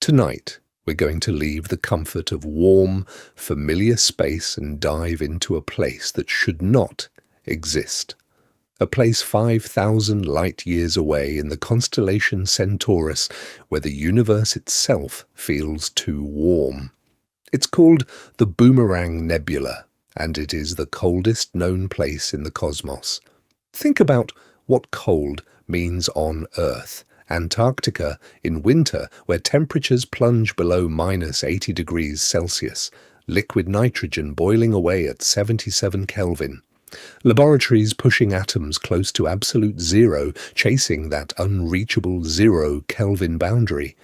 Tonight, we're going to leave the comfort of warm, familiar space and dive into a place that should not exist. A place 5,000 light-years away in the constellation Centaurus, where the universe itself feels too warm. It's called the Boomerang Nebula, and it is the coldest known place in the cosmos. Think about what cold means on Earth. Antarctica in winter, where temperatures plunge below -80 degrees Celsius, liquid nitrogen boiling away at 77 Kelvin. Laboratories pushing atoms close to absolute zero, chasing that unreachable 0 Kelvin boundary.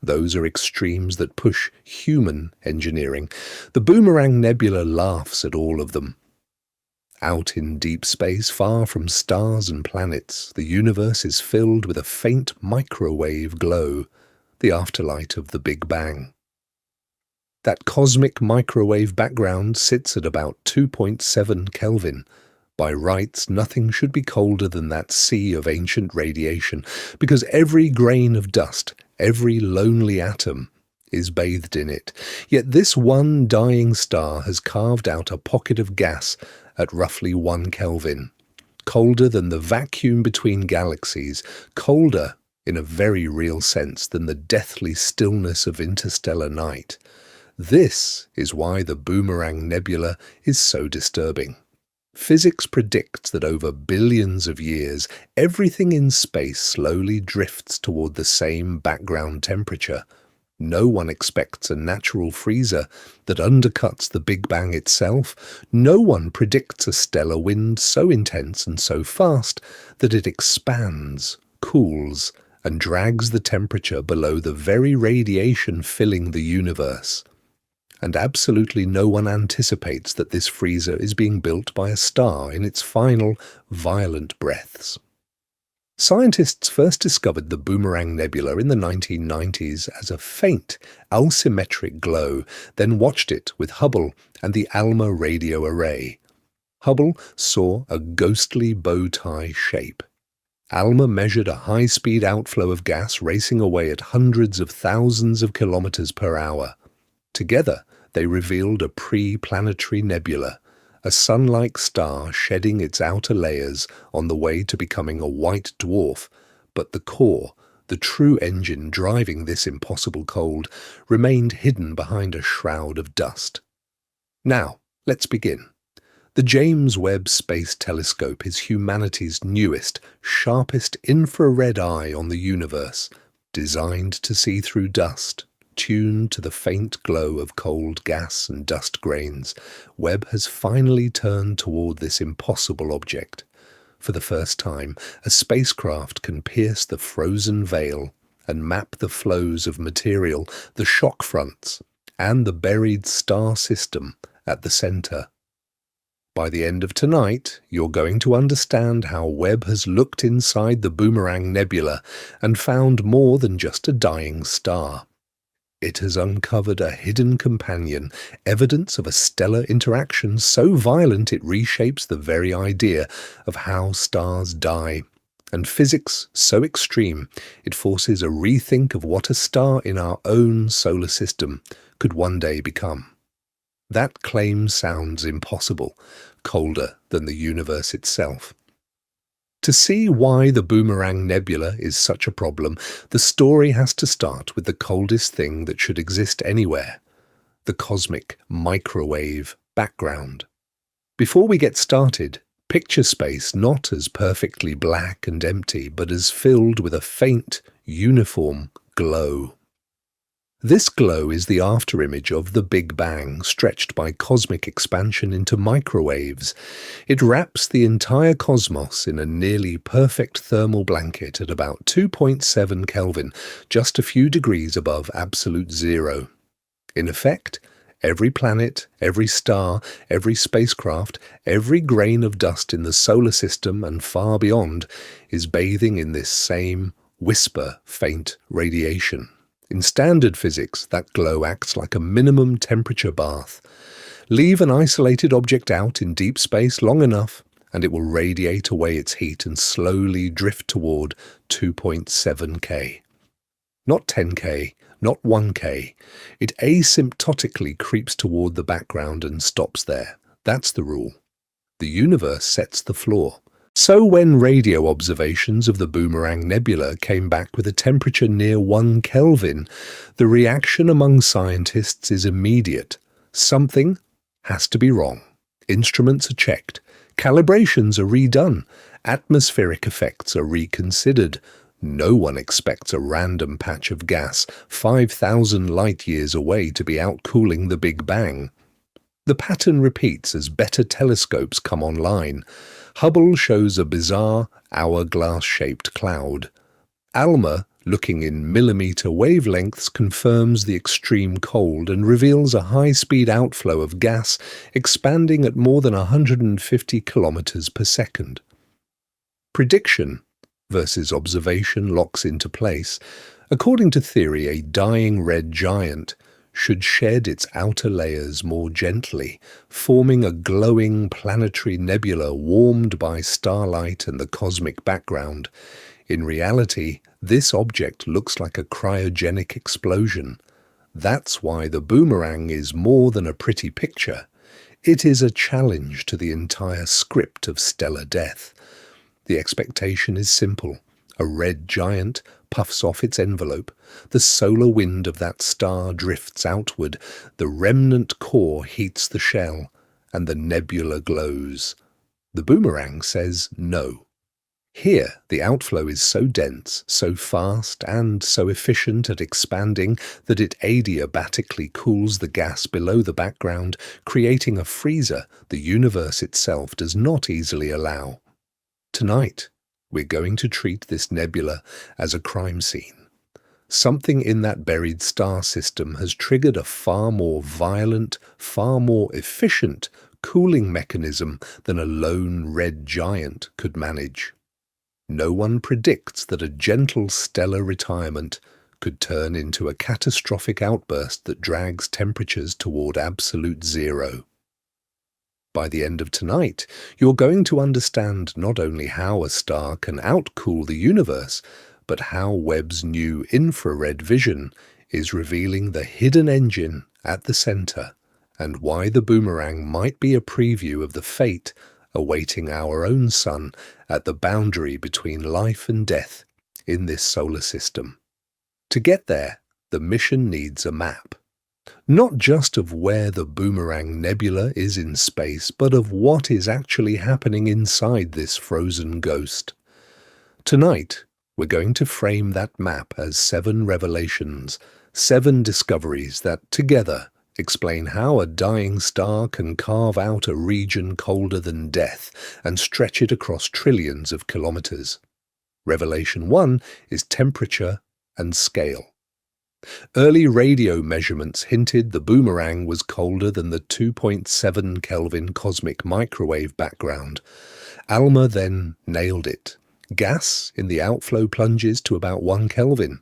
Those are extremes that push human engineering. The Boomerang Nebula laughs at all of them. Out in deep space, far from stars and planets, the universe is filled with a faint microwave glow, the afterlight of the Big Bang. That cosmic microwave background sits at about 2.7 Kelvin. By rights, nothing should be colder than that sea of ancient radiation, because every grain of dust, every lonely atom, is bathed in it. Yet this one dying star has carved out a pocket of gas at roughly 1 Kelvin. Colder than the vacuum between galaxies, colder in a very real sense than the deathly stillness of interstellar night. This is why the Boomerang Nebula is so disturbing. Physics predicts that over billions of years, everything in space slowly drifts toward the same background temperature. No one expects a natural freezer that undercuts the Big Bang itself. No one predicts a stellar wind so intense and so fast that it expands, cools, and drags the temperature below the very radiation filling the universe. And absolutely no one anticipates that this freezer is being built by a star in its final, violent breaths. Scientists first discovered the Boomerang Nebula in the 1990s as a faint, asymmetric glow, then watched it with Hubble and the ALMA radio array. Hubble saw a ghostly bow tie shape. ALMA measured a high-speed outflow of gas racing away at hundreds of thousands of kilometers per hour. Together, they revealed a pre-planetary nebula, a sun-like star shedding its outer layers on the way to becoming a white dwarf, but the core, the true engine driving this impossible cold, remained hidden behind a shroud of dust. Now, let's begin. The James Webb Space Telescope is humanity's newest, sharpest infrared eye on the universe, designed to see through dust. Tuned to the faint glow of cold gas and dust grains, Webb has finally turned toward this impossible object. For the first time, a spacecraft can pierce the frozen veil and map the flows of material, the shock fronts, and the buried star system at the center. By the end of tonight, you're going to understand how Webb has looked inside the Boomerang Nebula and found more than just a dying star. It has uncovered a hidden companion, evidence of a stellar interaction so violent it reshapes the very idea of how stars die, and physics so extreme it forces a rethink of what a star in our own solar system could one day become. That claim sounds impossible, colder than the universe itself. To see why the Boomerang Nebula is such a problem, the story has to start with the coldest thing that should exist anywhere, the cosmic microwave background. Before we get started, picture space not as perfectly black and empty, but as filled with a faint, uniform glow. This glow is the afterimage of the Big Bang, stretched by cosmic expansion into microwaves. It wraps the entire cosmos in a nearly perfect thermal blanket at about 2.7 Kelvin, just a few degrees above absolute zero. In effect, every planet, every star, every spacecraft, every grain of dust in the solar system and far beyond is bathing in this same whisper-faint radiation. In standard physics, that glow acts like a minimum temperature bath. Leave an isolated object out in deep space long enough, and it will radiate away its heat and slowly drift toward 2.7 K. Not 10 K, not 1K. It asymptotically creeps toward the background and stops there. That's the rule. The universe sets the floor. So when radio observations of the Boomerang Nebula came back with a temperature near 1 Kelvin, the reaction among scientists is immediate. Something has to be wrong. Instruments are checked. Calibrations are redone. Atmospheric effects are reconsidered. No one expects a random patch of gas 5,000 light-years away to be outcooling the Big Bang. The pattern repeats as better telescopes come online. Hubble shows a bizarre, hourglass-shaped cloud. ALMA, looking in millimeter wavelengths, confirms the extreme cold and reveals a high-speed outflow of gas expanding at more than 150 kilometers per second. Prediction versus observation locks into place. According to theory, a dying red giant should shed its outer layers more gently, forming a glowing planetary nebula warmed by starlight and the cosmic background. In reality, this object looks like a cryogenic explosion. That's why the Boomerang is more than a pretty picture. It is a challenge to the entire script of stellar death. The expectation is simple. A red giant puffs off its envelope, the solar wind of that star drifts outward, the remnant core heats the shell, and the nebula glows. The Boomerang says no. Here, the outflow is so dense, so fast, and so efficient at expanding that it adiabatically cools the gas below the background, creating a freezer the universe itself does not easily allow. Tonight, we're going to treat this nebula as a crime scene. Something in that buried star system has triggered a far more violent, far more efficient cooling mechanism than a lone red giant could manage. No one predicts that a gentle stellar retirement could turn into a catastrophic outburst that drags temperatures toward absolute zero. By the end of tonight, you're going to understand not only how a star can outcool the universe, but how Webb's new infrared vision is revealing the hidden engine at the center, and why the Boomerang might be a preview of the fate awaiting our own sun at the boundary between life and death in this solar system. To get there, the mission needs a map. Not just of where the Boomerang Nebula is in space, but of what is actually happening inside this frozen ghost. Tonight, we're going to frame that map as 7 revelations, 7 discoveries that, together, explain how a dying star can carve out a region colder than death and stretch it across trillions of kilometers. Revelation 1 is temperature and scale. Early radio measurements hinted the Boomerang was colder than the 2.7 Kelvin cosmic microwave background. ALMA then nailed it. Gas in the outflow plunges to about 1 Kelvin.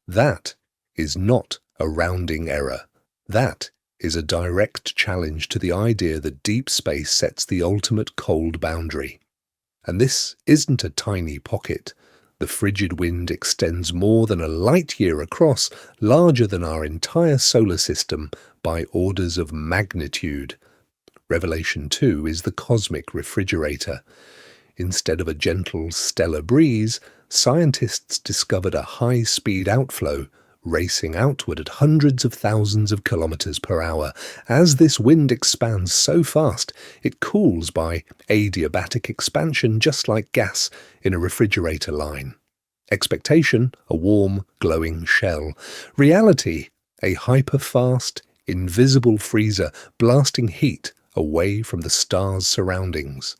That is not a rounding error. That is a direct challenge to the idea that deep space sets the ultimate cold boundary. And this isn't a tiny pocket. The frigid wind extends more than a light-year across, larger than our entire solar system by orders of magnitude. Revelation 2 is the cosmic refrigerator. Instead of a gentle stellar breeze, scientists discovered a high-speed outflow, racing outward at hundreds of thousands of kilometers per hour. As this wind expands so fast, it cools by adiabatic expansion just like gas in a refrigerator line. Expectation, a warm, glowing shell. Reality, a hyper-fast, invisible freezer blasting heat away from the star's surroundings.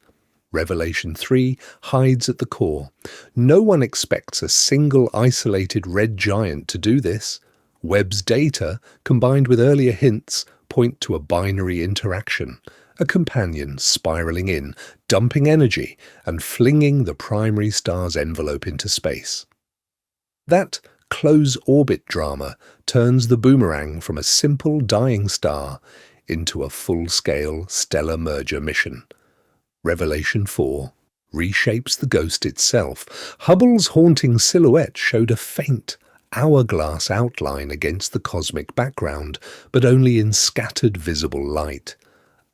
Revelation 3 hides at the core. No one expects a single isolated red giant to do this. Webb's data, combined with earlier hints, point to a binary interaction, a companion spiraling in, dumping energy, and flinging the primary star's envelope into space. That close orbit drama turns the Boomerang from a simple dying star into a full-scale stellar merger mission. Revelation 4 reshapes the ghost itself. Hubble's haunting silhouette showed a faint, hourglass outline against the cosmic background, but only in scattered visible light.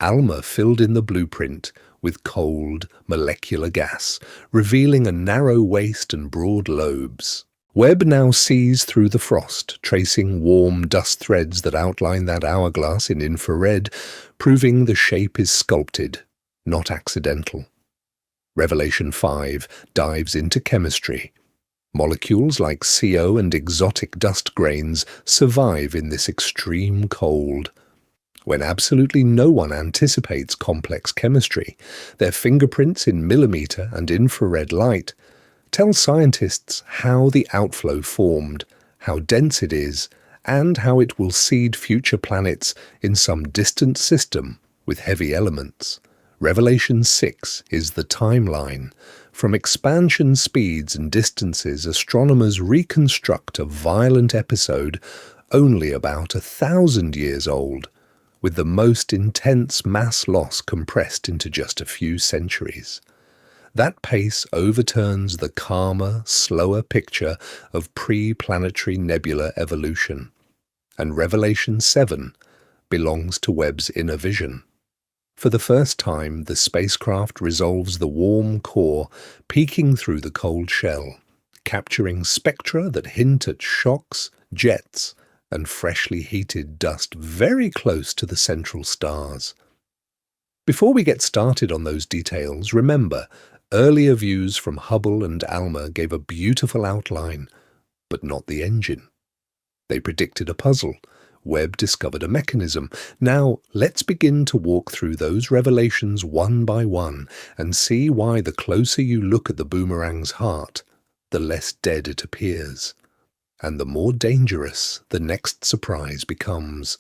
ALMA filled in the blueprint with cold, molecular gas, revealing a narrow waist and broad lobes. Webb now sees through the frost, tracing warm dust threads that outline that hourglass in infrared, proving the shape is sculpted, not accidental. Revelation 5 dives into chemistry. Molecules like CO and exotic dust grains survive in this extreme cold. When absolutely no one anticipates complex chemistry, their fingerprints in millimeter and infrared light tell scientists how the outflow formed, how dense it is, and how it will seed future planets in some distant system with heavy elements. Revelation 6 is the timeline. From expansion speeds and distances, astronomers reconstruct a violent episode only about 1,000 years old, with the most intense mass loss compressed into just a few centuries. That pace overturns the calmer, slower picture of pre-planetary nebula evolution, and Revelation 7 belongs to Webb's inner vision. For the first time, the spacecraft resolves the warm core peeking through the cold shell, capturing spectra that hint at shocks, jets, and freshly heated dust very close to the central stars. Before we get started on those details, remember, earlier views from Hubble and ALMA gave a beautiful outline, but not the engine. They predicted a puzzle. Webb discovered a mechanism. Now, let's begin to walk through those revelations one by one and see why the closer you look at the boomerang's heart, the less dead it appears, and the more dangerous the next surprise becomes.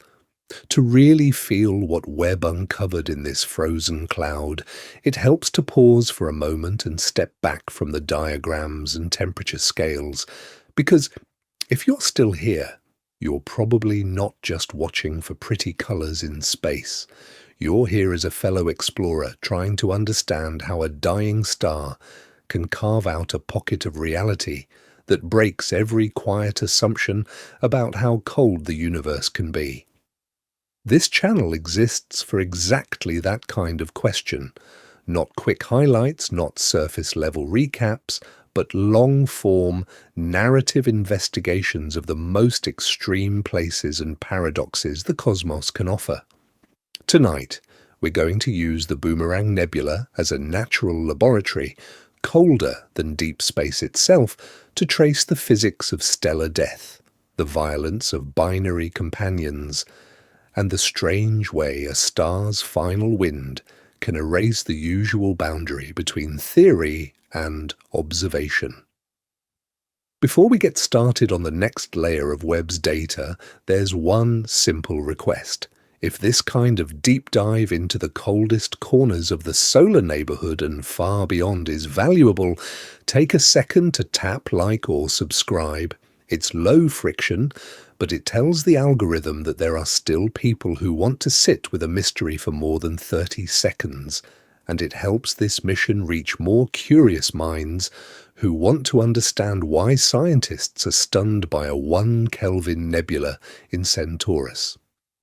To really feel what Webb uncovered in this frozen cloud, it helps to pause for a moment and step back from the diagrams and temperature scales, because if you're still here, you're probably not just watching for pretty colors in space. You're here as a fellow explorer trying to understand how a dying star can carve out a pocket of reality that breaks every quiet assumption about how cold the universe can be. This channel exists for exactly that kind of question. Not quick highlights, not surface-level recaps, but long-form, narrative investigations of the most extreme places and paradoxes the cosmos can offer. Tonight, we're going to use the Boomerang Nebula as a natural laboratory, colder than deep space itself, to trace the physics of stellar death, the violence of binary companions, and the strange way a star's final wind can erase the usual boundary between theory and observation. Before we get started on the next layer of Webb's data, there's one simple request. If this kind of deep dive into the coldest corners of the solar neighborhood and far beyond is valuable, take a second to tap like or subscribe. It's low friction, but it tells the algorithm that there are still people who want to sit with a mystery for more than 30 seconds, and it helps this mission reach more curious minds who want to understand why scientists are stunned by a 1 Kelvin nebula in Centaurus.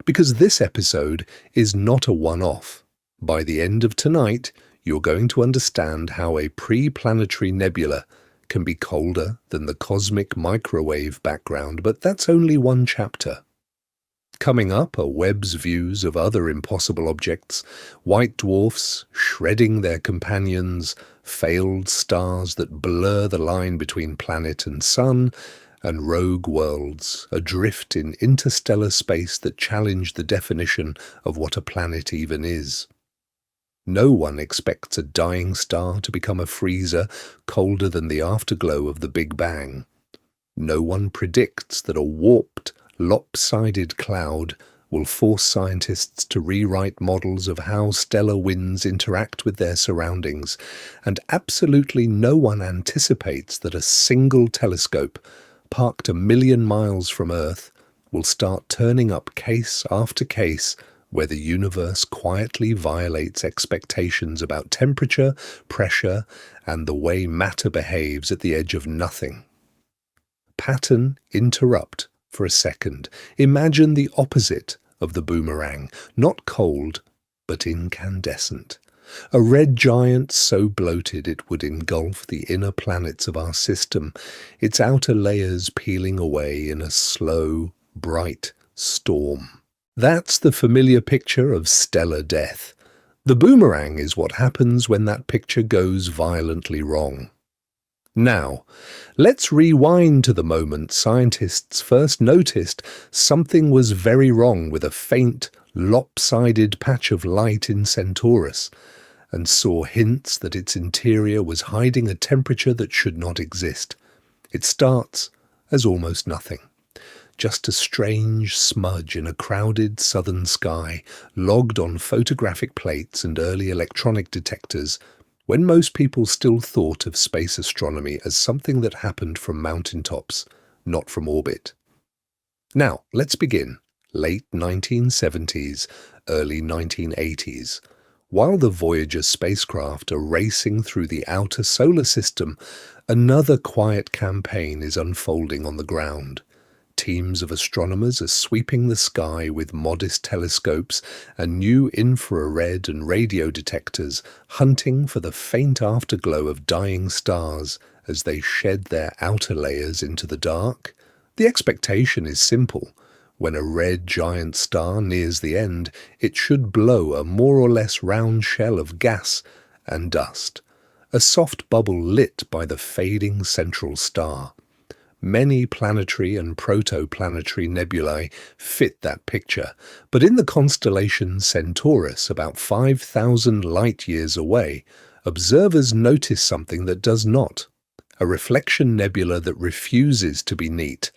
Because this episode is not a one-off. By the end of tonight, you're going to understand how a pre-planetary nebula can be colder than the cosmic microwave background, but that's only one chapter. Coming up are Webb's views of other impossible objects, white dwarfs shredding their companions, failed stars that blur the line between planet and sun, and rogue worlds adrift in interstellar space that challenge the definition of what a planet even is. No one expects a dying star to become a freezer colder than the afterglow of the Big Bang. No one predicts that a warped, lopsided cloud will force scientists to rewrite models of how stellar winds interact with their surroundings, and absolutely no one anticipates that a single telescope, parked 1 million miles from Earth, will start turning up case after case where the universe quietly violates expectations about temperature, pressure, and the way matter behaves at the edge of nothing. pattern interrupt for a second. Imagine the opposite of the boomerang, not cold, but incandescent. A red giant so bloated it would engulf the inner planets of our system, its outer layers peeling away in a slow, bright storm. That's the familiar picture of stellar death. The boomerang is what happens when that picture goes violently wrong. Now, let's rewind to the moment scientists first noticed something was very wrong with a faint, lopsided patch of light in Centaurus, and saw hints that its interior was hiding a temperature that should not exist. It starts as almost nothing. Just a strange smudge in a crowded southern sky, logged on photographic plates and early electronic detectors, when most people still thought of space astronomy as something that happened from mountaintops, not from orbit. Now, let's begin. Late 1970s, early 1980s. While the Voyager spacecraft are racing through the outer solar system, another quiet campaign is unfolding on the ground. Teams of astronomers are sweeping the sky with modest telescopes and new infrared and radio detectors, hunting for the faint afterglow of dying stars as they shed their outer layers into the dark. The expectation is simple. When a red giant star nears the end, it should blow a more or less round shell of gas and dust, a soft bubble lit by the fading central star. Many planetary and protoplanetary nebulae fit that picture, but in the constellation Centaurus, about 5,000 light-years away, observers notice something that does not. A reflection nebula that refuses to be neat.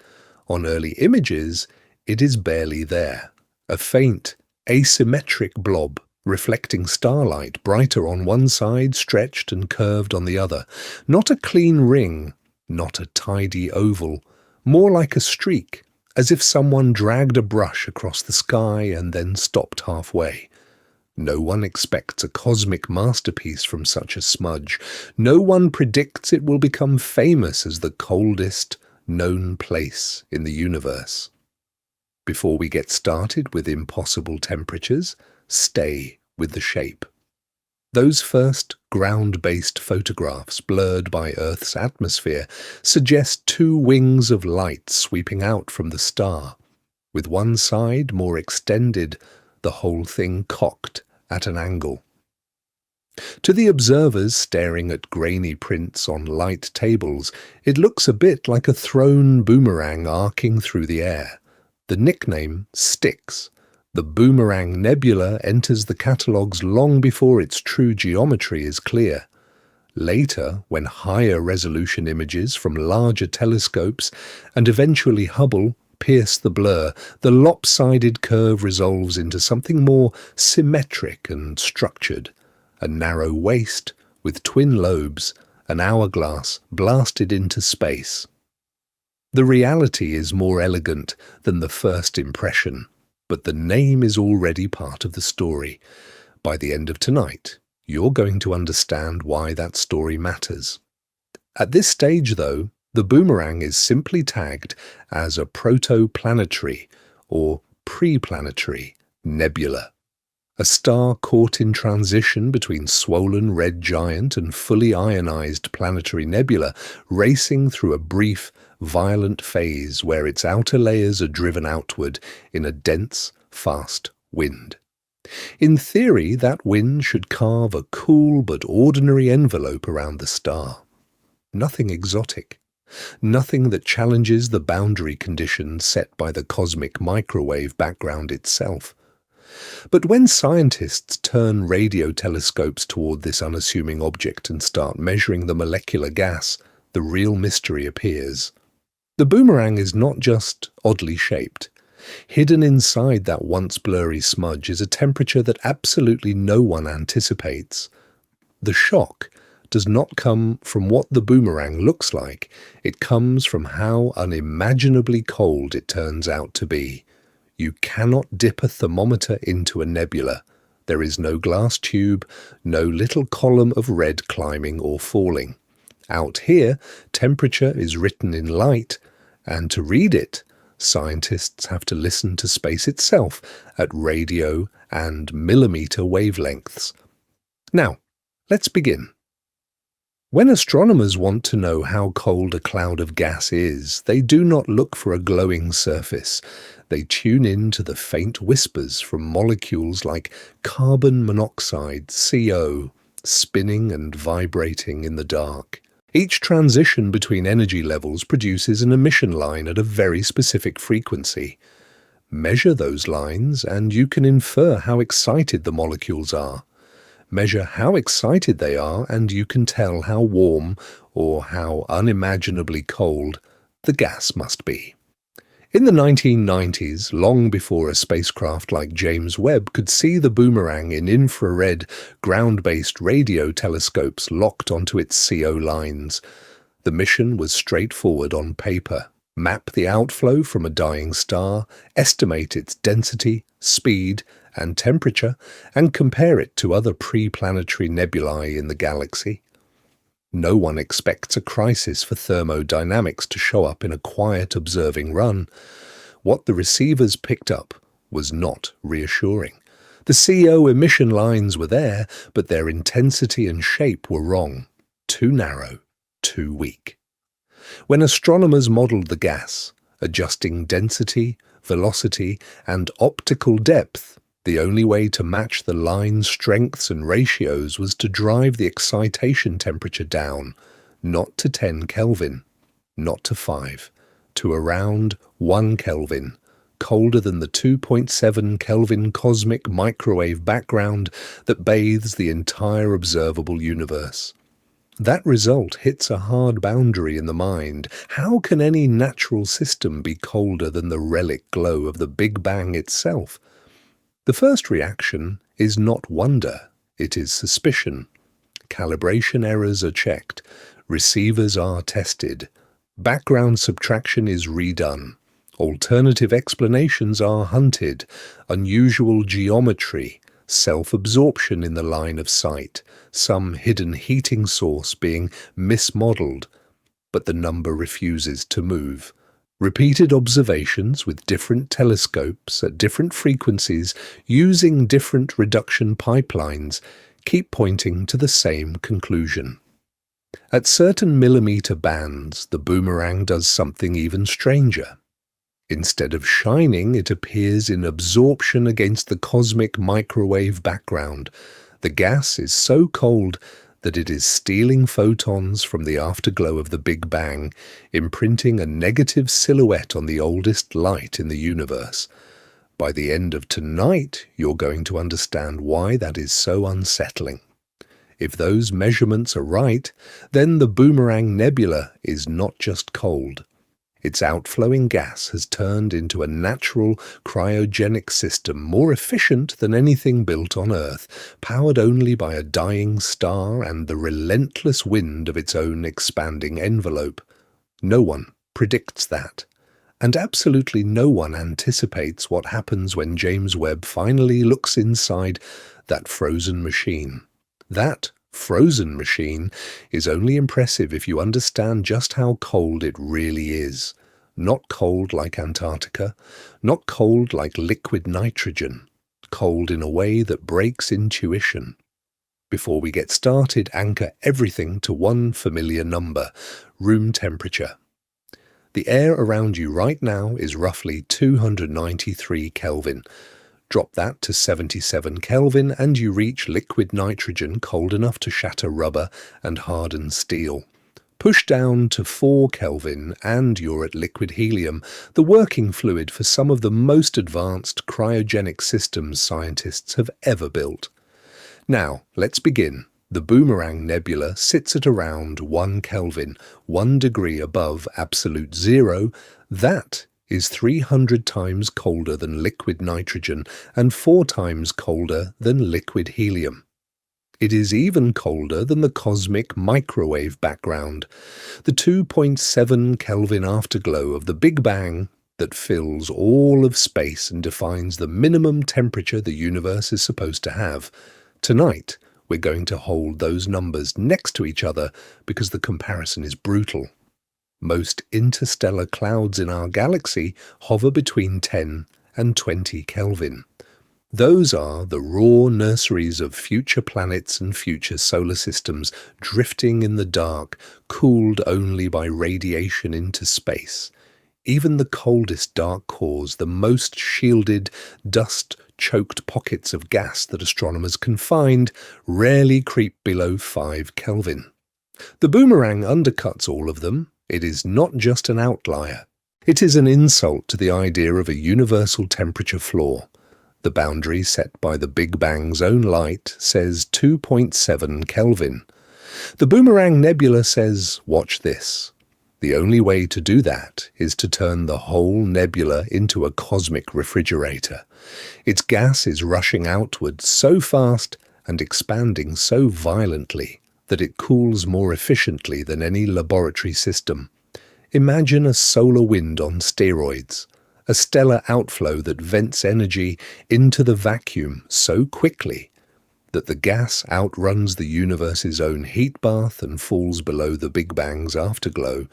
On early images, it is barely there. A faint, asymmetric blob, reflecting starlight, brighter on one side, stretched and curved on the other. Not a clean ring, not a tidy oval, more like a streak, as if someone dragged a brush across the sky and then stopped halfway. No one expects a cosmic masterpiece from such a smudge. No one predicts it will become famous as the coldest known place in the universe. Before we get started with impossible temperatures, stay with the shape. Those first ground-based photographs, blurred by Earth's atmosphere, suggest two wings of light sweeping out from the star, with one side more extended, the whole thing cocked at an angle. To the observers staring at grainy prints on light tables, it looks a bit like a thrown boomerang arcing through the air. The nickname sticks. The Boomerang Nebula enters the catalogues long before its true geometry is clear. Later, when higher resolution images from larger telescopes and eventually Hubble pierce the blur, the lopsided curve resolves into something more symmetric and structured. A narrow waist with twin lobes, an hourglass blasted into space. The reality is more elegant than the first impression. But the name is already part of the story. By the end of tonight, you're going to understand why that story matters. At this stage, though, the boomerang is simply tagged as a protoplanetary or preplanetary nebula. A star caught in transition between swollen red giant and fully ionized planetary nebula, racing through a brief, violent phase where its outer layers are driven outward in a dense, fast wind. In theory, that wind should carve a cool but ordinary envelope around the star. Nothing exotic. Nothing that challenges the boundary conditions set by the cosmic microwave background itself. But when scientists turn radio telescopes toward this unassuming object and start measuring the molecular gas, the real mystery appears. The boomerang is not just oddly shaped. Hidden inside that once blurry smudge is a temperature that absolutely no one anticipates. The shock does not come from what the boomerang looks like. It comes from how unimaginably cold it turns out to be. You cannot dip a thermometer into a nebula. There is no glass tube, no little column of red climbing or falling. Out here, temperature is written in light, And to read it, scientists have to listen to space itself at radio and millimeter wavelengths. Now, let's begin. When astronomers want to know how cold a cloud of gas is, they do not look for a glowing surface. They tune in to the faint whispers from molecules like carbon monoxide, CO, spinning and vibrating in the dark. Each transition between energy levels produces an emission line at a very specific frequency. Measure those lines and you can infer how excited the molecules are. Measure how excited they are and you can tell how warm or how unimaginably cold the gas must be. In the 1990s, long before a spacecraft like James Webb could see the boomerang in infrared, ground-based radio telescopes locked onto its CO lines, the mission was straightforward on paper. Map the outflow from a dying star, estimate its density, speed, and temperature, and compare it to other pre-planetary nebulae in the galaxy. No one expects a crisis for thermodynamics to show up in a quiet observing run. What the receivers picked up was not reassuring. The CO emission lines were there, but their intensity and shape were wrong. Too narrow, too weak. When astronomers modelled the gas, adjusting density, velocity, and optical depth, the only way to match the line strengths and ratios was to drive the excitation temperature down, not to 10 Kelvin, not to 5, to around 1 Kelvin, colder than the 2.7 Kelvin cosmic microwave background that bathes the entire observable universe. That result hits a hard boundary in the mind. How can any natural system be colder than the relic glow of the Big Bang itself? The first reaction is not wonder, it is suspicion. Calibration errors are checked, receivers are tested, background subtraction is redone, alternative explanations are hunted, unusual geometry, self-absorption in the line of sight, some hidden heating source being mismodelled, but the number refuses to move. Repeated observations with different telescopes at different frequencies using different reduction pipelines keep pointing to the same conclusion. At certain millimeter bands, the boomerang does something even stranger. Instead of shining, it appears in absorption against the cosmic microwave background. The gas is so cold that it is stealing photons from the afterglow of the Big Bang, imprinting a negative silhouette on the oldest light in the universe. By the end of tonight, you're going to understand why that is so unsettling. If those measurements are right, then the Boomerang Nebula is not just cold. Its outflowing gas has turned into a natural cryogenic system more efficient than anything built on Earth, powered only by a dying star and the relentless wind of its own expanding envelope. No one predicts that. And absolutely no one anticipates what happens when James Webb finally looks inside that frozen machine. That frozen machine is only impressive if you understand just how cold it really is. Not cold like Antarctica, not cold like liquid nitrogen, cold in a way that breaks intuition. Before we get started, anchor everything to one familiar number: room temperature. The air around you right now is roughly 293 Kelvin. Drop that to 77 Kelvin and you reach liquid nitrogen cold enough to shatter rubber and harden steel. Push down to 4 Kelvin and you're at liquid helium, the working fluid for some of the most advanced cryogenic systems scientists have ever built. Now, let's begin. The Boomerang Nebula sits at around 1 Kelvin, 1 degree above absolute zero. That is 300 times colder than liquid nitrogen and 4 times colder than liquid helium. It is even colder than the cosmic microwave background, the 2.7 Kelvin afterglow of the Big Bang that fills all of space and defines the minimum temperature the universe is supposed to have. Tonight, we're going to hold those numbers next to each other because the comparison is brutal. Most interstellar clouds in our galaxy hover between 10 and 20 Kelvin. Those are the raw nurseries of future planets and future solar systems drifting in the dark, cooled only by radiation into space. Even the coldest dark cores, the most shielded, dust-choked pockets of gas that astronomers can find, rarely creep below 5 Kelvin. The Boomerang undercuts all of them. It is not just an outlier. It is an insult to the idea of a universal temperature floor. The boundary set by the Big Bang's own light says 2.7 Kelvin. The Boomerang Nebula says, watch this. The only way to do that is to turn the whole nebula into a cosmic refrigerator. Its gas is rushing outward so fast and expanding so violently that it cools more efficiently than any laboratory system. Imagine a solar wind on steroids. A stellar outflow that vents energy into the vacuum so quickly that the gas outruns the universe's own heat bath and falls below the Big Bang's afterglow.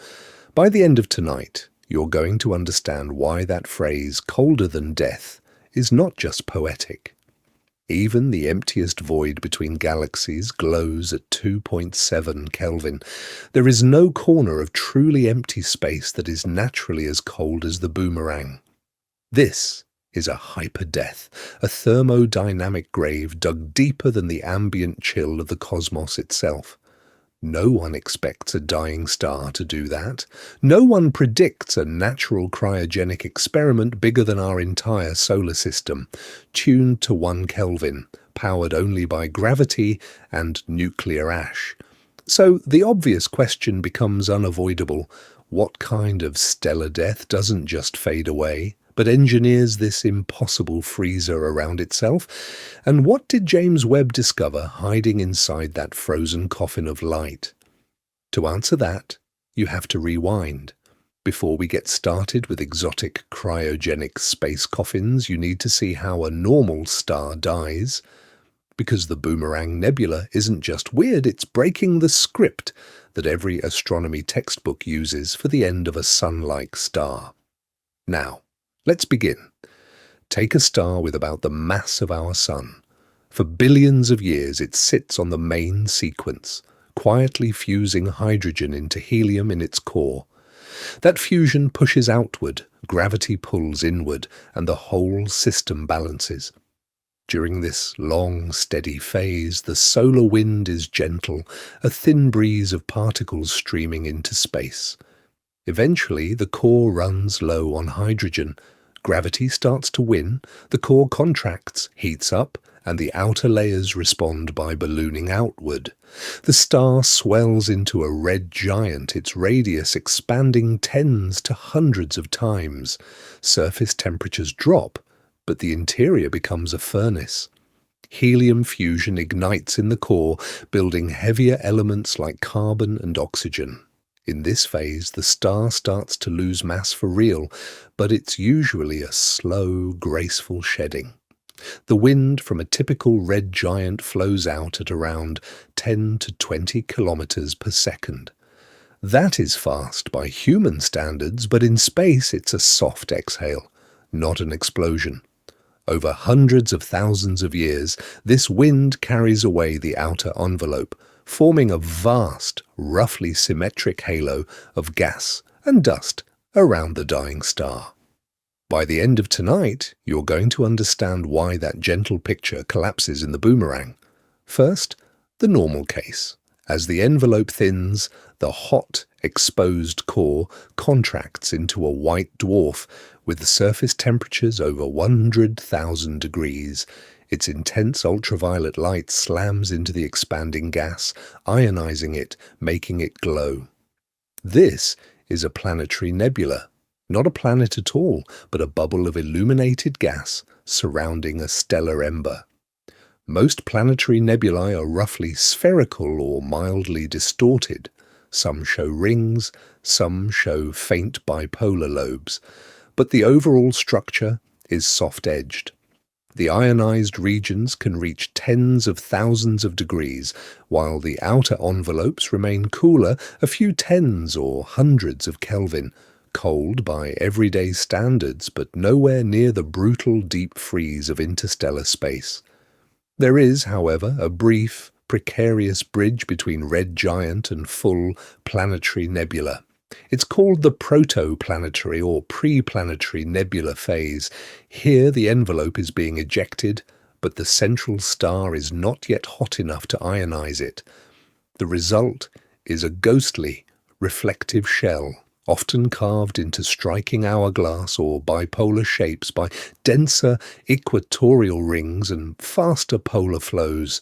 By the end of tonight, you're going to understand why that phrase, colder than death, is not just poetic. Even the emptiest void between galaxies glows at 2.7 Kelvin. There is no corner of truly empty space that is naturally as cold as the Boomerang. This is a hyperdeath, a thermodynamic grave dug deeper than the ambient chill of the cosmos itself. No one expects a dying star to do that. No one predicts a natural cryogenic experiment bigger than our entire solar system, tuned to 1 Kelvin, powered only by gravity and nuclear ash. So the obvious question becomes unavoidable. What kind of stellar death doesn't just fade away, but engineers this impossible freezer around itself? And what did James Webb discover hiding inside that frozen coffin of light? To answer that, you have to rewind. Before we get started with exotic cryogenic space coffins, you need to see how a normal star dies. Because the Boomerang Nebula isn't just weird, it's breaking the script that every astronomy textbook uses for the end of a sun-like star. Now, let's begin. Take a star with about the mass of our Sun. For billions of years it sits on the main sequence, quietly fusing hydrogen into helium in its core. That fusion pushes outward, gravity pulls inward, and the whole system balances. During this long, steady phase, the solar wind is gentle, a thin breeze of particles streaming into space. Eventually, the core runs low on hydrogen. Gravity starts to win, the core contracts, heats up, and the outer layers respond by ballooning outward. The star swells into a red giant, its radius expanding tens to hundreds of times. Surface temperatures drop, but the interior becomes a furnace. Helium fusion ignites in the core, building heavier elements like carbon and oxygen. In this phase, the star starts to lose mass for real, but it's usually a slow, graceful shedding. The wind from a typical red giant flows out at around 10 to 20 kilometers per second. That is fast by human standards, but in space it's a soft exhale, not an explosion. Over hundreds of thousands of years, this wind carries away the outer envelope, forming a vast, roughly symmetric halo of gas and dust around the dying star. By the end of tonight, you're going to understand why that gentle picture collapses in the Boomerang. First, the normal case. As the envelope thins, the hot, exposed core contracts into a white dwarf with the surface temperatures over 100,000 degrees. Its intense ultraviolet light slams into the expanding gas, ionizing it, making it glow. This is a planetary nebula. Not a planet at all, but a bubble of illuminated gas surrounding a stellar ember. Most planetary nebulae are roughly spherical or mildly distorted. Some show rings, some show faint bipolar lobes, but the overall structure is soft-edged. The ionized regions can reach tens of thousands of degrees, while the outer envelopes remain cooler, a few tens or hundreds of Kelvin, cold by everyday standards but nowhere near the brutal deep freeze of interstellar space. There is, however, a brief, precarious bridge between red giant and full planetary nebula. It's called the protoplanetary or pre-planetary nebula phase. Here the envelope is being ejected, but the central star is not yet hot enough to ionize it. The result is a ghostly, reflective shell, often carved into striking hourglass or bipolar shapes by denser equatorial rings and faster polar flows.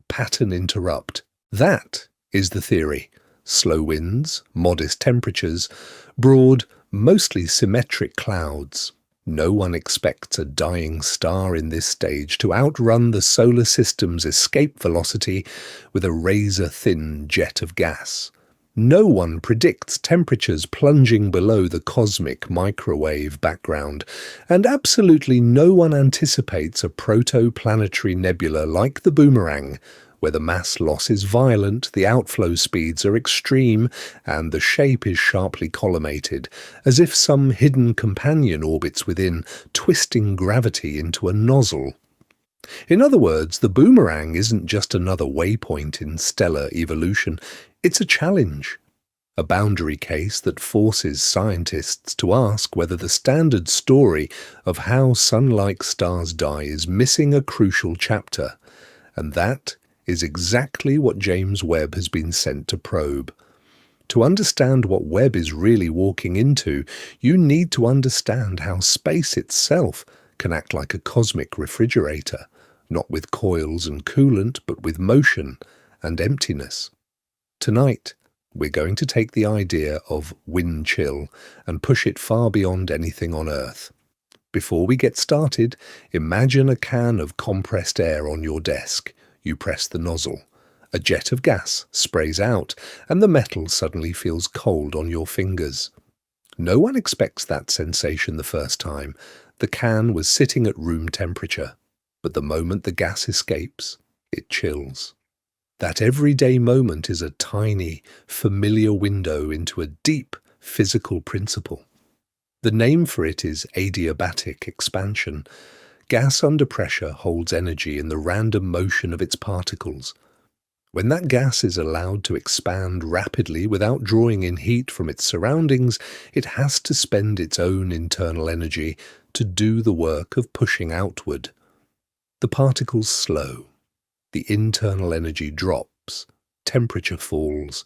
Pattern interrupt. That is the theory. Slow winds, modest temperatures, broad, mostly symmetric clouds. No one expects a dying star in this stage to outrun the solar system's escape velocity with a razor-thin jet of gas. No one predicts temperatures plunging below the cosmic microwave background, and absolutely no one anticipates a protoplanetary nebula like the Boomerang, where the mass loss is violent, the outflow speeds are extreme, and the shape is sharply collimated, as if some hidden companion orbits within, twisting gravity into a nozzle. In other words, the Boomerang isn't just another waypoint in stellar evolution, it's a challenge. A boundary case that forces scientists to ask whether the standard story of how sun-like stars die is missing a crucial chapter, and that is exactly what James Webb has been sent to probe. To understand what Webb is really walking into, you need to understand how space itself can act like a cosmic refrigerator, not with coils and coolant, but with motion and emptiness. Tonight, we're going to take the idea of wind chill and push it far beyond anything on Earth. Before we get started, imagine a can of compressed air on your desk. You press the nozzle. A jet of gas sprays out, and the metal suddenly feels cold on your fingers. No one expects that sensation the first time. The can was sitting at room temperature, but the moment the gas escapes, it chills. That everyday moment is a tiny, familiar window into a deep physical principle. The name for it is adiabatic expansion. Gas under pressure holds energy in the random motion of its particles. When that gas is allowed to expand rapidly without drawing in heat from its surroundings, it has to spend its own internal energy to do the work of pushing outward. The particles slow. The internal energy drops. Temperature falls.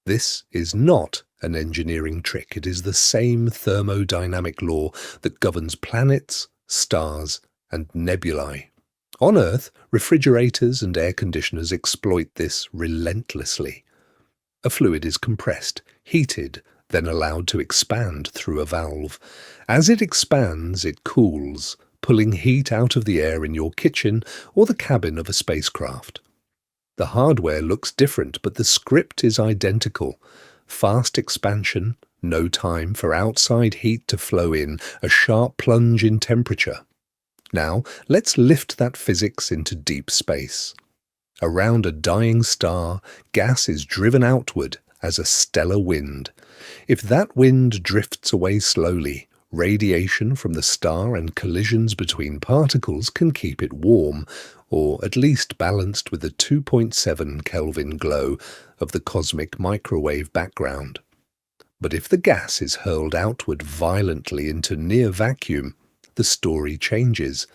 This is not an engineering trick. It is the same thermodynamic law that governs planets, stars, and nebulae. On Earth, refrigerators and air conditioners exploit this relentlessly. A fluid is compressed, heated, then allowed to expand through a valve. As it expands, it cools, pulling heat out of the air in your kitchen or the cabin of a spacecraft. The hardware looks different, but the script is identical. Fast expansion, no time for outside heat to flow in, a sharp plunge in temperature. Now, let's lift that physics into deep space. Around a dying star, gas is driven outward as a stellar wind. If that wind drifts away slowly, radiation from the star and collisions between particles can keep it warm, or at least balanced with the 2.7 Kelvin glow of the cosmic microwave background. But if the gas is hurled outward violently into near vacuum, the story changes.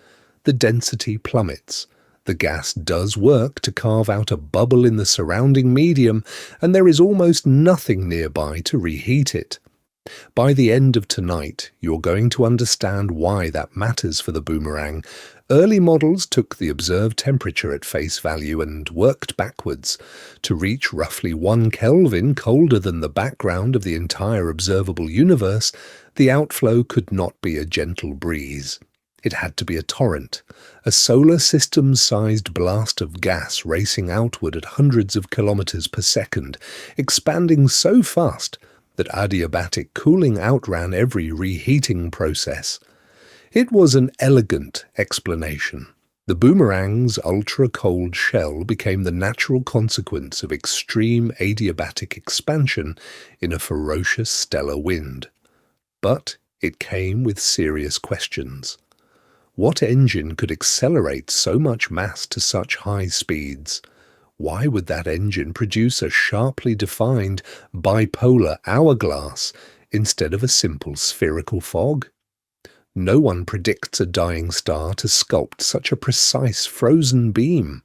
The density plummets. The gas does work to carve out a bubble in the surrounding medium, and there is almost nothing nearby to reheat it. By the end of tonight, you're going to understand why that matters for the Boomerang. Early models took the observed temperature at face value and worked backwards. To reach roughly 1 Kelvin colder than the background of the entire observable universe, the outflow could not be a gentle breeze. It had to be a torrent, a solar system-sized blast of gas racing outward at hundreds of kilometers per second, expanding so fast that adiabatic cooling outran every reheating process. It was an elegant explanation. The Boomerang's ultra-cold shell became the natural consequence of extreme adiabatic expansion in a ferocious stellar wind. But it came with serious questions. What engine could accelerate so much mass to such high speeds? Why would that engine produce a sharply defined bipolar hourglass instead of a simple spherical fog? No one predicts a dying star to sculpt such a precise frozen beam.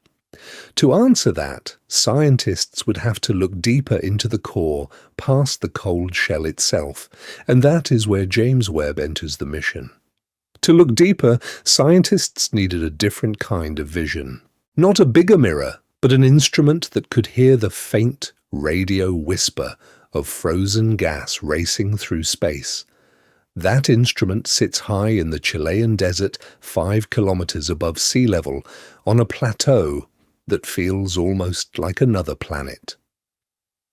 To answer that, scientists would have to look deeper into the core, past the cold shell itself, and that is where James Webb enters the mission. To look deeper, scientists needed a different kind of vision. Not a bigger mirror, but an instrument that could hear the faint radio whisper of frozen gas racing through space. That instrument sits high in the Chilean desert 5 kilometers above sea level, on a plateau that feels almost like another planet.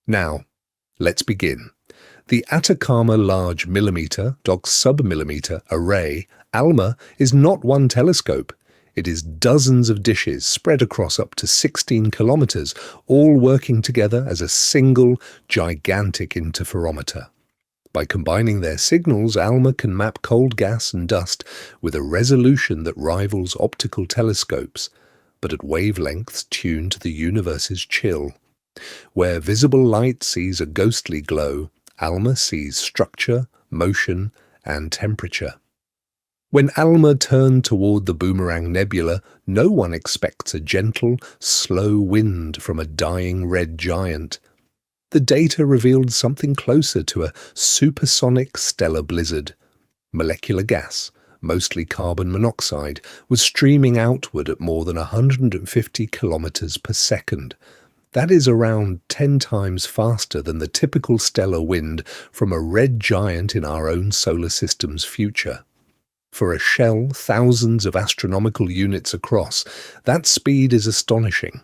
Now, let's begin. The Atacama Large Millimeter, Submillimeter Array, ALMA, is not one telescope. It is dozens of dishes spread across up to 16 kilometers, all working together as a single, gigantic interferometer. By combining their signals, ALMA can map cold gas and dust with a resolution that rivals optical telescopes, but at wavelengths tuned to the universe's chill. Where visible light sees a ghostly glow, ALMA sees structure, motion, and temperature. When ALMA turned toward the Boomerang Nebula, no one expects a gentle, slow wind from a dying red giant. The data revealed something closer to a supersonic stellar blizzard. Molecular gas, mostly carbon monoxide, was streaming outward at more than 150 kilometers per second. That is around 10 times faster than the typical stellar wind from a red giant in our own solar system's future. For a shell thousands of astronomical units across, that speed is astonishing.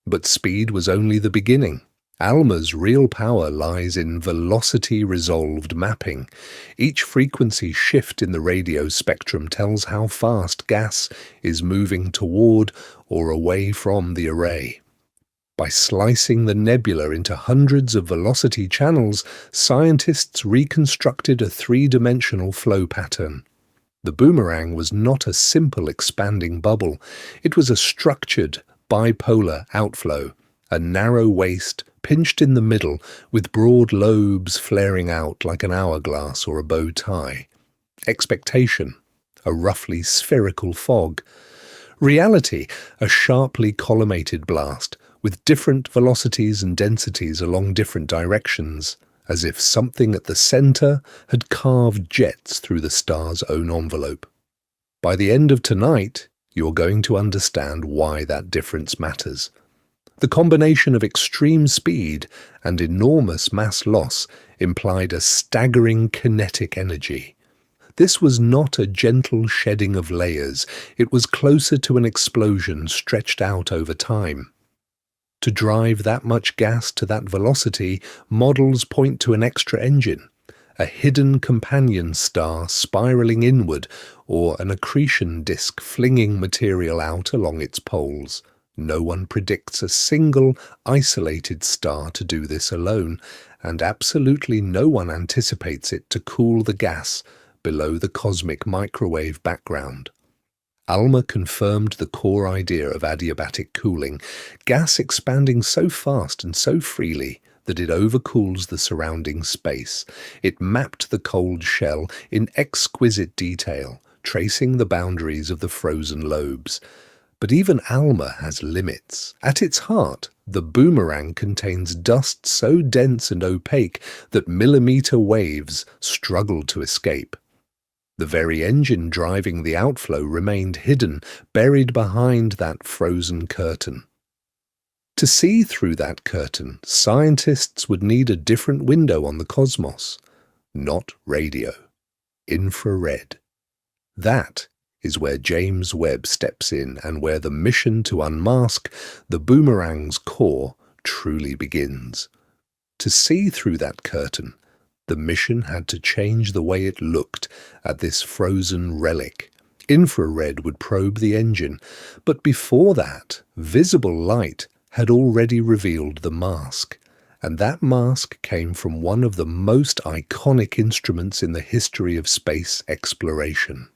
But speed was only the beginning. ALMA's real power lies in velocity-resolved mapping. Each frequency shift in the radio spectrum tells how fast gas is moving toward or away from the array. By slicing the nebula into hundreds of velocity channels, scientists reconstructed a three-dimensional flow pattern. The Boomerang was not a simple expanding bubble. It was a structured, bipolar outflow, a narrow waist pinched in the middle with broad lobes flaring out like an hourglass or a bow tie. Expectation, a roughly spherical fog. Reality, a sharply collimated blast with different velocities and densities along different directions, as if something at the center had carved jets through the star's own envelope. By the end of tonight, you're going to understand why that difference matters. The combination of extreme speed and enormous mass loss implied a staggering kinetic energy. This was not a gentle shedding of layers, it was closer to an explosion stretched out over time. To drive that much gas to that velocity, models point to an extra engine, a hidden companion star spiraling inward, or an accretion disk flinging material out along its poles. No one predicts a single, isolated star to do this alone, and absolutely no one anticipates it to cool the gas below the cosmic microwave background. ALMA confirmed the core idea of adiabatic cooling, gas expanding so fast and so freely that it overcools the surrounding space. It mapped the cold shell in exquisite detail, tracing the boundaries of the frozen lobes. But even ALMA has limits. At its heart, the Boomerang contains dust so dense and opaque that millimeter waves struggle to escape. The very engine driving the outflow remained hidden, buried behind that frozen curtain. To see through that curtain, scientists would need a different window on the cosmos. Not radio. Infrared. That is where James Webb steps in and where the mission to unmask the Boomerang's core truly begins. To see through that curtain, the mission had to change the way it looked at this frozen relic. Infrared would probe the engine, but before that, visible light had already revealed the mask, and that mask came from one of the most iconic instruments in the history of space exploration.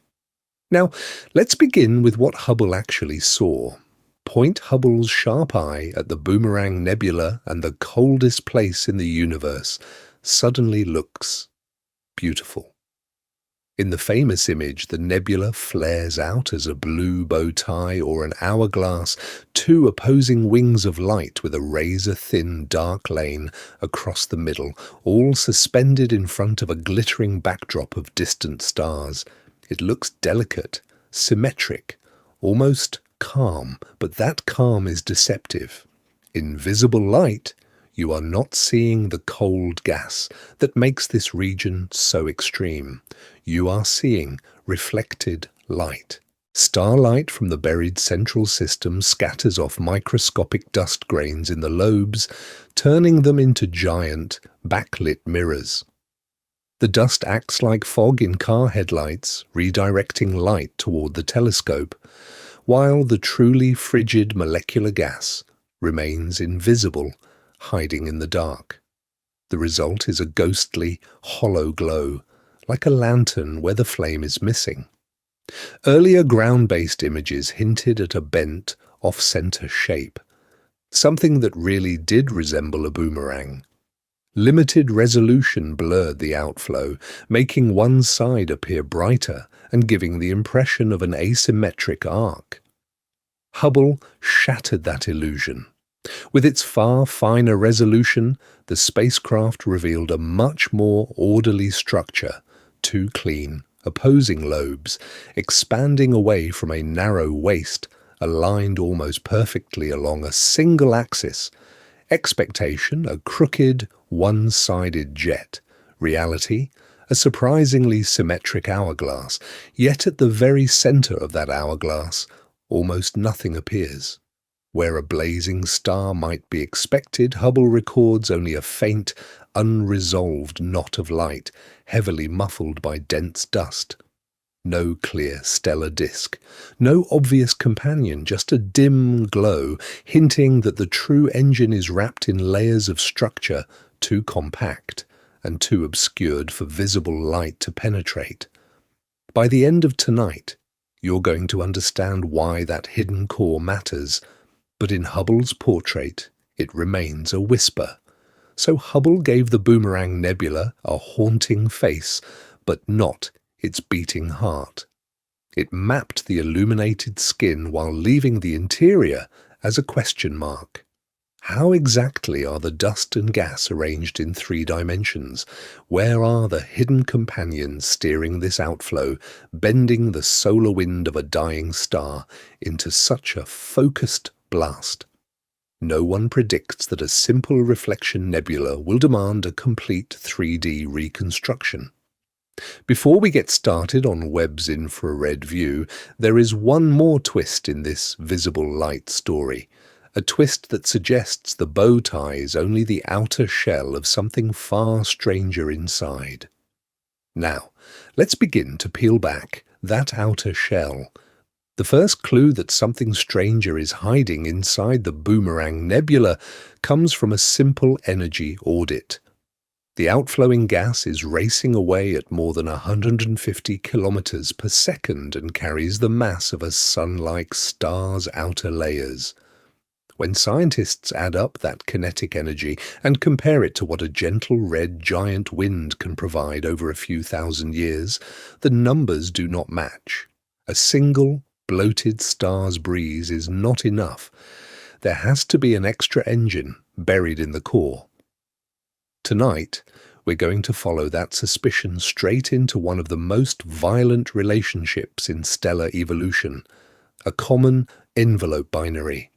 Now, let's begin with what Hubble actually saw. Point Hubble's sharp eye at the Boomerang Nebula, and the coldest place in the universe suddenly looks beautiful. In the famous image, the nebula flares out as a blue bow tie or an hourglass, two opposing wings of light with a razor-thin dark lane across the middle, all suspended in front of a glittering backdrop of distant stars. It looks delicate, symmetric, almost calm, but that calm is deceptive. In visible light, you are not seeing the cold gas that makes this region so extreme. You are seeing reflected light. Starlight from the buried central system scatters off microscopic dust grains in the lobes, turning them into giant, backlit mirrors. The dust acts like fog in car headlights, redirecting light toward the telescope, while the truly frigid molecular gas remains invisible, hiding in the dark. The result is a ghostly, hollow glow, like a lantern where the flame is missing. Earlier ground-based images hinted at a bent, off-center shape, something that really did resemble a boomerang. Limited resolution blurred the outflow, making one side appear brighter and giving the impression of an asymmetric arc. Hubble shattered that illusion. With its far finer resolution, the spacecraft revealed a much more orderly structure, two clean, opposing lobes, expanding away from a narrow waist, aligned almost perfectly along a single axis. Expectation, a crooked, one-sided jet. Reality, a surprisingly symmetric hourglass, yet at the very center of that hourglass, almost nothing appears. Where a blazing star might be expected, Hubble records only a faint, unresolved knot of light, heavily muffled by dense dust. No clear stellar disk, no obvious companion, just a dim glow, hinting that the true engine is wrapped in layers of structure too compact and too obscured for visible light to penetrate. By the end of tonight, you're going to understand why that hidden core matters. But in Hubble's portrait, it remains a whisper. So Hubble gave the Boomerang Nebula a haunting face, but not its beating heart. It mapped the illuminated skin while leaving the interior as a question mark. How exactly are the dust and gas arranged in 3 dimensions? Where are the hidden companions steering this outflow, bending the solar wind of a dying star into such a focused blast? No one predicts that a simple reflection nebula will demand a complete 3D reconstruction. Before we get started on Webb's infrared view, there is one more twist in this visible light story, a twist that suggests the bow tie is only the outer shell of something far stranger inside. Now, let's begin to peel back that outer shell. The first clue that something stranger is hiding inside the Boomerang Nebula comes from a simple energy audit. The outflowing gas is racing away at more than 150 kilometers per second and carries the mass of a sun-like star's outer layers. When scientists add up that kinetic energy and compare it to what a gentle red giant wind can provide over a few thousand years, the numbers do not match. A single bloated star's breeze is not enough. There has to be an extra engine buried in the core. Tonight, we're going to follow that suspicion straight into one of the most violent relationships in stellar evolution, a common envelope binary.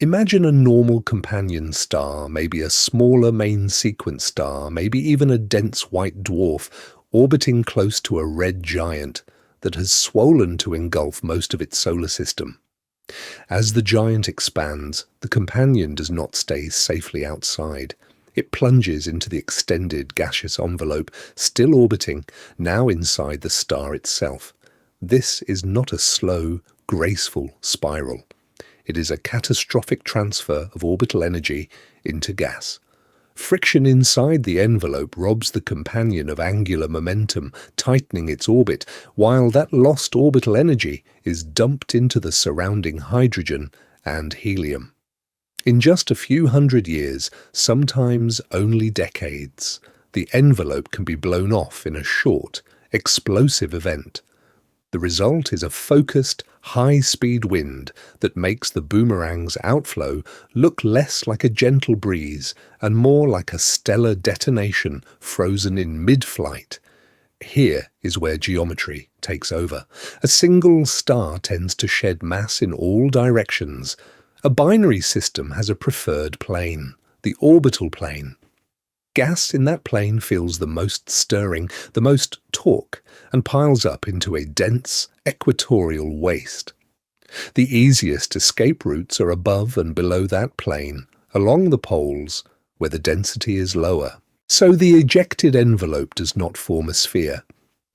Imagine a normal companion star, maybe a smaller main sequence star, maybe even a dense white dwarf orbiting close to a red giant that has swollen to engulf most of its solar system. As the giant expands, the companion does not stay safely outside. It plunges into the extended gaseous envelope, still orbiting, now inside the star itself. This is not a slow, graceful spiral. It is a catastrophic transfer of orbital energy into gas. Friction inside the envelope robs the companion of angular momentum, tightening its orbit, while that lost orbital energy is dumped into the surrounding hydrogen and helium. In just a few hundred years, sometimes only decades, the envelope can be blown off in a short, explosive event. The result is a focused, high-speed wind that makes the boomerang's outflow look less like a gentle breeze and more like a stellar detonation frozen in mid-flight. Here is where geometry takes over. A single star tends to shed mass in all directions. A binary system has a preferred plane, the orbital plane. Gas in that plane feels the most stirring, the most torque, and piles up into a dense, equatorial waste. The easiest escape routes are above and below that plane, along the poles, where the density is lower. So the ejected envelope does not form a sphere.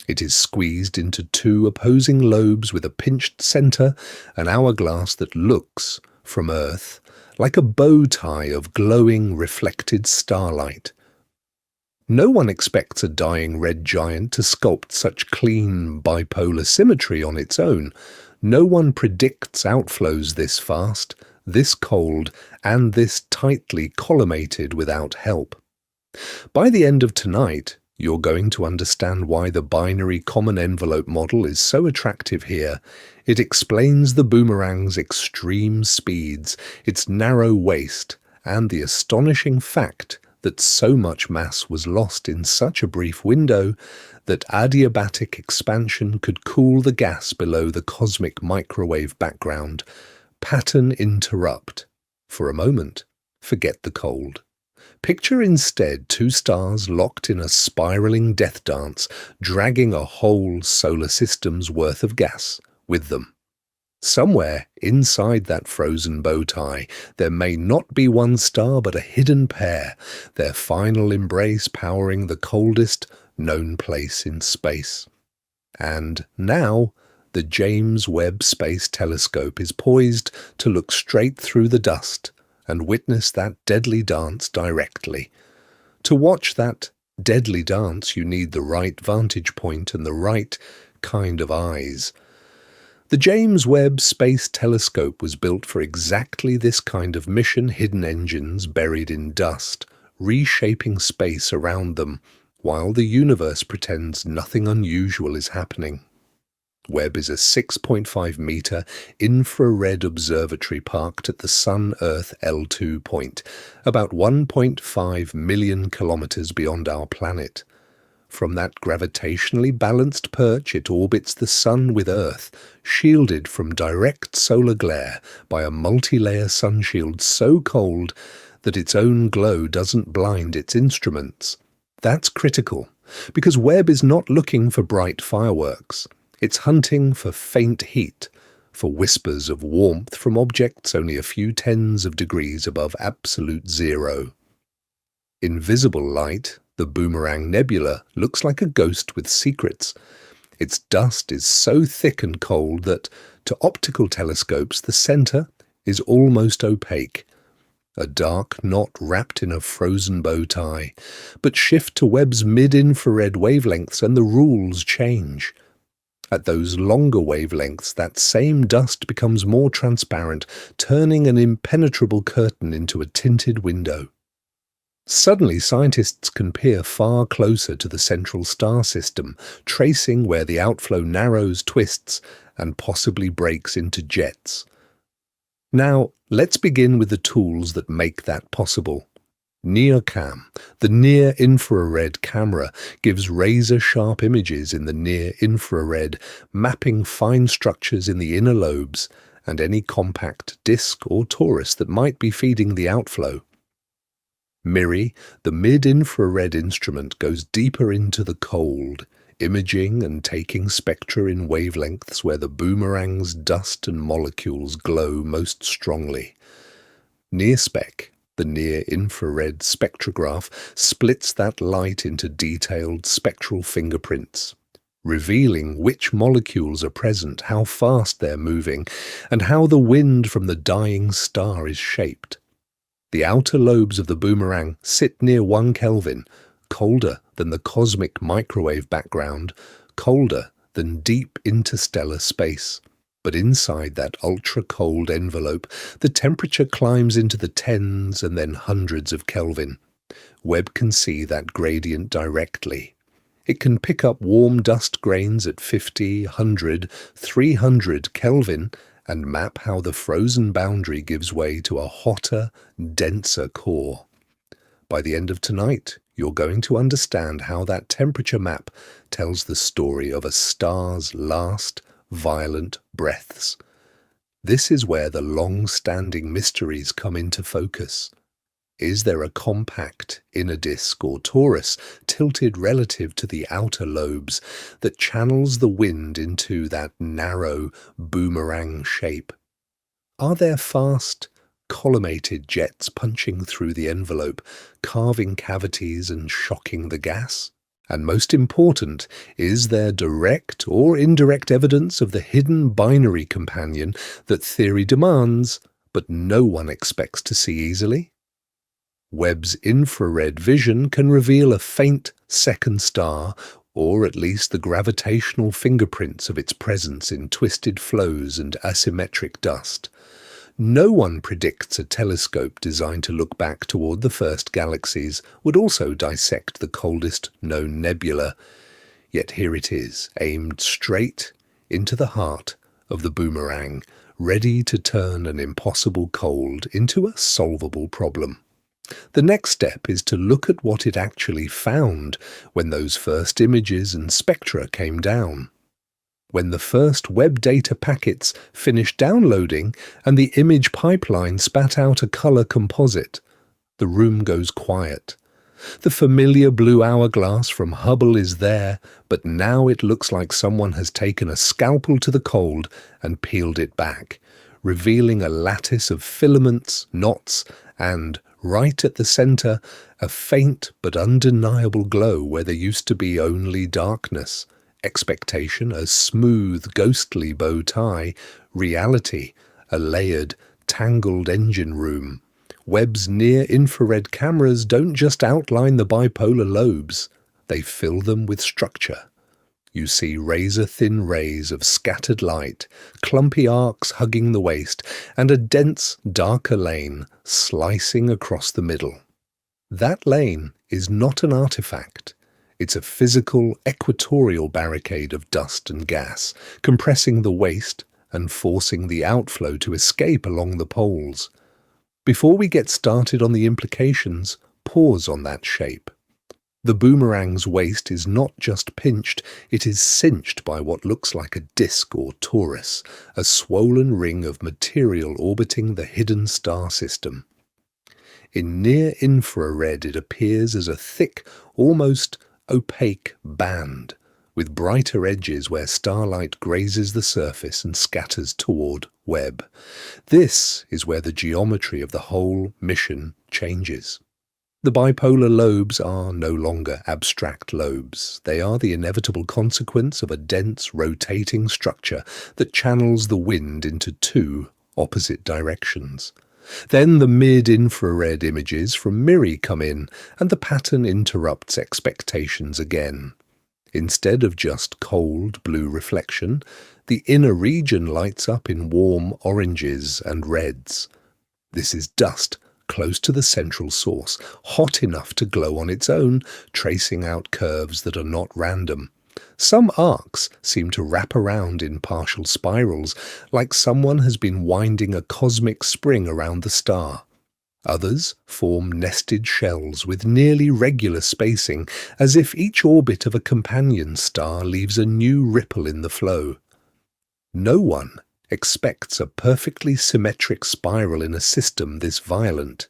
It is squeezed into two opposing lobes with a pinched center, an hourglass that looks, from Earth, like a bow tie of glowing, reflected starlight. No one expects a dying red giant to sculpt such clean bipolar symmetry on its own. No one predicts outflows this fast, this cold, and this tightly collimated without help. By the end of tonight, you're going to understand why the binary common envelope model is so attractive here. It explains the boomerang's extreme speeds, its narrow waist, and the astonishing fact that so much mass was lost in such a brief window that adiabatic expansion could cool the gas below the cosmic microwave background. Pattern interrupt. For a moment, forget the cold. Picture instead two stars locked in a spiraling death dance, dragging a whole solar system's worth of gas with them. Somewhere inside that frozen bow tie, there may not be one star but a hidden pair, their final embrace powering the coldest known place in space. And now, the James Webb Space Telescope is poised to look straight through the dust and witness that deadly dance directly. To watch that deadly dance, you need the right vantage point and the right kind of eyes. The James Webb Space Telescope was built for exactly this kind of mission, hidden engines buried in dust, reshaping space around them, while the universe pretends nothing unusual is happening. Webb is a 6.5-meter infrared observatory parked at the Sun-Earth L2 point, about 1.5 million kilometers beyond our planet. From that gravitationally balanced perch, it orbits the Sun with Earth, shielded from direct solar glare by a multi-layer sunshield so cold that its own glow doesn't blind its instruments. That's critical, because Webb is not looking for bright fireworks. It's hunting for faint heat, for whispers of warmth from objects only a few tens of degrees above absolute zero. Invisible light, the Boomerang Nebula, looks like a ghost with secrets. Its dust is so thick and cold that, to optical telescopes, the center is almost opaque. A dark knot wrapped in a frozen bow tie. But shift to Webb's mid-infrared wavelengths and the rules change. At those longer wavelengths, that same dust becomes more transparent, turning an impenetrable curtain into a tinted window. Suddenly, scientists can peer far closer to the central star system, tracing where the outflow narrows, twists, and possibly breaks into jets. Now, let's begin with the tools that make that possible. NearCam, the near-infrared camera, gives razor-sharp images in the near-infrared, mapping fine structures in the inner lobes and any compact disk or torus that might be feeding the outflow. MIRI, the mid-infrared instrument, goes deeper into the cold, imaging and taking spectra in wavelengths where the boomerang's dust and molecules glow most strongly. NearSpec, the near-infrared spectrograph, splits that light into detailed spectral fingerprints. revealing which molecules are present, how fast they're moving, and how the wind from the dying star is shaped. The outer lobes of the boomerang sit near 1 Kelvin, colder than the cosmic microwave background, colder than deep interstellar space. But inside that ultra-cold envelope, the temperature climbs into the tens and then hundreds of Kelvin. Webb can see that gradient directly. It can pick up warm dust grains at 50, 100, 300 Kelvin and map how the frozen boundary gives way to a hotter, denser core. By the end of tonight, you're going to understand how that temperature map tells the story of a star's last, violent breaths. This is where the long-standing mysteries come into focus. Is there a compact inner disk or torus tilted relative to the outer lobes that channels the wind into that narrow boomerang shape? Are there fast, collimated jets punching through the envelope, carving cavities and shocking the gas? And most important, is there direct or indirect evidence of the hidden binary companion that theory demands, but no one expects to see easily? Webb's infrared vision can reveal a faint second star, or at least the gravitational fingerprints of its presence in twisted flows and asymmetric dust. No one predicts a telescope designed to look back toward the first galaxies would also dissect the coldest known nebula. Yet here it is, aimed straight into the heart of the boomerang, ready to turn an impossible cold into a solvable problem. The next step is to look at what it actually found when those first images and spectra came down. When the first Webb data packets finished downloading and the image pipeline spat out a color composite, the room goes quiet. The familiar blue hourglass from Hubble is there, but now it looks like someone has taken a scalpel to the cold and peeled it back, revealing a lattice of filaments, knots, and, right at the center, a faint but undeniable glow where there used to be only darkness. Expectation, a smooth, ghostly bow tie. Reality, a layered, tangled engine room. Webb's near-infrared cameras don't just outline the bipolar lobes, they fill them with structure. You see razor-thin rays of scattered light, clumpy arcs hugging the waist, and a dense, darker lane slicing across the middle. That lane is not an artifact. It's a physical, equatorial barricade of dust and gas, compressing the waist and forcing the outflow to escape along the poles. Before we get started on the implications, pause on that shape. The boomerang's waist is not just pinched, it is cinched by what looks like a disk or torus, a swollen ring of material orbiting the hidden star system. In near-infrared it appears as a thick, almost opaque band, with brighter edges where starlight grazes the surface and scatters toward Webb. This is where the geometry of the whole mission changes. The bipolar lobes are no longer abstract lobes. They are the inevitable consequence of a dense, rotating structure that channels the wind into two opposite directions. Then the mid-infrared images from MIRI come in, and the pattern interrupts expectations again. Instead of just cold blue reflection, the inner region lights up in warm oranges and reds. This is dust close to the central source, hot enough to glow on its own, tracing out curves that are not random. Some arcs seem to wrap around in partial spirals, like someone has been winding a cosmic spring around the star. Others form nested shells with nearly regular spacing, as if each orbit of a companion star leaves a new ripple in the flow. No one expects a perfectly symmetric spiral in a system this violent.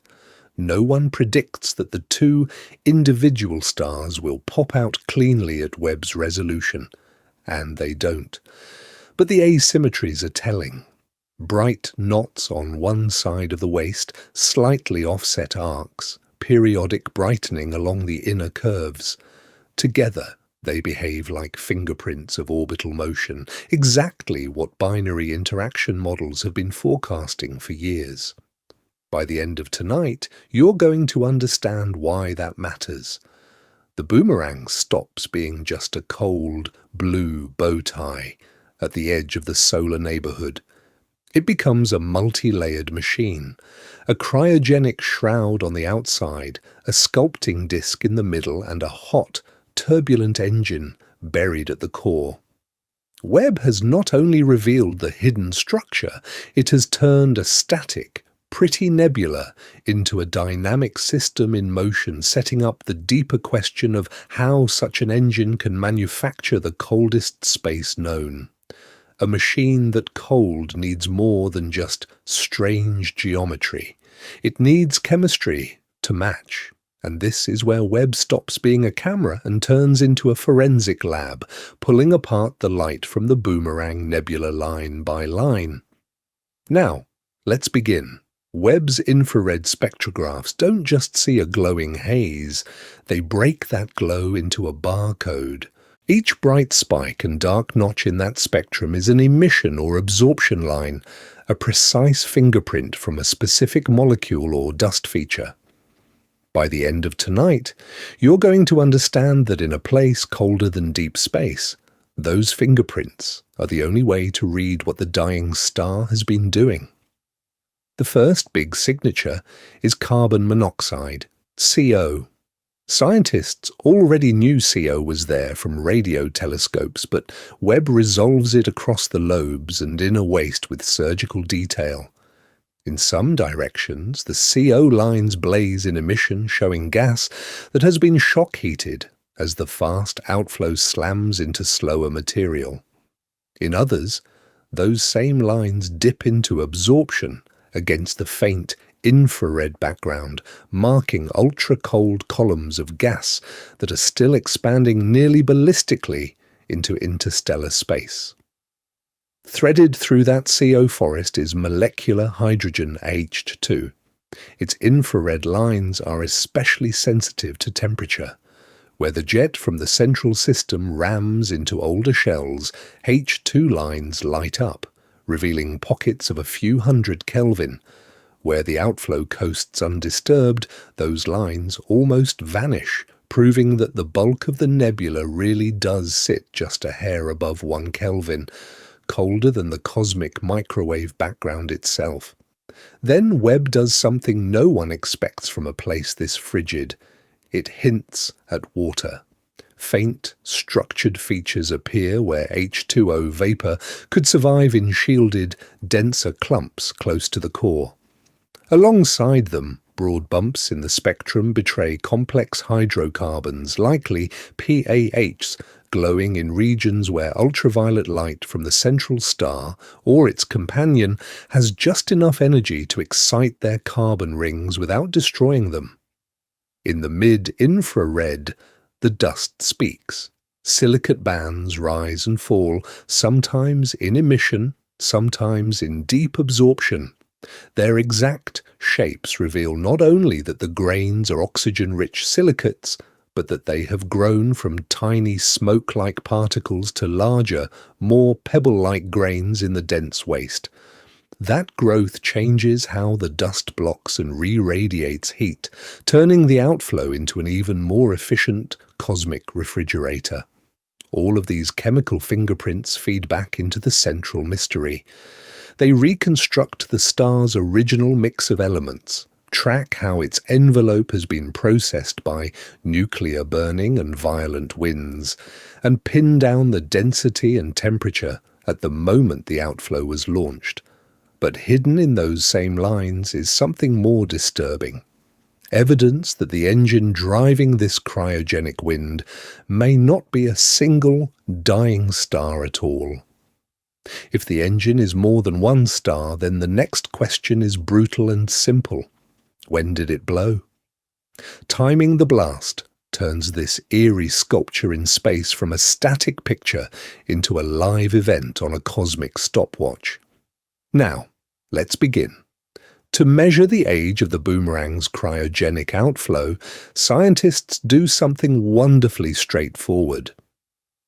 No one predicts that the two individual stars will pop out cleanly at Webb's resolution, and they don't. But the asymmetries are telling. Bright knots on one side of the waist, slightly offset arcs, periodic brightening along the inner curves. Together, They behave like fingerprints of orbital motion, exactly what binary interaction models have been forecasting for years. By the end of tonight, you're going to understand why that matters. The boomerang stops being just a cold, blue bow tie at the edge of the solar neighborhood. It becomes a multi-layered machine, a cryogenic shroud on the outside, a sculpting disk in the middle, and a hot, turbulent engine buried at the core. Webb has not only revealed the hidden structure, it has turned a static, pretty nebula into a dynamic system in motion, setting up the deeper question of how such an engine can manufacture the coldest space known. A machine that cold needs more than just strange geometry. It needs chemistry to match. And this is where Webb stops being a camera and turns into a forensic lab, pulling apart the light from the Boomerang Nebula line by line. Now, let's begin. Webb's infrared spectrographs don't just see a glowing haze, they break that glow into a barcode. Each bright spike and dark notch in that spectrum is an emission or absorption line, a precise fingerprint from a specific molecule or dust feature. By the end of tonight, you're going to understand that in a place colder than deep space, those fingerprints are the only way to read what the dying star has been doing. The first big signature is carbon monoxide, CO. Scientists already knew CO was there from radio telescopes, but Webb resolves it across the lobes and inner waist with surgical detail. In some directions, the CO lines blaze in emission, showing gas that has been shock-heated as the fast outflow slams into slower material. In others, those same lines dip into absorption against the faint infrared background, marking ultra-cold columns of gas that are still expanding nearly ballistically into interstellar space. Threaded through that CO forest is molecular hydrogen H2. Its infrared lines are especially sensitive to temperature. Where the jet from the central system rams into older shells, H2 lines light up, revealing pockets of a few hundred Kelvin. Where the outflow coasts undisturbed, those lines almost vanish, proving that the bulk of the nebula really does sit just a hair above 1 Kelvin, colder than the cosmic microwave background itself. Then Webb does something no one expects from a place this frigid. It hints at water. Faint, structured features appear where H2O vapor could survive in shielded, denser clumps close to the core. Alongside them, broad bumps in the spectrum betray complex hydrocarbons, likely PAHs, glowing in regions where ultraviolet light from the central star or its companion has just enough energy to excite their carbon rings without destroying them. In the mid-infrared, the dust speaks. Silicate bands rise and fall, sometimes in emission, sometimes in deep absorption. Their exact shapes reveal not only that the grains are oxygen-rich silicates, but that they have grown from tiny smoke-like particles to larger, more pebble-like grains in the dense waste. That growth changes how the dust blocks and re-radiates heat, turning the outflow into an even more efficient cosmic refrigerator. All of these chemical fingerprints feed back into the central mystery. They reconstruct the star's original mix of elements, track how its envelope has been processed by nuclear burning and violent winds, and pin down the density and temperature at the moment the outflow was launched. But hidden in those same lines is something more disturbing. Evidence that the engine driving this cryogenic wind may not be a single dying star at all. If the engine is more than one star, then the next question is brutal and simple. When did it blow? Timing the blast turns this eerie sculpture in space from a static picture into a live event on a cosmic stopwatch. Now, let's begin. To measure the age of the boomerang's cryogenic outflow, scientists do something wonderfully straightforward.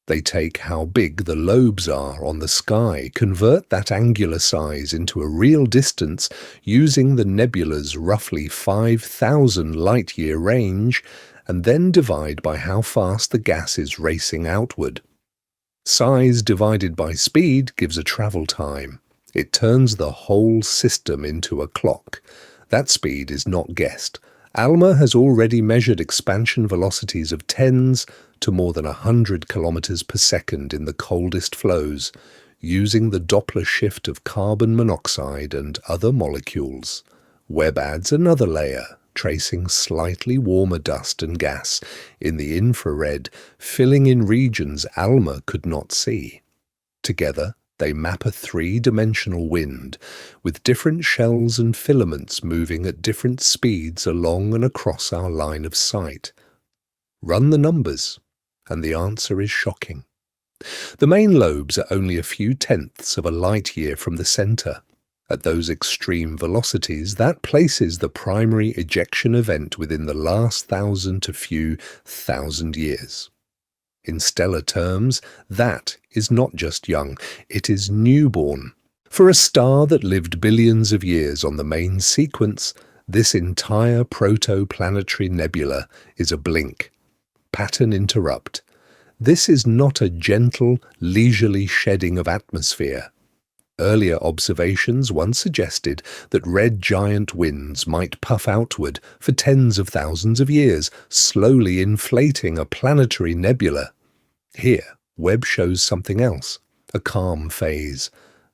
They take how big the lobes are on the sky, convert that angular size into a real distance using the nebula's roughly 5,000 light-year range, and then divide by how fast the gas is racing outward. Size divided by speed gives a travel time. It turns the whole system into a clock. That speed is not guessed. ALMA has already measured expansion velocities of tens to more than 100 kilometers per second in the coldest flows, using the Doppler shift of carbon monoxide and other molecules. Webb adds another layer, tracing slightly warmer dust and gas in the infrared, filling in regions ALMA could not see. Together, they map a three-dimensional wind, with different shells and filaments moving at different speeds along and across our line of sight. Run the numbers, and the answer is shocking. The main lobes are only a few tenths of a light-year from the center. At those extreme velocities, that places the primary ejection event within the last 1,000 to few thousand years. In stellar terms, that is not just young, it is newborn. For a star that lived billions of years on the main sequence, this entire protoplanetary nebula is a blink. Pattern interrupt. This is not a gentle, leisurely shedding of atmosphere. Earlier observations once suggested that red giant winds might puff outward for tens of thousands of years, slowly inflating a planetary nebula. Here, Webb shows something else, a calm phase,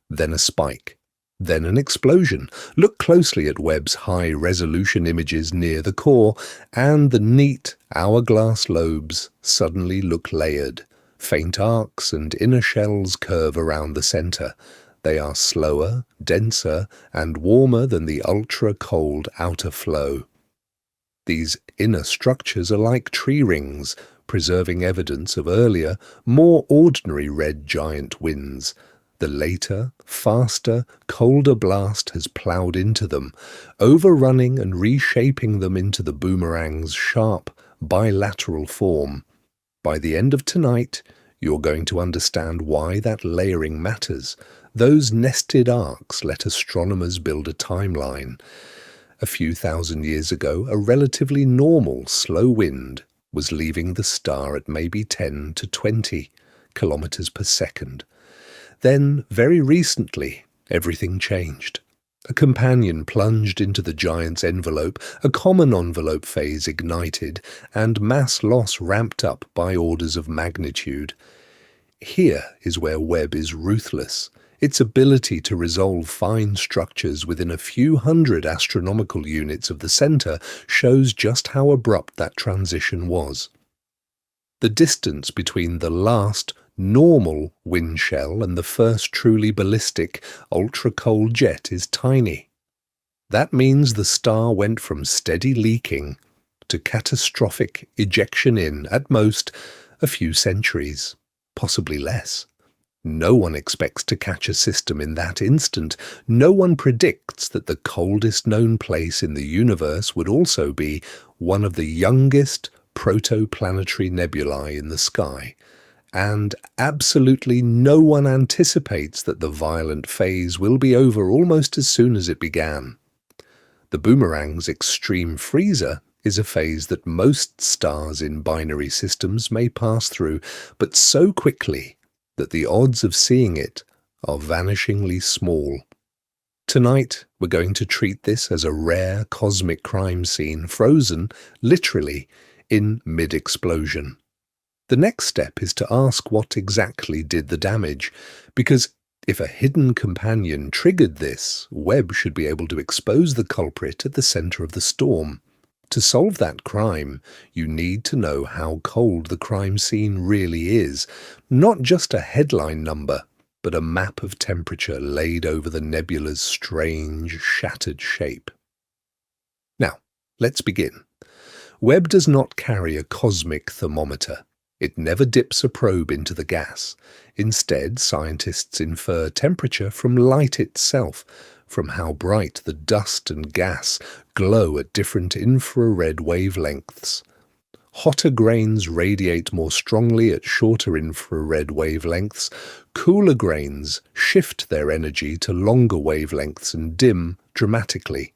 then a spike, then an explosion. Look closely at Webb's high-resolution images near the core, and the neat, hourglass lobes suddenly look layered. Faint arcs and inner shells curve around the center. They are slower, denser, and warmer than the ultra-cold outer flow. These inner structures are like tree rings, preserving evidence of earlier, more ordinary red giant winds. The later, faster, colder blast has ploughed into them, overrunning and reshaping them into the boomerang's sharp, bilateral form. By the end of tonight, you're going to understand why that layering matters. Those nested arcs let astronomers build a timeline. A few thousand years ago, a relatively normal, slow wind was leaving the star at maybe 10 to 20 kilometers per second. Then, very recently, everything changed. A companion plunged into the giant's envelope, a common envelope phase ignited, and mass loss ramped up by orders of magnitude. Here is where Webb is ruthless. Its ability to resolve fine structures within a few hundred astronomical units of the center shows just how abrupt that transition was. The distance between the last normal wind shell and the first truly ballistic ultra-cold jet is tiny. That means the star went from steady leaking to catastrophic ejection in, at most, a few centuries, possibly less. No one expects to catch a system in that instant. No one predicts that the coldest known place in the universe would also be one of the youngest protoplanetary nebulae in the sky. And absolutely no one anticipates that the violent phase will be over almost as soon as it began. The Boomerang's extreme freezer is a phase that most stars in binary systems may pass through, but so quickly that the odds of seeing it are vanishingly small. Tonight, we're going to treat this as a rare cosmic crime scene, frozen, literally, in mid-explosion. The next step is to ask what exactly did the damage, because if a hidden companion triggered this, Webb should be able to expose the culprit at the center of the storm. To solve that crime, you need to know how cold the crime scene really is, not just a headline number, but a map of temperature laid over the nebula's strange, shattered shape. Now, let's begin. Webb does not carry a cosmic thermometer. It never dips a probe into the gas. Instead, scientists infer temperature from light itself, from how bright the dust and gas glow at different infrared wavelengths. Hotter grains radiate more strongly at shorter infrared wavelengths. Cooler grains shift their energy to longer wavelengths and dim dramatically.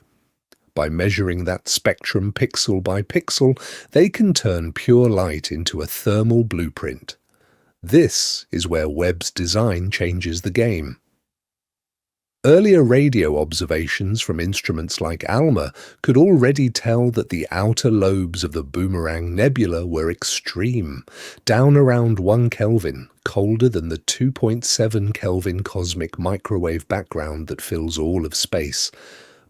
By measuring that spectrum pixel by pixel, they can turn pure light into a thermal blueprint. This is where Webb's design changes the game. Earlier radio observations from instruments like ALMA could already tell that the outer lobes of the Boomerang Nebula were extreme, down around 1 Kelvin, colder than the 2.7 Kelvin cosmic microwave background that fills all of space.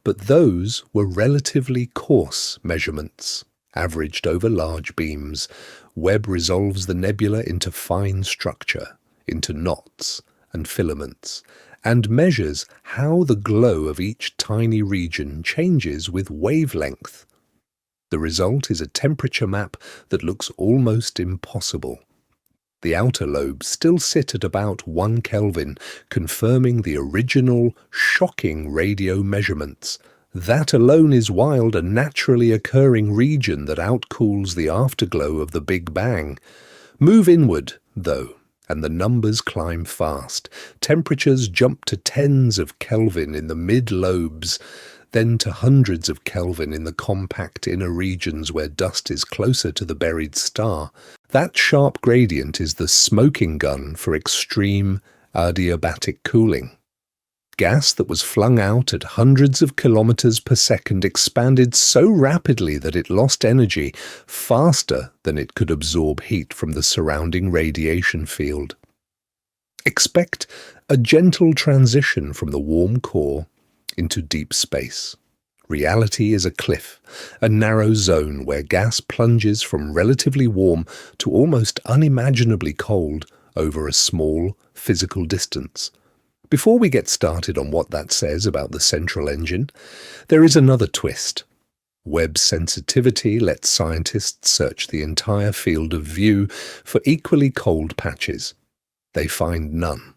But those were relatively coarse measurements, averaged over large beams. Webb resolves the nebula into fine structure, into knots and filaments, and measures how the glow of each tiny region changes with wavelength. The result is a temperature map that looks almost impossible. The outer lobes still sit at about 1 Kelvin, confirming the original, shocking radio measurements. That alone is wild, a naturally occurring region that outcools the afterglow of the Big Bang. Move inward, though, and the numbers climb fast. Temperatures jump to tens of Kelvin in the mid-lobes, then to hundreds of Kelvin in the compact inner regions where dust is closer to the buried star. That sharp gradient is the smoking gun for extreme adiabatic cooling. Gas that was flung out at hundreds of kilometers per second expanded so rapidly that it lost energy faster than it could absorb heat from the surrounding radiation field. Expect a gentle transition from the warm core into deep space. Reality is a cliff, a narrow zone where gas plunges from relatively warm to almost unimaginably cold over a small physical distance. Before we get started on what that says about the central engine, there is another twist. Webb's sensitivity lets scientists search the entire field of view for equally cold patches. They find none.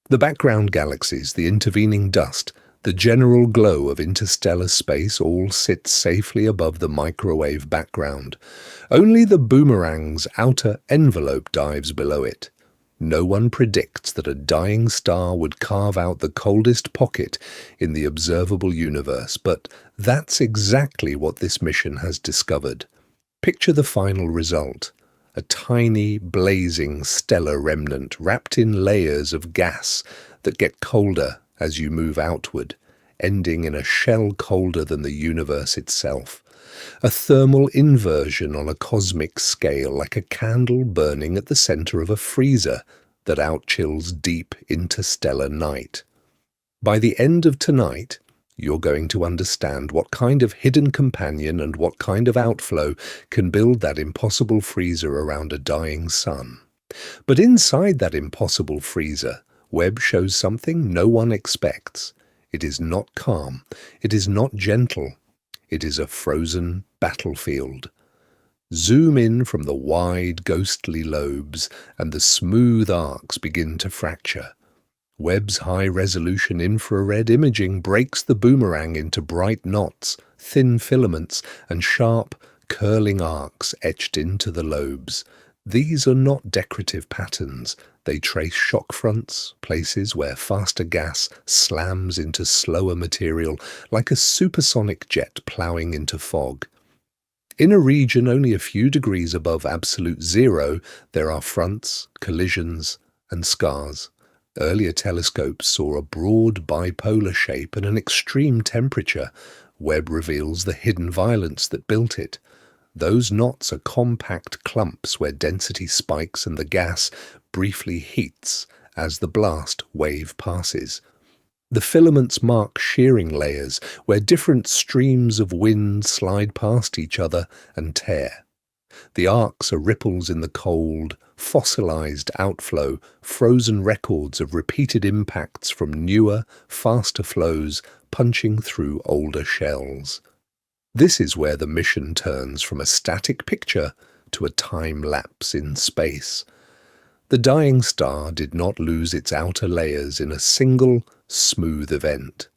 The background galaxies, the intervening dust, the general glow of interstellar space all sit safely above the microwave background. Only the Boomerang's outer envelope dives below it. No one predicts that a dying star would carve out the coldest pocket in the observable universe, but that's exactly what this mission has discovered. Picture the final result. A tiny, blazing stellar remnant wrapped in layers of gas that get colder as you move outward, ending in a shell colder than the universe itself. A thermal inversion on a cosmic scale, like a candle burning at the center of a freezer that outchills deep interstellar night. By the end of tonight, you're going to understand what kind of hidden companion and what kind of outflow can build that impossible freezer around a dying sun. But inside that impossible freezer, Webb shows something no one expects. It is not calm. It is not gentle. It is a frozen battlefield. Zoom in from the wide, ghostly lobes, and the smooth arcs begin to fracture. Webb's high-resolution infrared imaging breaks the Boomerang into bright knots, thin filaments, and sharp, curling arcs etched into the lobes. These are not decorative patterns. They trace shock fronts, places where faster gas slams into slower material, like a supersonic jet ploughing into fog. In a region only a few degrees above absolute zero, there are fronts, collisions, and scars. Earlier telescopes saw a broad bipolar shape and an extreme temperature. Webb reveals the hidden violence that built it. Those knots are compact clumps where density spikes and the gas briefly heats as the blast wave passes. The filaments mark shearing layers where different streams of wind slide past each other and tear. The arcs are ripples in the cold, fossilized outflow, frozen records of repeated impacts from newer, faster flows punching through older shells. This is where the mission turns from a static picture to a time lapse in space. The dying star did not lose its outer layers in a single, smooth event.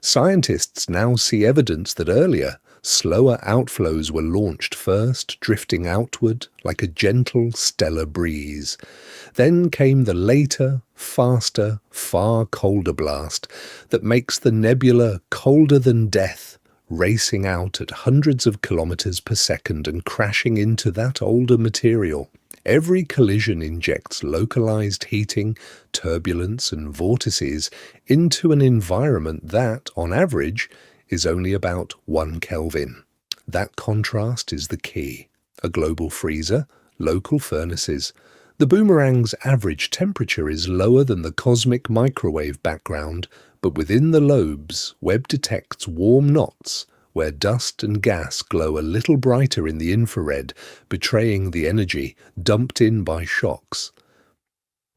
Scientists now see evidence that earlier, slower outflows were launched first, drifting outward like a gentle stellar breeze. Then came the later, faster, far colder blast that makes the nebula colder than death, racing out at hundreds of kilometers per second and crashing into that older material. Every collision injects localized heating, turbulence, and vortices into an environment that, on average, is only about 1 Kelvin. That contrast is the key. A global freezer, local furnaces. The boomerang's average temperature is lower than the cosmic microwave background, but within the lobes, Webb detects warm knots where dust and gas glow a little brighter in the infrared, betraying the energy dumped in by shocks.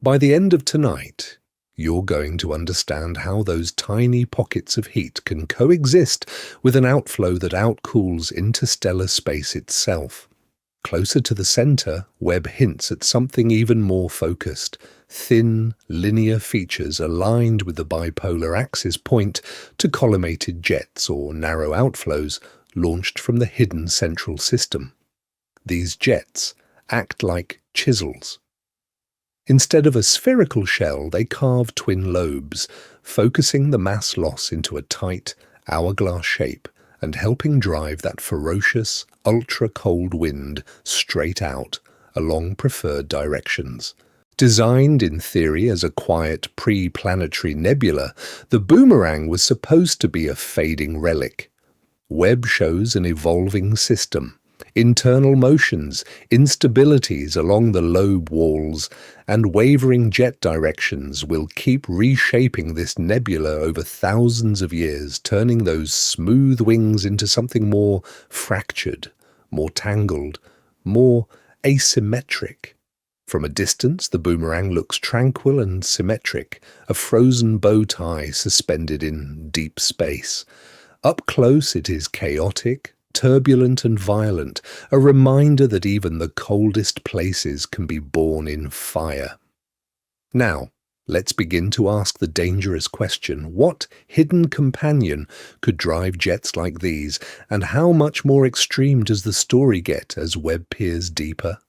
By the end of tonight, you're going to understand how those tiny pockets of heat can coexist with an outflow that outcools interstellar space itself. Closer to the center, Webb hints at something even more focused. Thin, linear features aligned with the bipolar axis point to collimated jets or narrow outflows launched from the hidden central system. These jets act like chisels. Instead of a spherical shell, they carve twin lobes, focusing the mass loss into a tight, hourglass shape and helping drive that ferocious, ultra-cold wind straight out along preferred directions. Designed in theory as a quiet pre-planetary nebula, the Boomerang was supposed to be a fading relic. Webb shows an evolving system, internal motions, instabilities along the lobe walls, and wavering jet directions will keep reshaping this nebula over thousands of years, turning those smooth wings into something more fractured, more tangled, more asymmetric. From a distance, the Boomerang looks tranquil and symmetric, a frozen bow tie suspended in deep space. Up close, it is chaotic, turbulent and violent, a reminder that even the coldest places can be born in fire. Now, let's begin to ask the dangerous question: what hidden companion could drive jets like these, and how much more extreme does the story get as Webb peers deeper?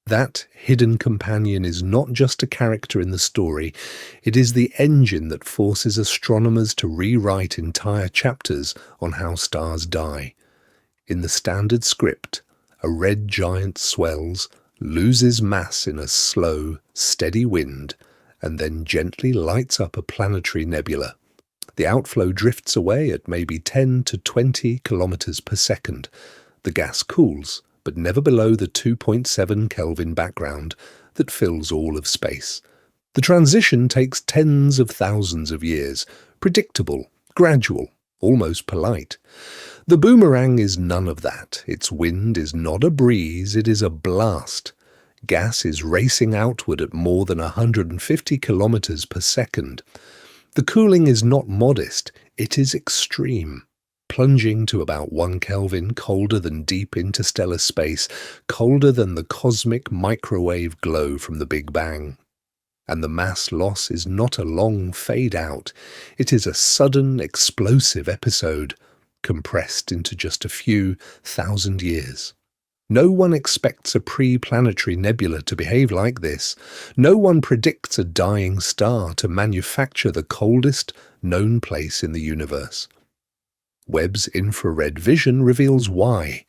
That hidden companion is not just a character in the story, it is the engine that forces astronomers to rewrite entire chapters on how stars die. In the standard script, a red giant swells, loses mass in a slow, steady wind, and then gently lights up a planetary nebula. The outflow drifts away at maybe 10 to 20 kilometers per second. The gas cools, but never below the 2.7 Kelvin background that fills all of space. The transition takes tens of thousands of years, predictable, gradual, almost polite. The Boomerang is none of that. Its wind is not a breeze, it is a blast. Gas is racing outward at more than 150 kilometers per second. The cooling is not modest, it is extreme. Plunging to about 1 Kelvin, colder than deep interstellar space, colder than the cosmic microwave glow from the Big Bang. And the mass loss is not a long fade-out, it is a sudden, explosive episode, compressed into just a few thousand years. No one expects a pre-planetary nebula to behave like this. No one predicts a dying star to manufacture the coldest known place in the universe. Webb's infrared vision reveals why.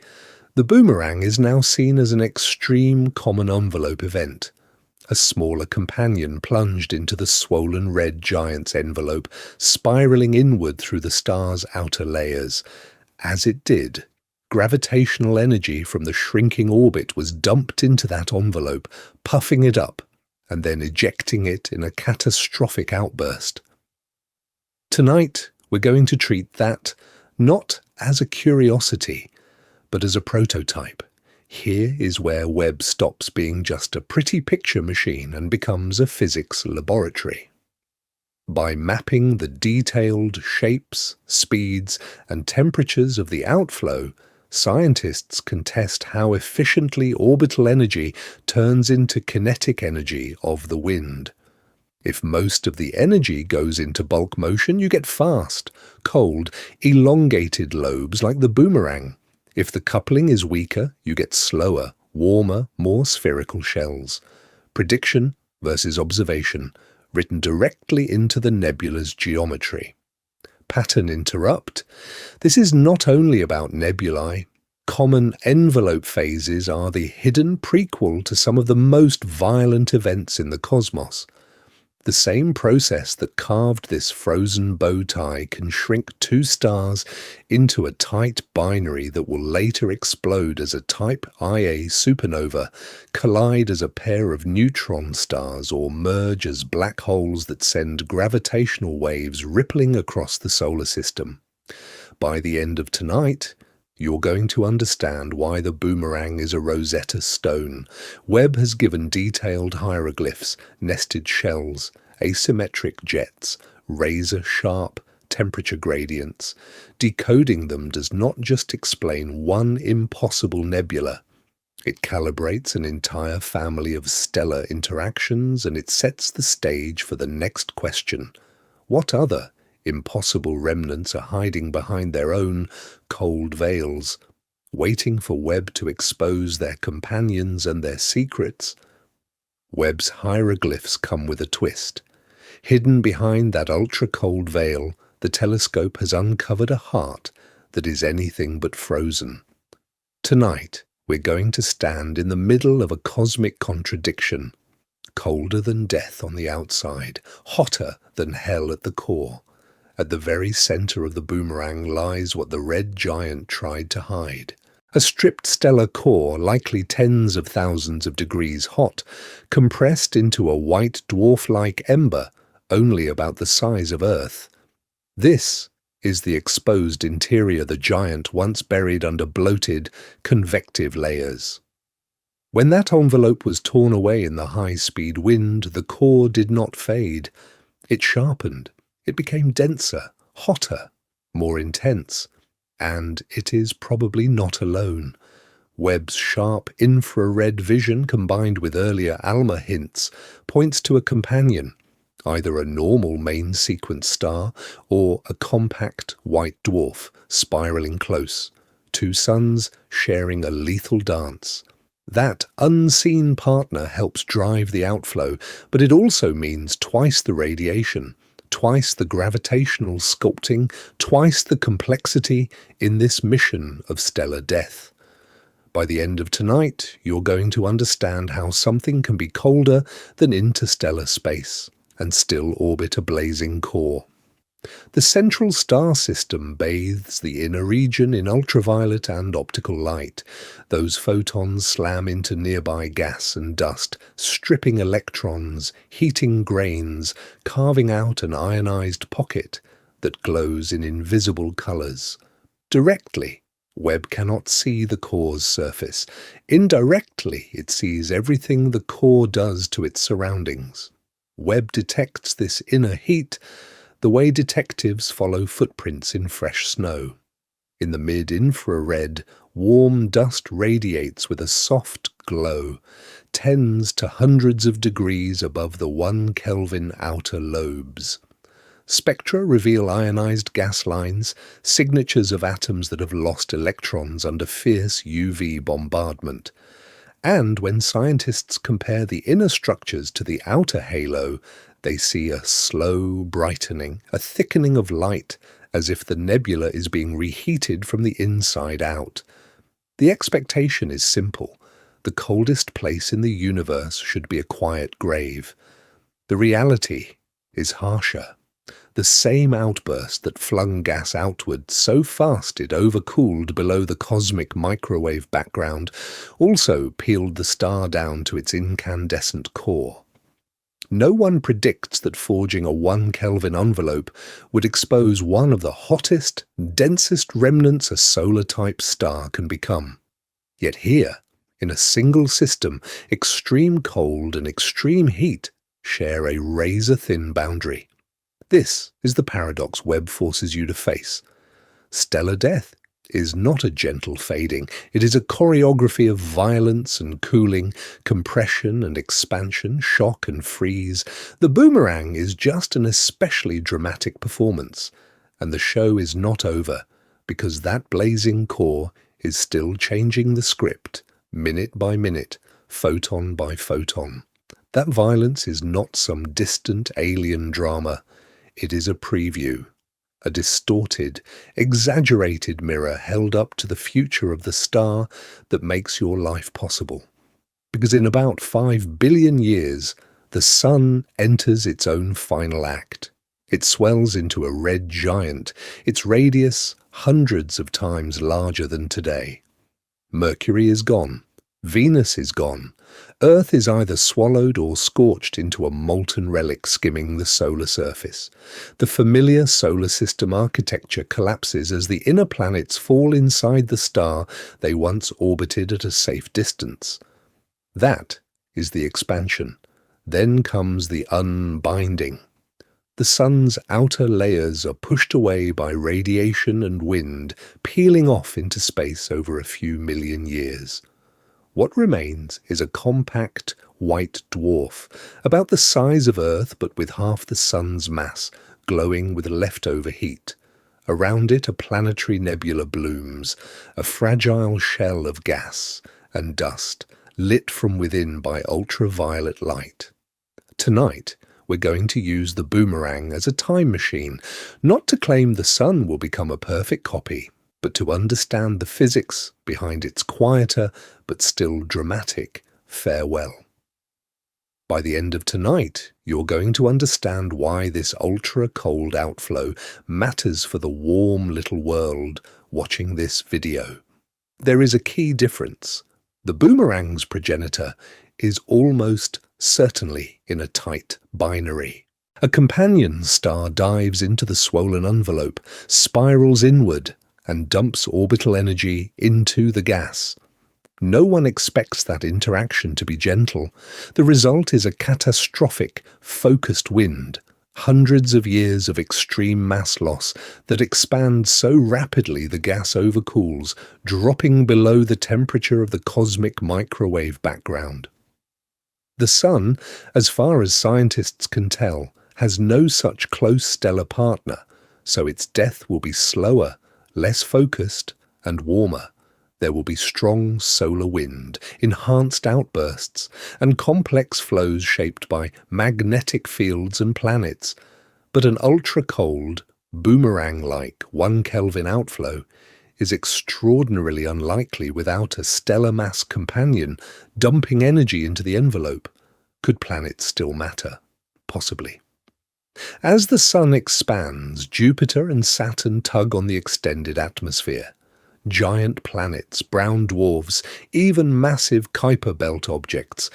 The Boomerang is now seen as an extreme common envelope event. A smaller companion plunged into the swollen red giant's envelope, spiraling inward through the star's outer layers. As it did, gravitational energy from the shrinking orbit was dumped into that envelope, puffing it up, and then ejecting it in a catastrophic outburst. Tonight, we're going to treat that not as a curiosity, but as a prototype. Here is where Webb stops being just a pretty picture machine and becomes a physics laboratory. By mapping the detailed shapes, speeds, and temperatures of the outflow, scientists can test how efficiently orbital energy turns into kinetic energy of the wind. If most of the energy goes into bulk motion, you get fast, cold, elongated lobes like the boomerang. If the coupling is weaker, you get slower, warmer, more spherical shells. Prediction versus observation, written directly into the nebula's geometry. Pattern interrupt. This is not only about nebulae. Common envelope phases are the hidden prequel to some of the most violent events in the cosmos. The same process that carved this frozen bow tie can shrink two stars into a tight binary that will later explode as a Type Ia supernova, collide as a pair of neutron stars, or merge as black holes that send gravitational waves rippling across the solar system. By the end of tonight, you're going to understand why the boomerang is a Rosetta Stone. Webb has given detailed hieroglyphs, nested shells, asymmetric jets, razor-sharp temperature gradients. Decoding them does not just explain one impossible nebula. It calibrates an entire family of stellar interactions, and it sets the stage for the next question. What other impossible remnants are hiding behind their own cold veils, waiting for Webb to expose their companions and their secrets? Webb's hieroglyphs come with a twist. Hidden behind that ultra-cold veil, the telescope has uncovered a heart that is anything but frozen. Tonight, we're going to stand in the middle of a cosmic contradiction. Colder than death on the outside, hotter than hell at the core. At the very center of the boomerang lies what the red giant tried to hide. A stripped stellar core, likely tens of thousands of degrees hot, compressed into a white dwarf-like ember, only about the size of Earth. This is the exposed interior the giant once buried under bloated, convective layers. When that envelope was torn away in the high-speed wind, the core did not fade. It sharpened. It became denser, hotter, more intense. And it is probably not alone. Webb's sharp infrared vision, combined with earlier ALMA hints, points to a companion, either a normal main sequence star or a compact white dwarf spiraling close, two suns sharing a lethal dance. That unseen partner helps drive the outflow, but it also means twice the radiation, twice the gravitational sculpting, twice the complexity in this mission of stellar death. By the end of tonight, you're going to understand how something can be colder than interstellar space and still orbit a blazing core. The central star system bathes the inner region in ultraviolet and optical light. Those photons slam into nearby gas and dust, stripping electrons, heating grains, carving out an ionized pocket that glows in invisible colors. Directly, Webb cannot see the core's surface. Indirectly, it sees everything the core does to its surroundings. Webb detects this inner heat the way detectives follow footprints in fresh snow. In the mid-infrared, warm dust radiates with a soft glow, tens to hundreds of degrees above the 1 Kelvin outer lobes. Spectra reveal ionized gas lines, signatures of atoms that have lost electrons under fierce UV bombardment. And when scientists compare the inner structures to the outer halo, they see a slow brightening, a thickening of light, as if the nebula is being reheated from the inside out. The expectation is simple. The coldest place in the universe should be a quiet grave. The reality is harsher. The same outburst that flung gas outward so fast it overcooled below the cosmic microwave background also peeled the star down to its incandescent core. No one predicts that forging a 1 Kelvin envelope would expose one of the hottest, densest remnants a solar-type star can become. Yet here, in a single system, extreme cold and extreme heat share a razor-thin boundary. This is the paradox Webb forces you to face. Stellar death is not a gentle fading. It is a choreography of violence and cooling, compression and expansion, shock and freeze. The boomerang is just an especially dramatic performance, and the show is not over, because that blazing core is still changing the script, minute by minute, photon by photon. That violence is not some distant alien drama. It is a preview. A distorted, exaggerated mirror held up to the future of the star that makes your life possible. Because in about 5 billion years, the Sun enters its own final act. It swells into a red giant, its radius hundreds of times larger than today. Mercury is gone. Venus is gone. Earth is either swallowed or scorched into a molten relic skimming the solar surface. The familiar solar system architecture collapses as the inner planets fall inside the star they once orbited at a safe distance. That is the expansion. Then comes the unbinding. The Sun's outer layers are pushed away by radiation and wind, peeling off into space over a few million years. What remains is a compact white dwarf, about the size of Earth but with half the Sun's mass, glowing with leftover heat. Around it a planetary nebula blooms, a fragile shell of gas and dust, lit from within by ultraviolet light. Tonight, we're going to use the boomerang as a time machine, not to claim the Sun will become a perfect copy, but to understand the physics behind its quieter but still dramatic farewell. By the end of tonight, you're going to understand why this ultra-cold outflow matters for the warm little world watching this video. There is a key difference. The boomerang's progenitor is almost certainly in a tight binary. A companion star dives into the swollen envelope, spirals inward, and dumps orbital energy into the gas. No one expects that interaction to be gentle. The result is a catastrophic, focused wind, hundreds of years of extreme mass loss that expands so rapidly the gas overcools, dropping below the temperature of the cosmic microwave background. The Sun, as far as scientists can tell, has no such close stellar partner, so its death will be slower, less focused, and warmer. There will be strong solar wind, enhanced outbursts, and complex flows shaped by magnetic fields and planets. But an ultra-cold, boomerang-like 1 Kelvin outflow is extraordinarily unlikely without a stellar mass companion dumping energy into the envelope. Could planets still matter? Possibly. As the Sun expands, Jupiter and Saturn tug on the extended atmosphere. Giant planets, brown dwarfs, even massive Kuiper belt objects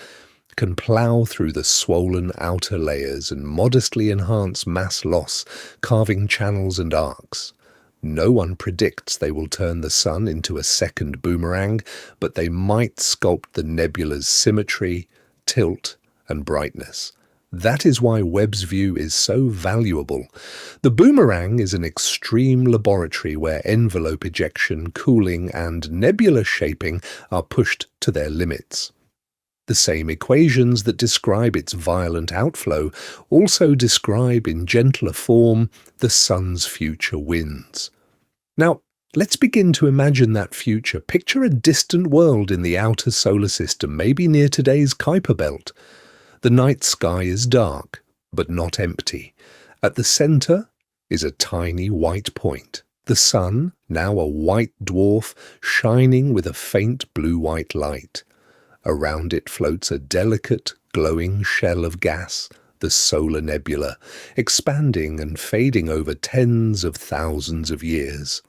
can plough through the swollen outer layers and modestly enhance mass loss, carving channels and arcs. No one predicts they will turn the Sun into a second boomerang, but they might sculpt the nebula's symmetry, tilt, and brightness. That is why Webb's view is so valuable. The boomerang is an extreme laboratory where envelope ejection, cooling, and nebula shaping are pushed to their limits. The same equations that describe its violent outflow also describe in gentler form the Sun's future winds. Now, let's begin to imagine that future. Picture a distant world in the outer solar system, maybe near today's Kuiper belt. The night sky is dark, but not empty. At the center is a tiny white point. The Sun, now a white dwarf, shining with a faint blue-white light. Around it floats a delicate, glowing shell of gas, the solar nebula, expanding and fading over tens of thousands of years.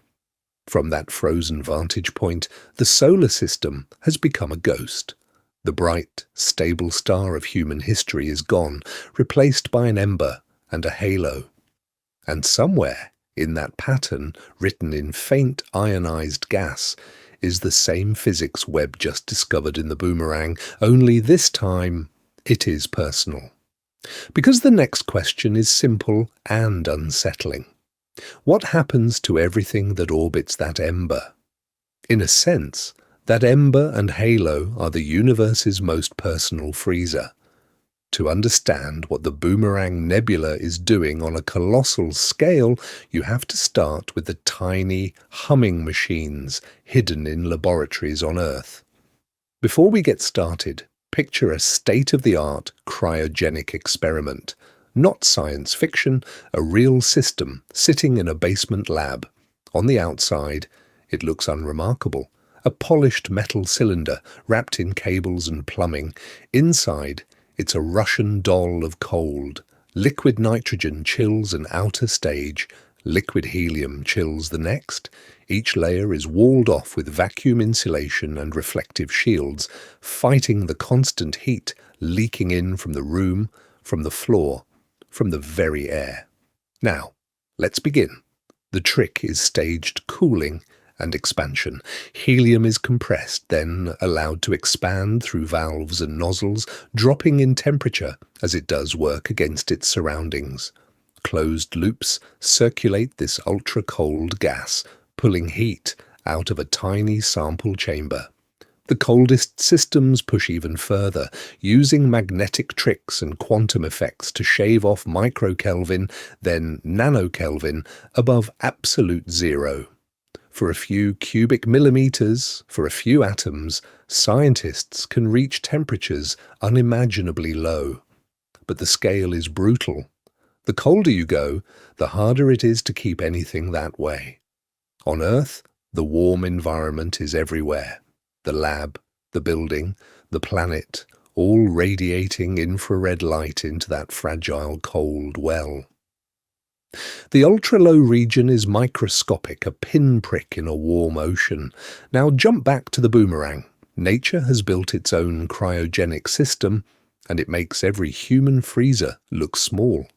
From that frozen vantage point, the solar system has become a ghost. The bright, stable star of human history is gone, replaced by an ember and a halo. And somewhere in that pattern, written in faint ionized gas, is the same physics Webb just discovered in the boomerang, only this time it is personal. Because the next question is simple and unsettling. What happens to everything that orbits that ember? In a sense, that ember and halo are the universe's most personal freezer. To understand what the Boomerang Nebula is doing on a colossal scale, you have to start with the tiny, humming machines hidden in laboratories on Earth. Before we get started, picture a state-of-the-art cryogenic experiment. Not science fiction, a real system sitting in a basement lab. On the outside, it looks unremarkable. A polished metal cylinder wrapped in cables and plumbing. Inside, it's a Russian doll of cold. Liquid nitrogen chills an outer stage. Liquid helium chills the next. Each layer is walled off with vacuum insulation and reflective shields, fighting the constant heat leaking in from the room, from the floor, from the very air. Now, let's begin. The trick is staged cooling and expansion. Helium is compressed, then allowed to expand through valves and nozzles, dropping in temperature as it does work against its surroundings. Closed loops circulate this ultra-cold gas, pulling heat out of a tiny sample chamber. The coldest systems push even further, using magnetic tricks and quantum effects to shave off microkelvin, then nanokelvin, above absolute zero. For a few cubic millimeters, for a few atoms, scientists can reach temperatures unimaginably low. But the scale is brutal. The colder you go, the harder it is to keep anything that way. On Earth, the warm environment is everywhere. The lab, the building, the planet, all radiating infrared light into that fragile cold well. The ultra-low region is microscopic, a pinprick in a warm ocean. Now jump back to the boomerang. Nature has built its own cryogenic system, and it makes every human freezer look small.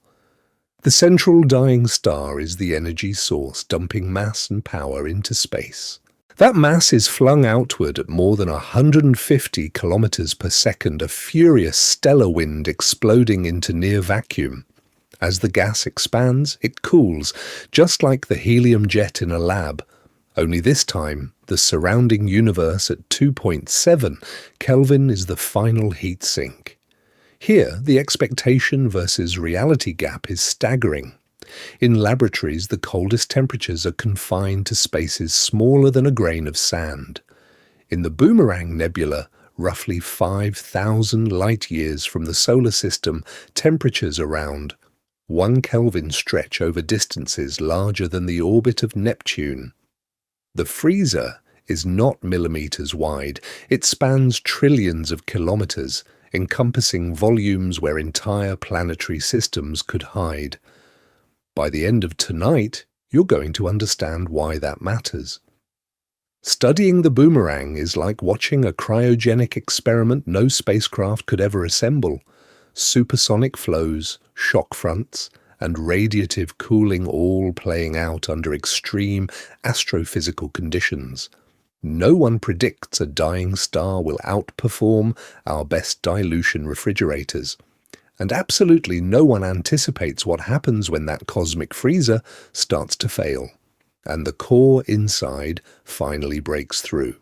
The central dying star is the energy source, dumping mass and power into space. That mass is flung outward at more than 150 kilometers per second, a furious stellar wind exploding into near vacuum. As the gas expands, it cools, just like the helium jet in a lab. Only this time, the surrounding universe at 2.7 Kelvin is the final heat sink. Here, the expectation versus reality gap is staggering. In laboratories, the coldest temperatures are confined to spaces smaller than a grain of sand. In the Boomerang Nebula, roughly 5,000 light-years from the solar system, temperatures around 1 Kelvin stretch over distances larger than the orbit of Neptune. The freezer is not millimeters wide. It spans trillions of kilometers, encompassing volumes where entire planetary systems could hide. By the end of tonight, you're going to understand why that matters. Studying the boomerang is like watching a cryogenic experiment no spacecraft could ever assemble. Supersonic flows, shock fronts, and radiative cooling all playing out under extreme astrophysical conditions. No one predicts a dying star will outperform our best dilution refrigerators. And absolutely no one anticipates what happens when that cosmic freezer starts to fail, and the core inside finally breaks through.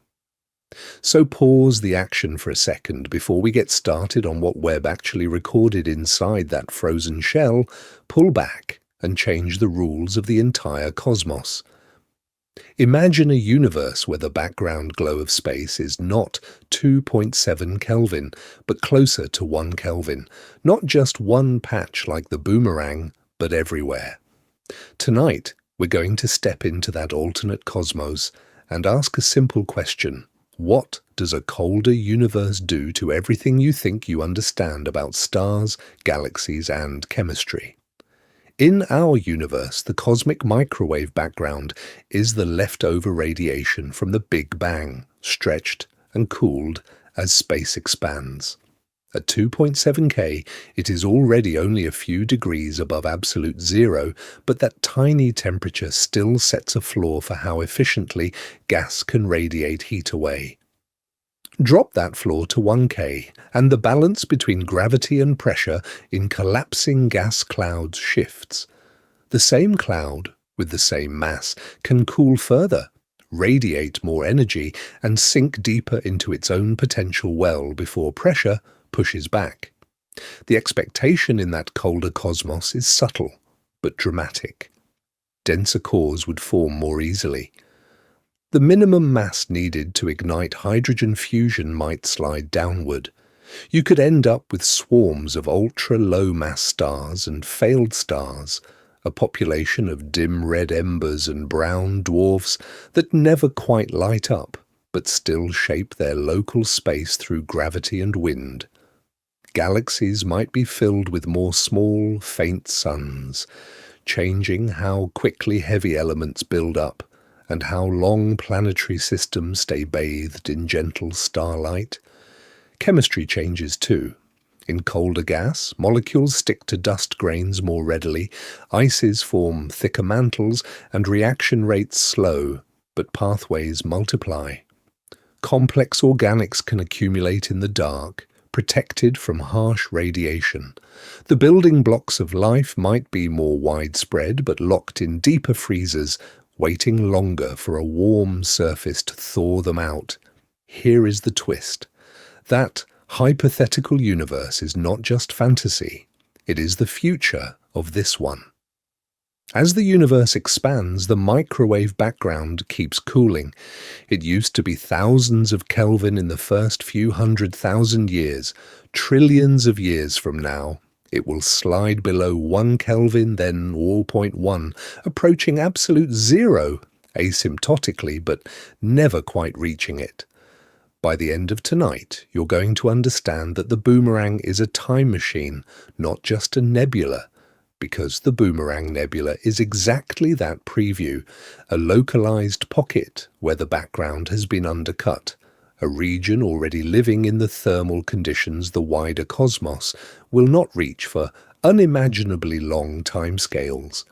So pause the action for a second before we get started on what Webb actually recorded inside that frozen shell. Pull back and change the rules of the entire cosmos. Imagine a universe where the background glow of space is not 2.7 Kelvin, but closer to 1 Kelvin. Not just one patch like the boomerang, but everywhere. Tonight, we're going to step into that alternate cosmos and ask a simple question. What does a colder universe do to everything you think you understand about stars, galaxies, and chemistry? In our universe, the cosmic microwave background is the leftover radiation from the Big Bang, stretched and cooled as space expands. At 2.7 K, it is already only a few degrees above absolute zero, but that tiny temperature still sets a floor for how efficiently gas can radiate heat away. Drop that floor to 1 K, and the balance between gravity and pressure in collapsing gas clouds shifts. The same cloud, with the same mass, can cool further, radiate more energy, and sink deeper into its own potential well before pressure pushes back. The expectation in that colder cosmos is subtle, but dramatic. Denser cores would form more easily. The minimum mass needed to ignite hydrogen fusion might slide downward. You could end up with swarms of ultra-low mass stars and failed stars, a population of dim red embers and brown dwarfs that never quite light up, but still shape their local space through gravity and wind. Galaxies might be filled with more small, faint suns, changing how quickly heavy elements build up and how long planetary systems stay bathed in gentle starlight. Chemistry changes too. In colder gas, molecules stick to dust grains more readily, ices form thicker mantles, and reaction rates slow, but pathways multiply. Complex organics can accumulate in the dark, protected from harsh radiation. The building blocks of life might be more widespread, but locked in deeper freezers, waiting longer for a warm surface to thaw them out. Here is the twist. That hypothetical universe is not just fantasy, it is the future of this one. As the universe expands, the microwave background keeps cooling. It used to be thousands of Kelvin in the first few 100,000 years. Trillions of years from now, it will slide below 1 Kelvin, then 0.1, approaching absolute zero, asymptotically, but never quite reaching it. By the end of tonight, you're going to understand that the Boomerang is a time machine, not just a nebula, because the Boomerang Nebula is exactly that preview, a localized pocket where the background has been undercut, a region already living in the thermal conditions the wider cosmos will not reach for unimaginably long timescales.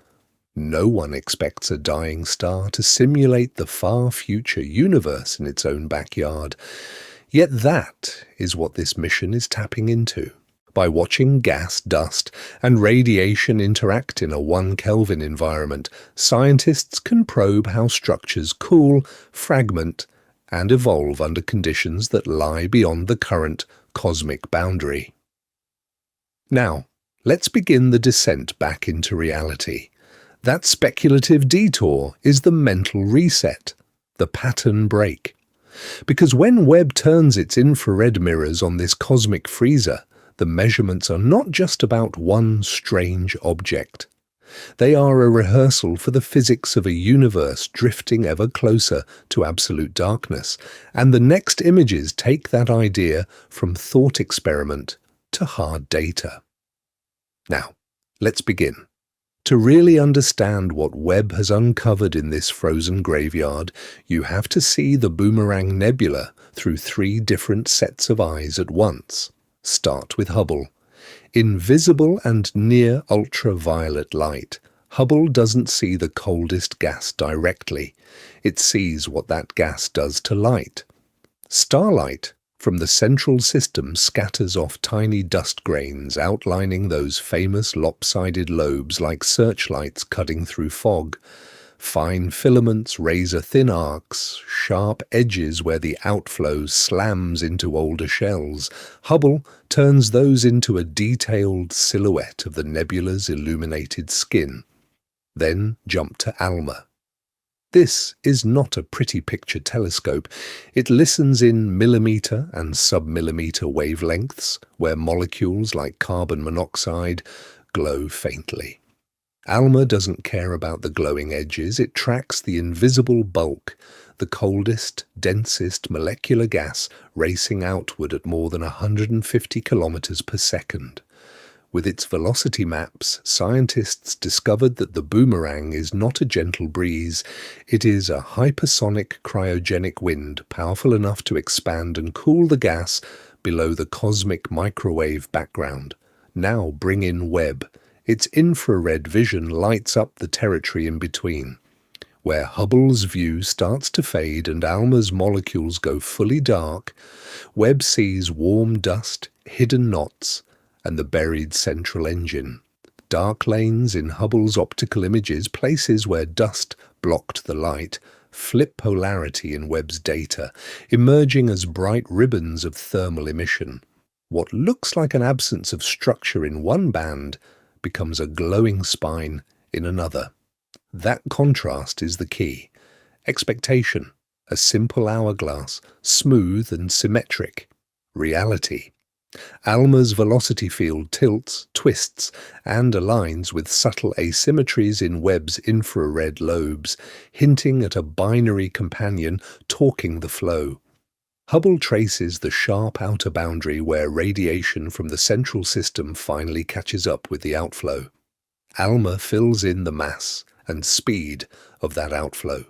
No one expects a dying star to simulate the far future universe in its own backyard. Yet that is what this mission is tapping into. By watching gas, dust, and radiation interact in a 1 Kelvin environment, scientists can probe how structures cool, fragment, and evolve under conditions that lie beyond the current cosmic boundary. Now, let's begin the descent back into reality. That speculative detour is the mental reset, the pattern break. Because when Webb turns its infrared mirrors on this cosmic freezer, the measurements are not just about one strange object. They are a rehearsal for the physics of a universe drifting ever closer to absolute darkness, and the next images take that idea from thought experiment to hard data. Now, let's begin. To really understand what Webb has uncovered in this frozen graveyard, you have to see the Boomerang Nebula through 3 different sets of eyes at once. Start with Hubble. In visible and near ultraviolet light, Hubble doesn't see the coldest gas directly. It sees what that gas does to light. Starlight from the central system scatters off tiny dust grains outlining those famous lopsided lobes like searchlights cutting through fog. Fine filaments, razor-thin arcs, sharp edges where the outflow slams into older shells. Hubble turns those into a detailed silhouette of the nebula's illuminated skin. Then jump to ALMA. This is not a pretty picture telescope. It listens in millimeter and sub-millimeter wavelengths, where molecules like carbon monoxide glow faintly. ALMA doesn't care about the glowing edges. It tracks the invisible bulk, the coldest, densest molecular gas racing outward at more than 150 kilometers per second. With its velocity maps, scientists discovered that the Boomerang is not a gentle breeze. It is a hypersonic cryogenic wind powerful enough to expand and cool the gas below the cosmic microwave background. Now bring in Webb. Its infrared vision lights up the territory in between. Where Hubble's view starts to fade and ALMA's molecules go fully dark, Webb sees warm dust, hidden knots, and the buried central engine. Dark lanes in Hubble's optical images, places where dust blocked the light, flip polarity in Webb's data, emerging as bright ribbons of thermal emission. What looks like an absence of structure in one band becomes a glowing spine in another. That contrast is the key. Expectation, a simple hourglass, smooth and symmetric. Reality. ALMA's velocity field tilts, twists, and aligns with subtle asymmetries in Webb's infrared lobes, hinting at a binary companion talking the flow. Hubble traces the sharp outer boundary where radiation from the central system finally catches up with the outflow. ALMA fills in the mass and speed of that outflow.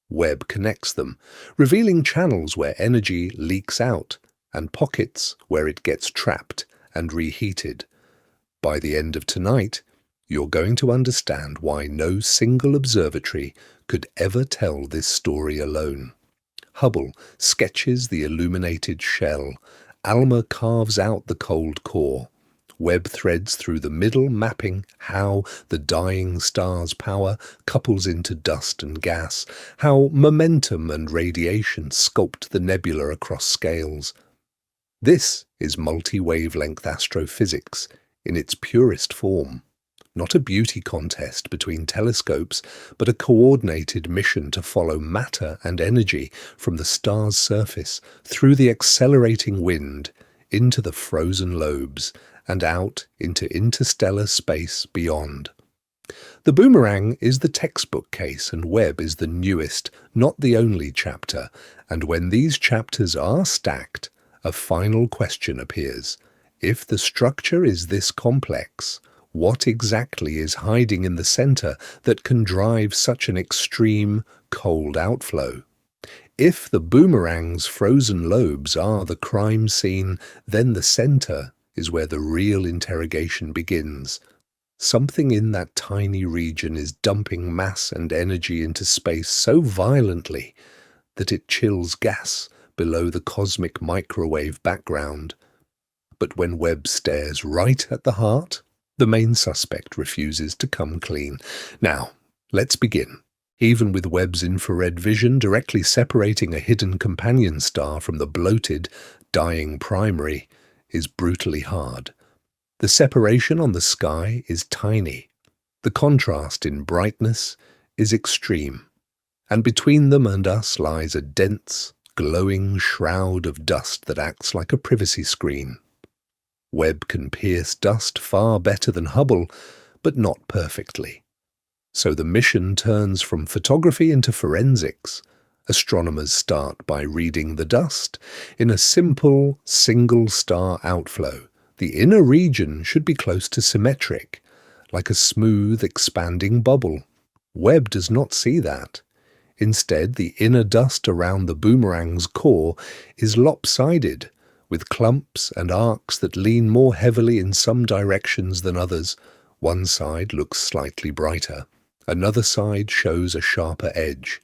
Webb connects them, revealing channels where energy leaks out and pockets where it gets trapped and reheated. By the end of tonight, you're going to understand why no single observatory could ever tell this story alone. Hubble sketches the illuminated shell. ALMA carves out the cold core. Webb threads through the middle, mapping how the dying star's power couples into dust and gas, how momentum and radiation sculpt the nebula across scales. This is multi-wavelength astrophysics in its purest form. Not a beauty contest between telescopes, but a coordinated mission to follow matter and energy from the star's surface through the accelerating wind into the frozen lobes and out into interstellar space beyond. The Boomerang is the textbook case and Webb is the newest, not the only chapter, and when these chapters are stacked, a final question appears. If the structure is this complex, what exactly is hiding in the center that can drive such an extreme, cold outflow? If the Boomerang's frozen lobes are the crime scene, then the center is where the real interrogation begins. Something in that tiny region is dumping mass and energy into space so violently that it chills gas below the cosmic microwave background. But when Webb stares right at the heart, the main suspect refuses to come clean. Now, let's begin. Even with Webb's infrared vision directly separating a hidden companion star from the bloated, dying primary is brutally hard. The separation on the sky is tiny. The contrast in brightness is extreme. And between them and us lies a dense, glowing shroud of dust that acts like a privacy screen. Webb can pierce dust far better than Hubble, but not perfectly. So the mission turns from photography into forensics. Astronomers start by reading the dust in a simple, single-star outflow. The inner region should be close to symmetric, like a smooth, expanding bubble. Webb does not see that. Instead, the inner dust around the Boomerang's core is lopsided, with clumps and arcs that lean more heavily in some directions than others. One side looks slightly brighter. Another side shows a sharper edge.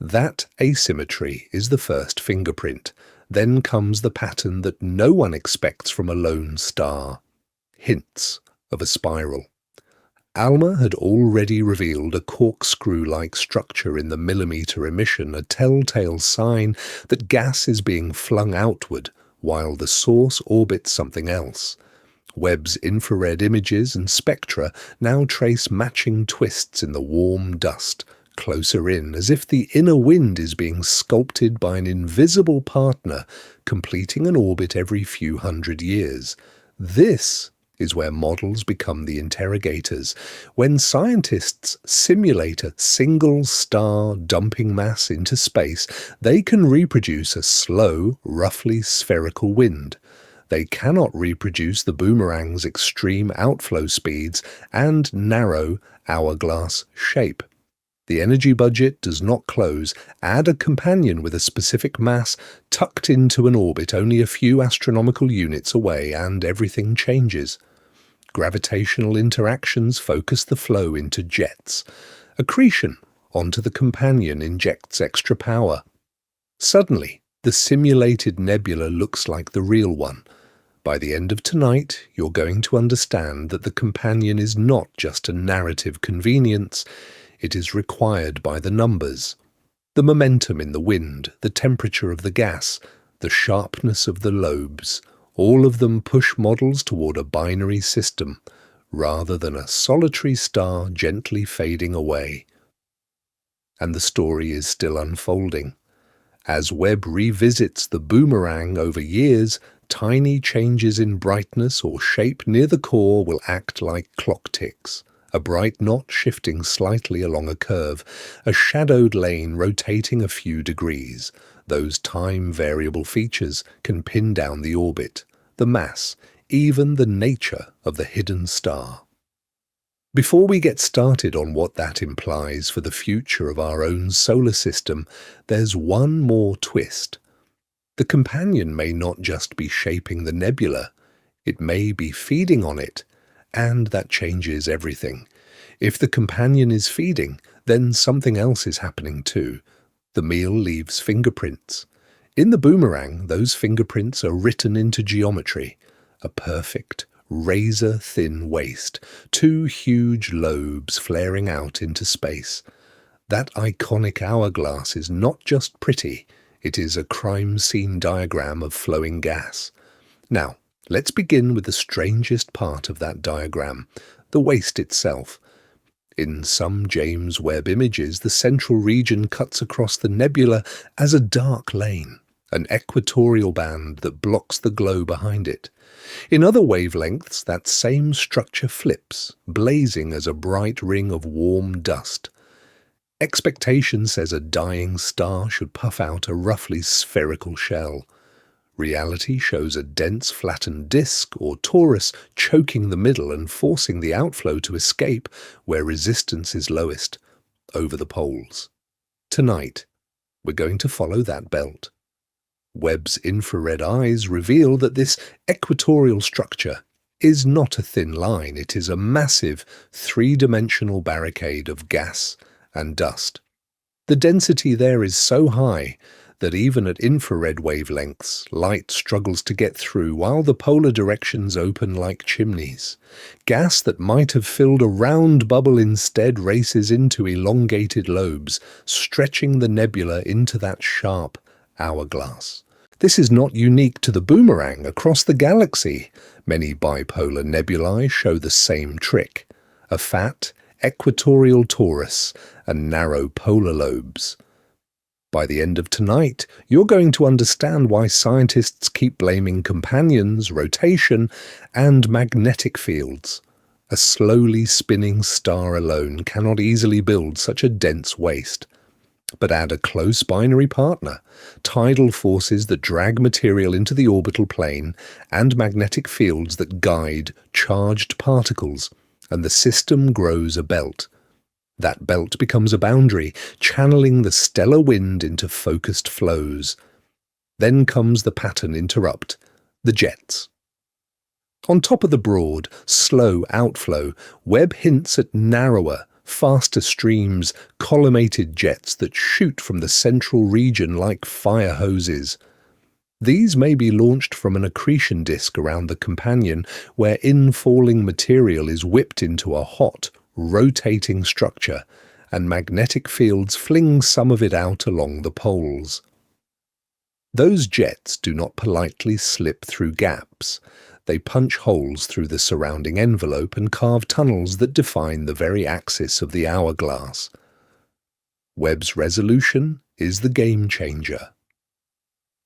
That asymmetry is the first fingerprint. Then comes the pattern that no one expects from a lone star. Hints of a spiral. ALMA had already revealed a corkscrew-like structure in the millimeter emission, a telltale sign that gas is being flung outward while the source orbits something else. Webb's infrared images and spectra now trace matching twists in the warm dust, closer in, as if the inner wind is being sculpted by an invisible partner, completing an orbit every few hundred years. This is where models become the interrogators. When scientists simulate a single star dumping mass into space, they can reproduce a slow, roughly spherical wind. They cannot reproduce the Boomerang's extreme outflow speeds and narrow hourglass shape. The energy budget does not close. Add a companion with a specific mass tucked into an orbit only a few astronomical units away, and everything changes. Gravitational interactions focus the flow into jets. Accretion onto the companion injects extra power. Suddenly, the simulated nebula looks like the real one. By the end of tonight, you're going to understand that the companion is not just a narrative convenience. It is required by the numbers. The momentum in the wind, the temperature of the gas, the sharpness of the lobes, all of them push models toward a binary system, rather than a solitary star gently fading away. And the story is still unfolding. As Webb revisits the boomerang over years, tiny changes in brightness or shape near the core will act like clock ticks. A bright knot shifting slightly along a curve, a shadowed lane rotating a few degrees. Those time-variable features can pin down the orbit, the mass, even the nature of the hidden star. Before we get started on what that implies for the future of our own solar system, there's one more twist. The companion may not just be shaping the nebula, it may be feeding on it, and that changes everything. If the companion is feeding, then something else is happening too. The meal leaves fingerprints. In the boomerang, those fingerprints are written into geometry. A perfect, razor-thin waist, two huge lobes flaring out into space. That iconic hourglass is not just pretty, it is a crime scene diagram of flowing gas. Now, let's begin with the strangest part of that diagram, the waist itself. In some James Webb images, the central region cuts across the nebula as a dark lane, an equatorial band that blocks the glow behind it. In other wavelengths, that same structure flips, blazing as a bright ring of warm dust. Expectation says a dying star should puff out a roughly spherical shell. Reality shows a dense flattened disk or torus choking the middle and forcing the outflow to escape where resistance is lowest, over the poles. Tonight, we're going to follow that belt. Webb's infrared eyes reveal that this equatorial structure is not a thin line, it is a massive, three-dimensional barricade of gas and dust. The density there is so high that even at infrared wavelengths, light struggles to get through while the polar directions open like chimneys. Gas that might have filled a round bubble instead races into elongated lobes, stretching the nebula into that sharp hourglass. This is not unique to the boomerang across the galaxy. Many bipolar nebulae show the same trick. A fat, equatorial torus and narrow polar lobes. By the end of tonight, you're going to understand why scientists keep blaming companions, rotation, and magnetic fields. A slowly spinning star alone cannot easily build such a dense waist. But add a close binary partner, tidal forces that drag material into the orbital plane, and magnetic fields that guide charged particles, and the system grows a belt. That belt becomes a boundary, channeling the stellar wind into focused flows. Then comes the pattern interrupt, the jets. On top of the broad, slow outflow, Webb hints at narrower, faster streams, collimated jets that shoot from the central region like fire hoses. These may be launched from an accretion disk around the companion, where infalling material is whipped into a hot, rotating structure, and magnetic fields fling some of it out along the poles. Those jets do not politely slip through gaps. They punch holes through the surrounding envelope and carve tunnels that define the very axis of the hourglass. Webb's resolution is the game changer.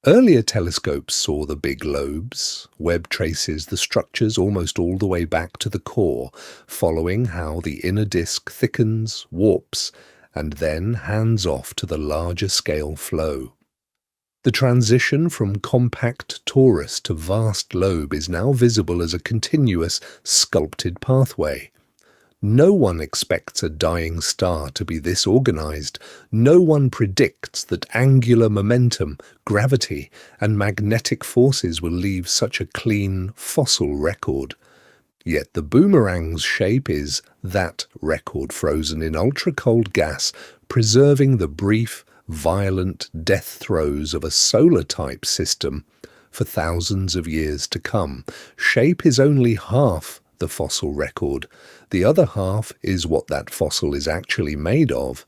Earlier telescopes saw the big lobes. Webb traces the structures almost all the way back to the core, following how the inner disk thickens, warps, and then hands off to the larger scale flow. The transition from compact torus to vast lobe is now visible as a continuous, sculpted pathway. No one expects a dying star to be this organized. No one predicts that angular momentum, gravity, and magnetic forces will leave such a clean, fossil record. Yet the boomerang's shape is that record frozen in ultra-cold gas, preserving the brief, violent death throes of a solar-type system for thousands of years to come. Shape is only half the fossil record. The other half is what that fossil is actually made of.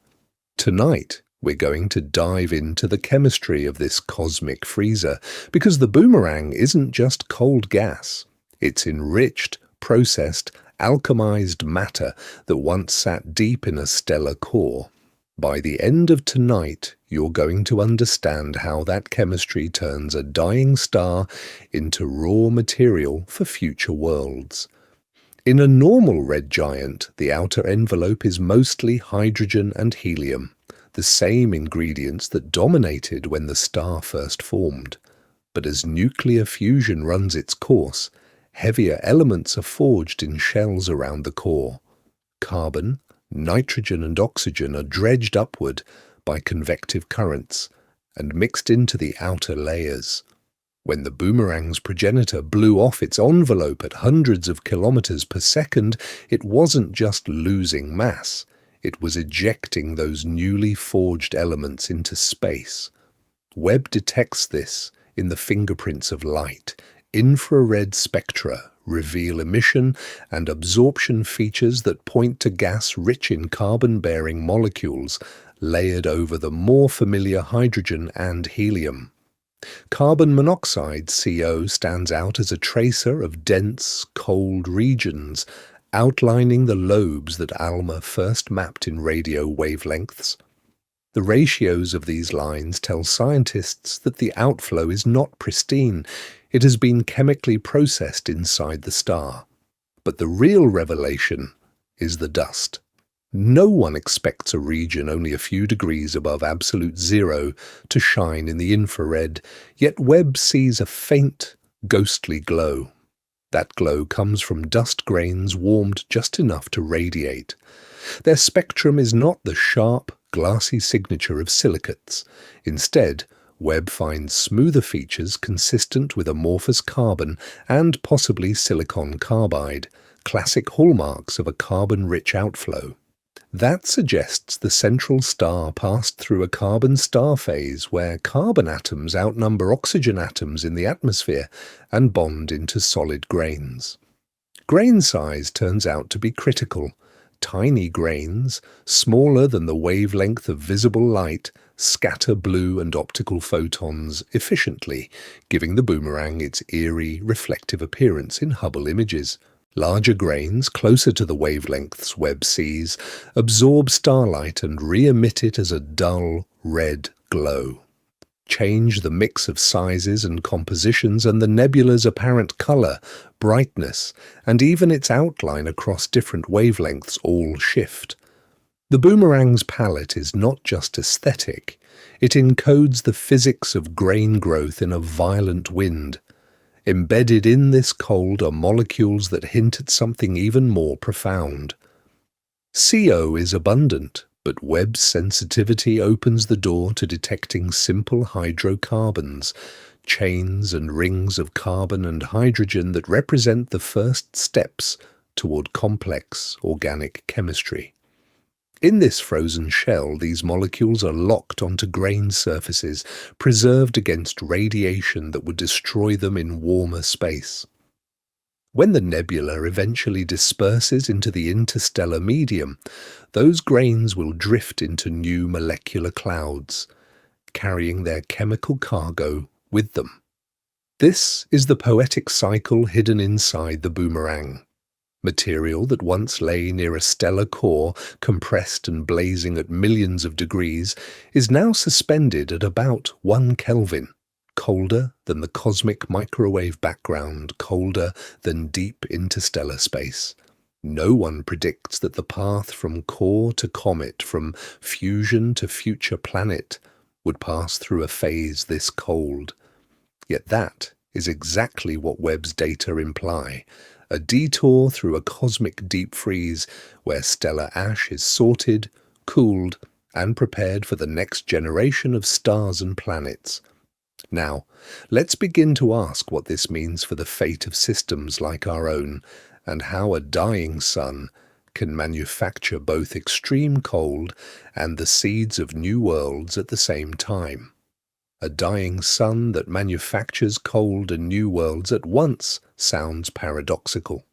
Tonight, We're going to dive into the chemistry of this cosmic freezer, because the boomerang isn't just cold gas. It's enriched, processed, alchemized matter that once sat deep in a stellar core. By the end of tonight, you're going to understand how that chemistry turns a dying star into raw material for future worlds. In a normal red giant, the outer envelope is mostly hydrogen and helium, the same ingredients that dominated when the star first formed. But as nuclear fusion runs its course, heavier elements are forged in shells around the core. Carbon, nitrogen and oxygen are dredged upward by convective currents and mixed into the outer layers. When the boomerang's progenitor blew off its envelope at hundreds of kilometers per second, it wasn't just losing mass, it was ejecting those newly forged elements into space. Webb detects this in the fingerprints of light. Infrared spectra reveal emission and absorption features that point to gas rich in carbon-bearing molecules layered over the more familiar hydrogen and helium. Carbon monoxide, CO, stands out as a tracer of dense, cold regions, outlining the lobes that ALMA first mapped in radio wavelengths. The ratios of these lines tell scientists that the outflow is not pristine. It has been chemically processed inside the star. But the real revelation is the dust. No one expects a region only a few degrees above absolute zero to shine in the infrared, yet Webb sees a faint, ghostly glow. That glow comes from dust grains warmed just enough to radiate. Their spectrum is not the sharp, glassy signature of silicates. Instead, Webb finds smoother features consistent with amorphous carbon and possibly silicon carbide, classic hallmarks of a carbon-rich outflow. That suggests the central star passed through a carbon star phase where carbon atoms outnumber oxygen atoms in the atmosphere and bond into solid grains. Grain size turns out to be critical. Tiny grains, smaller than the wavelength of visible light, scatter blue and optical photons efficiently, giving the boomerang its eerie, reflective appearance in Hubble images. Larger grains, closer to the wavelengths Webb sees, absorb starlight and re-emit it as a dull, red glow. Change the mix of sizes and compositions and the nebula's apparent color, brightness, and even its outline across different wavelengths all shift. The boomerang's palette is not just aesthetic, it encodes the physics of grain growth in a violent wind. Embedded in this cold are molecules that hint at something even more profound. CO is abundant, but Webb's sensitivity opens the door to detecting simple hydrocarbons, chains and rings of carbon and hydrogen that represent the first steps toward complex organic chemistry. In this frozen shell, these molecules are locked onto grain surfaces, preserved against radiation that would destroy them in warmer space. When the nebula eventually disperses into the interstellar medium, those grains will drift into new molecular clouds, carrying their chemical cargo with them. This is the poetic cycle hidden inside the boomerang. Material that once lay near a stellar core, compressed and blazing at millions of degrees, is now suspended at about 1 Kelvin, colder than the cosmic microwave background, colder than deep interstellar space. No one predicts that the path from core to comet, from fusion to future planet, would pass through a phase this cold. Yet that is exactly what Webb's data imply. A detour through a cosmic deep freeze where stellar ash is sorted, cooled, and prepared for the next generation of stars and planets. Now, let's begin to ask what this means for the fate of systems like our own, and how a dying sun can manufacture both extreme cold and the seeds of new worlds at the same time. A dying sun that manufactures cold and new worlds at once sounds paradoxical.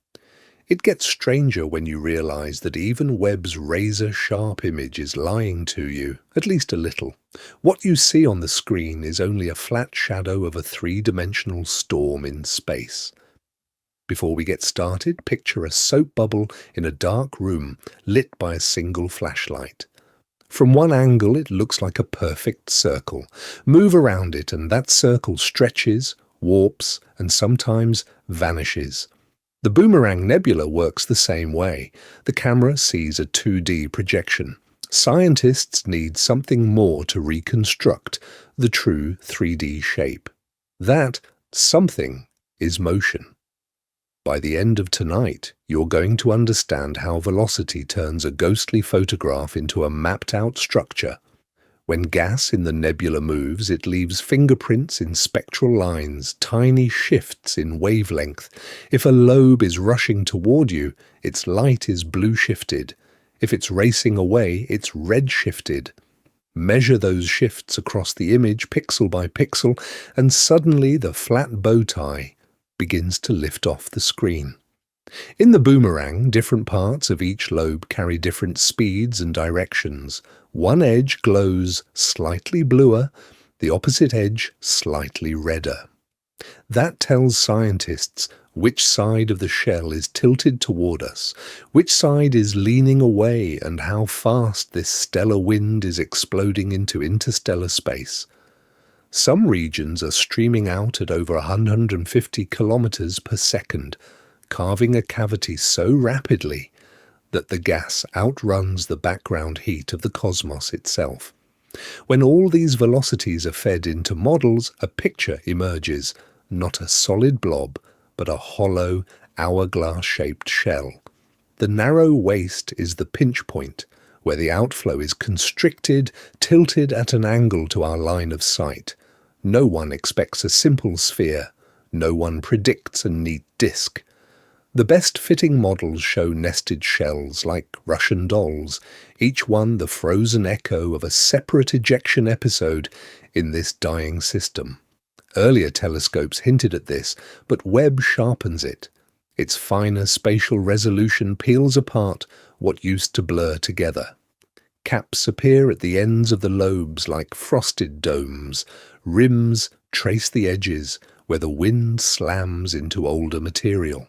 It gets stranger when you realize that even Webb's razor-sharp image is lying to you, at least a little. What you see on the screen is only a flat shadow of a three-dimensional storm in space. Before we get started, picture a soap bubble in a dark room lit by a single flashlight. From one angle, it looks like a perfect circle. Move around it, and that circle stretches, warps, and sometimes vanishes. The Boomerang Nebula works the same way. The camera sees a 2D projection. Scientists need something more to reconstruct the true 3D shape. That something is motion. By the end of tonight, you're going to understand how velocity turns a ghostly photograph into a mapped-out structure. When gas in the nebula moves, it leaves fingerprints in spectral lines, tiny shifts in wavelength. If a lobe is rushing toward you, its light is blue-shifted. If it's racing away, it's red-shifted. Measure those shifts across the image pixel by pixel, and suddenly the flat bow tie begins to lift off the screen. In the boomerang, different parts of each lobe carry different speeds and directions. One edge glows slightly bluer, the opposite edge slightly redder. That tells scientists which side of the shell is tilted toward us, which side is leaning away, and how fast this stellar wind is exploding into interstellar space. Some regions are streaming out at over 150 kilometers per second, carving a cavity so rapidly that the gas outruns the background heat of the cosmos itself. When all these velocities are fed into models, a picture emerges, not a solid blob, but a hollow, hourglass-shaped shell. The narrow waist is the pinch point, where the outflow is constricted, tilted at an angle to our line of sight. No one expects a simple sphere. No one predicts a neat disk. The best-fitting models show nested shells like Russian dolls, each one the frozen echo of a separate ejection episode in this dying system. Earlier telescopes hinted at this, but Webb sharpens it. Its finer spatial resolution peels apart what used to blur together. Caps appear at the ends of the lobes like frosted domes. Rims trace the edges where the wind slams into older material.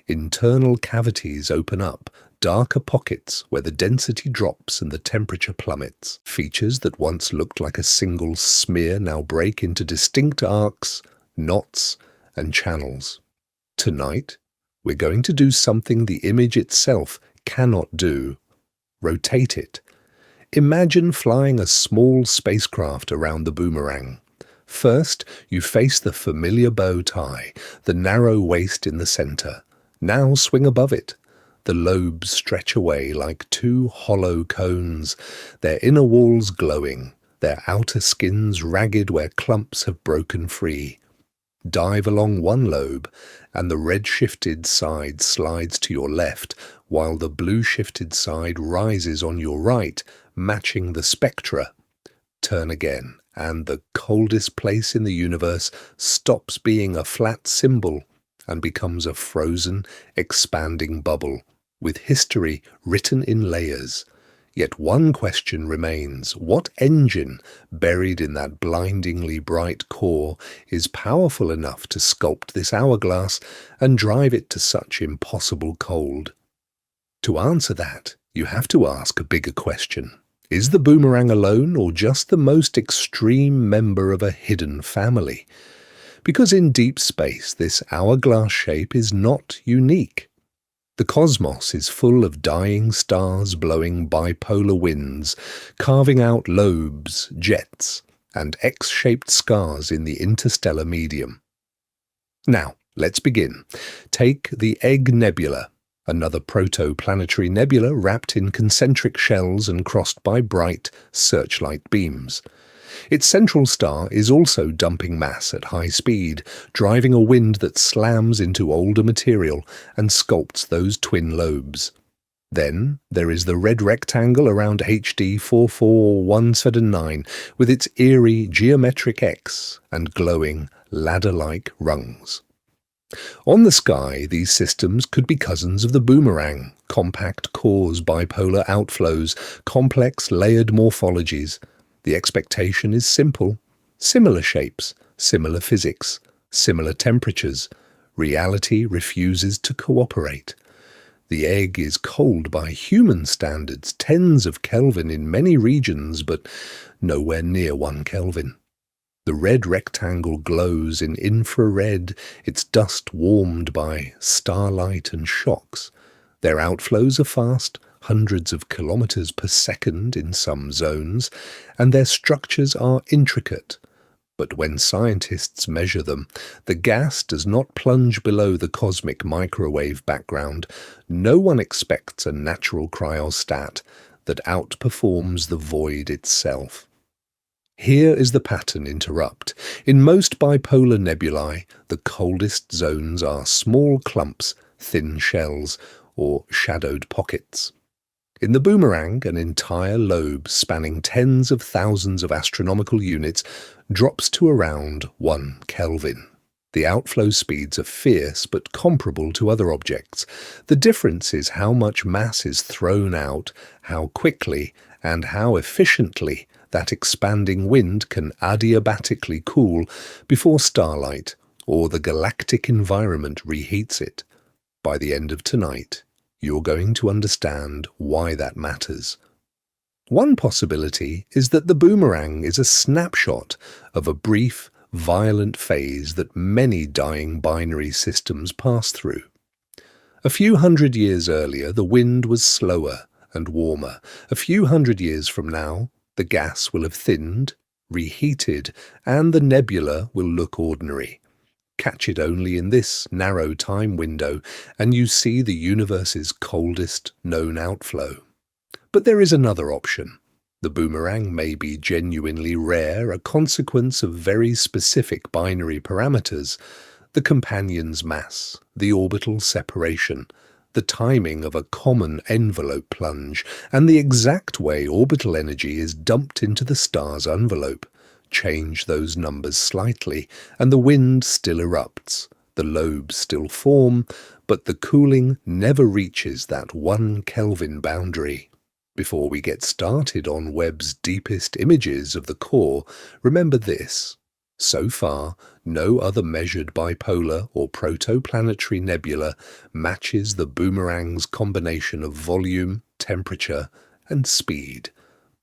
Internal cavities open up, darker pockets where the density drops and the temperature plummets. Features that once looked like a single smear now break into distinct arcs, knots, and channels. Tonight, we're going to do something the image itself cannot do. Rotate it. Imagine flying a small spacecraft around the boomerang. First, you face the familiar bow tie, the narrow waist in the center. Now swing above it. The lobes stretch away like two hollow cones, their inner walls glowing, their outer skins ragged where clumps have broken free. Dive along one lobe, and the red-shifted side slides to your left, while the blue-shifted side rises on your right, matching the spectra. Turn again, and the coldest place in the universe stops being a flat symbol and becomes a frozen, expanding bubble, with history written in layers. Yet one question remains: what engine, buried in that blindingly bright core, is powerful enough to sculpt this hourglass and drive it to such impossible cold? To answer that, you have to ask a bigger question. Is the boomerang alone, or just the most extreme member of a hidden family? Because in deep space, this hourglass shape is not unique. The cosmos is full of dying stars blowing bipolar winds, carving out lobes, jets, and X-shaped scars in the interstellar medium. Now, let's begin. Take the Egg Nebula, another protoplanetary nebula wrapped in concentric shells and crossed by bright searchlight beams. Its central star is also dumping mass at high speed, driving a wind that slams into older material and sculpts those twin lobes. Then there is the red rectangle around HD 44179 with its eerie geometric X and glowing ladder-like rungs. On the sky, these systems could be cousins of the boomerang, compact cores, bipolar outflows, complex layered morphologies. The expectation is simple. Similar shapes, similar physics, similar temperatures. Reality refuses to cooperate. The egg is cold by human standards, tens of Kelvin in many regions, but nowhere near 1 Kelvin. The red rectangle glows in infrared, its dust warmed by starlight and shocks. Their outflows are fast, hundreds of kilometers per second in some zones, and their structures are intricate. But when scientists measure them, the gas does not plunge below the cosmic microwave background. No one expects a natural cryostat that outperforms the void itself. Here is the pattern interrupt. In most bipolar nebulae, the coldest zones are small clumps, thin shells, or shadowed pockets. In the boomerang, an entire lobe spanning tens of thousands of astronomical units drops to around 1 Kelvin. The outflow speeds are fierce but comparable to other objects. The difference is how much mass is thrown out, how quickly, and how efficiently that expanding wind can adiabatically cool before starlight or the galactic environment reheats it. By the end of tonight, you're going to understand why that matters. One possibility is that the boomerang is a snapshot of a brief, violent phase that many dying binary systems pass through. A few hundred years earlier, the wind was slower and warmer. A few hundred years from now, the gas will have thinned, reheated, and the nebula will look ordinary. Catch it only in this narrow time window, and you see the universe's coldest known outflow. But there is another option. The boomerang may be genuinely rare, a consequence of very specific binary parameters: the companion's mass, the orbital separation, the timing of a common envelope plunge, and the exact way orbital energy is dumped into the star's envelope. Change those numbers slightly, and the wind still erupts, the lobes still form, but the cooling never reaches that 1 Kelvin boundary. Before we get started on Webb's deepest images of the core, remember this. So far, no other measured bipolar or protoplanetary nebula matches the boomerang's combination of volume, temperature, and speed.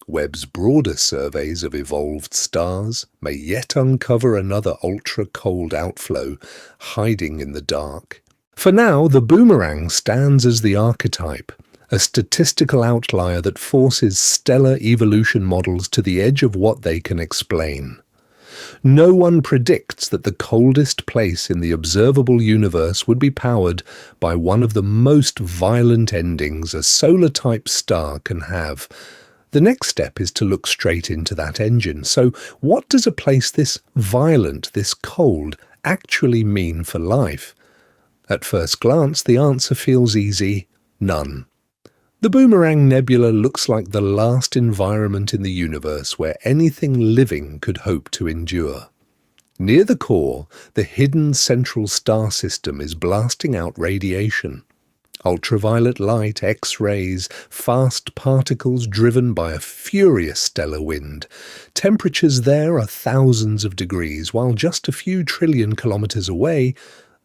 Webb's broader surveys of evolved stars may yet uncover another ultra-cold outflow hiding in the dark. For now, the boomerang stands as the archetype, a statistical outlier that forces stellar evolution models to the edge of what they can explain. No one predicts that the coldest place in the observable universe would be powered by one of the most violent endings a solar-type star can have. The next step is to look straight into that engine. So what does a place this violent, this cold, actually mean for life? At first glance, the answer feels easy: none. The Boomerang Nebula looks like the last environment in the universe where anything living could hope to endure. Near the core, the hidden central star system is blasting out radiation. Ultraviolet light, X-rays, fast particles driven by a furious stellar wind. Temperatures there are thousands of degrees, while just a few trillion kilometers away,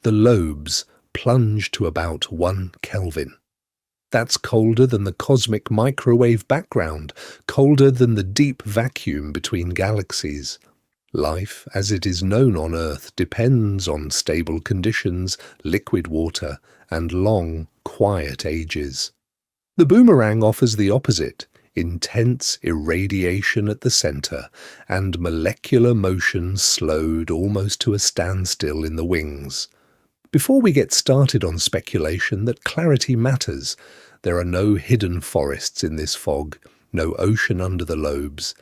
the lobes plunge to about 1 Kelvin. That's colder than the cosmic microwave background, colder than the deep vacuum between galaxies. Life, as it is known on Earth, depends on stable conditions, liquid water, and long, quiet ages. The boomerang offers the opposite: intense irradiation at the center, and molecular motion slowed almost to a standstill in the wings. Before we get started on speculation that clarity matters, there are no hidden forests in this fog, no ocean under the lobes.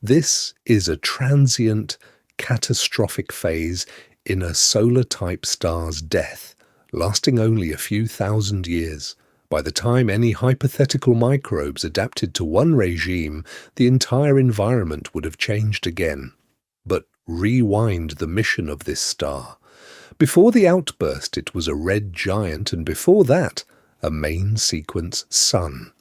This is a transient, catastrophic phase in a solar-type star's death, lasting only a few thousand years. By the time any hypothetical microbes adapted to one regime, the entire environment would have changed again. But rewind the mission of this star. Before the outburst, it was a red giant, and before that, a main sequence sun.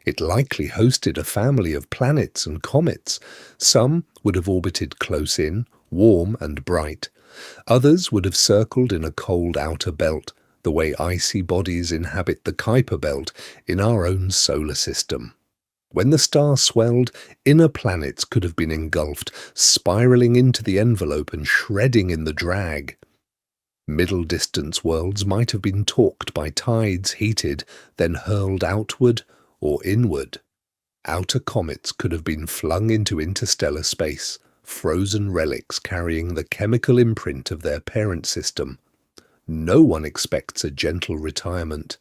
It likely hosted a family of planets and comets. Some would have orbited close in, warm and bright. Others would have circled in a cold outer belt, the way icy bodies inhabit the Kuiper belt in our own solar system. When the star swelled, inner planets could have been engulfed, spiraling into the envelope and shredding in the drag. Middle-distance worlds might have been torqued by tides, heated, then hurled outward or inward. Outer comets could have been flung into interstellar space, frozen relics carrying the chemical imprint of their parent system. No one expects a gentle retirement.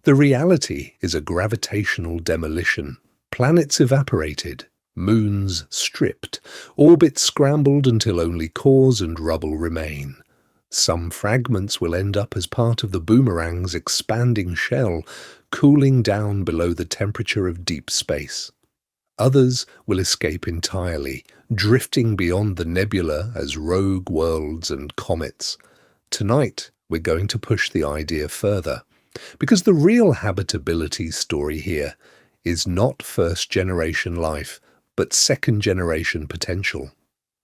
The reality is a gravitational demolition. Planets evaporated, moons stripped, orbits scrambled until only cores and rubble remain. Some fragments will end up as part of the boomerang's expanding shell, cooling down below the temperature of deep space. Others will escape entirely, drifting beyond the nebula as rogue worlds and comets. Tonight, we're going to push the idea further, because the real habitability story here is not first-generation life, but second-generation potential.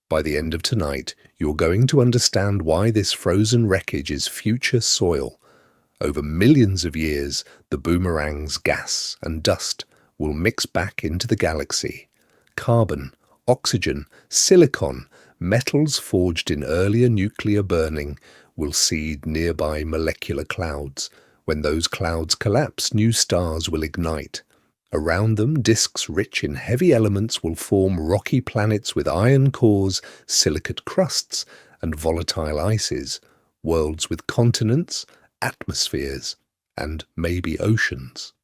By the end of tonight, you're going to understand why this frozen wreckage is future soil. Over millions of years, the boomerang's gas and dust will mix back into the galaxy. Carbon, oxygen, silicon, metals forged in earlier nuclear burning will seed nearby molecular clouds. When those clouds collapse, new stars will ignite. Around them, disks rich in heavy elements will form rocky planets with iron cores, silicate crusts, and volatile ices, worlds with continents, atmospheres, and maybe oceans.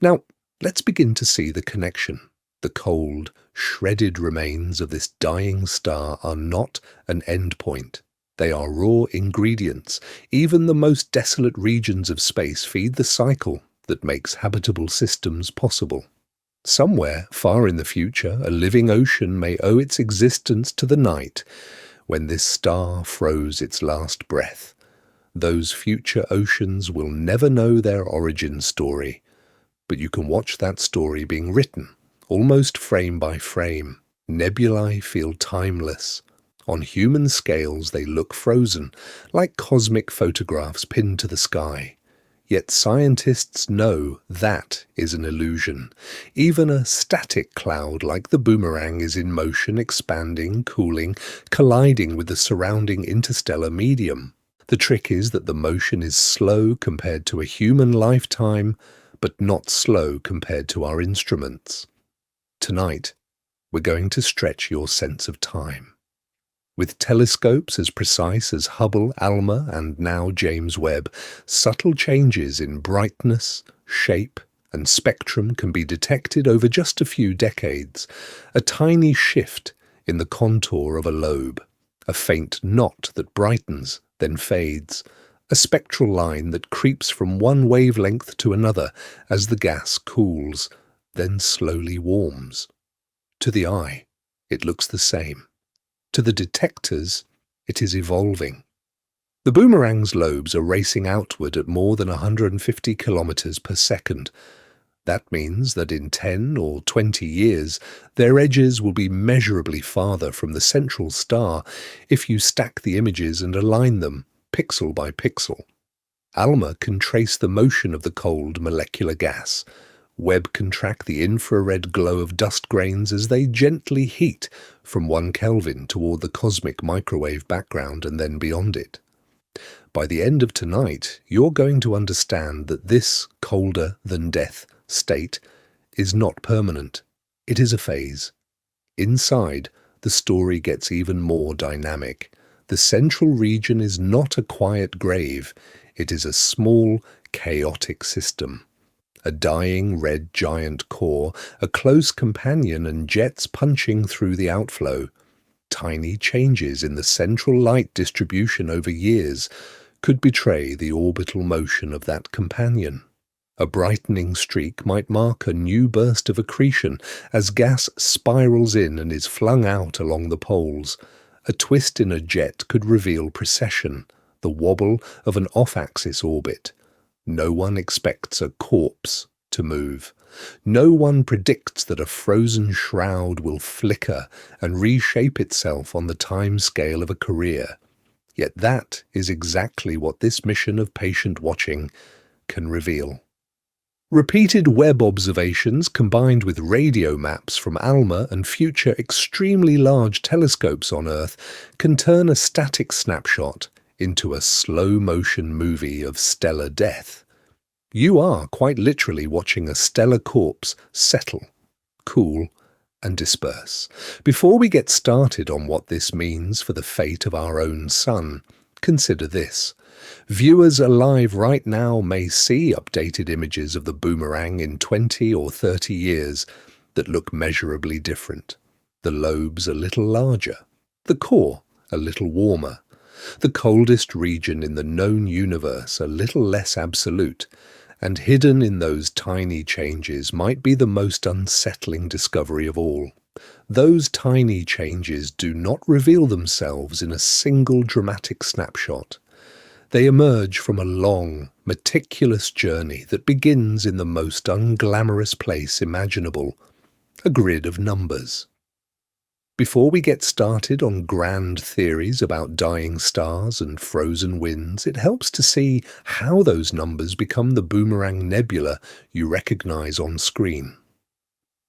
Now, let's begin to see the connection. The cold, shredded remains of this dying star are not an endpoint. They are raw ingredients. Even the most desolate regions of space feed the cycle that makes habitable systems possible. Somewhere far in the future, a living ocean may owe its existence to the night when this star froze its last breath. Those future oceans will never know their origin story, but you can watch that story being written, almost frame by frame. Nebulae feel timeless. On human scales they look frozen, like cosmic photographs pinned to the sky. Yet scientists know that is an illusion. Even a static cloud like the boomerang is in motion, expanding, cooling, colliding with the surrounding interstellar medium. The trick is that the motion is slow compared to a human lifetime, but not slow compared to our instruments. Tonight, we're going to stretch your sense of time. With telescopes as precise as Hubble, ALMA, and now James Webb, subtle changes in brightness, shape, and spectrum can be detected over just a few decades. A tiny shift in the contour of a lobe, a faint knot that brightens, then fades, a spectral line that creeps from one wavelength to another as the gas cools, then slowly warms. To the eye, it looks the same. To the detectors, it is evolving. The boomerang's lobes are racing outward at more than 150 kilometers per second. That means that in 10 or 20 years, their edges will be measurably farther from the central star if you stack the images and align them, pixel by pixel. ALMA can trace the motion of the cold molecular gas. Webb can track the infrared glow of dust grains as they gently heat from 1 Kelvin toward the cosmic microwave background and then beyond it. By the end of tonight, you're going to understand that this colder-than-death state is not permanent. It is a phase. Inside, the story gets even more dynamic. The central region is not a quiet grave. It is a small, chaotic system. A dying red giant core, a close companion and jets punching through the outflow. Tiny changes in the central light distribution over years could betray the orbital motion of that companion. A brightening streak might mark a new burst of accretion as gas spirals in and is flung out along the poles. A twist in a jet could reveal precession, the wobble of an off-axis orbit. No one expects a corpse to move. No one predicts that a frozen shroud will flicker and reshape itself on the time scale of a career. Yet that is exactly what this mission of patient watching can reveal. Repeated Webb observations combined with radio maps from ALMA and future extremely large telescopes on Earth can turn a static snapshot into a slow-motion movie of stellar death. You are quite literally watching a stellar corpse settle, cool, and disperse. Before we get started on what this means for the fate of our own sun, consider this. Viewers alive right now may see updated images of the boomerang in 20 or 30 years that look measurably different. The lobes a little larger, the core a little warmer, the coldest region in the known universe a little less absolute, and hidden in those tiny changes might be the most unsettling discovery of all. Those tiny changes do not reveal themselves in a single dramatic snapshot. They emerge from a long, meticulous journey that begins in the most unglamorous place imaginable, a grid of numbers. Before we get started on grand theories about dying stars and frozen winds, it helps to see how those numbers become the Boomerang Nebula you recognize on screen.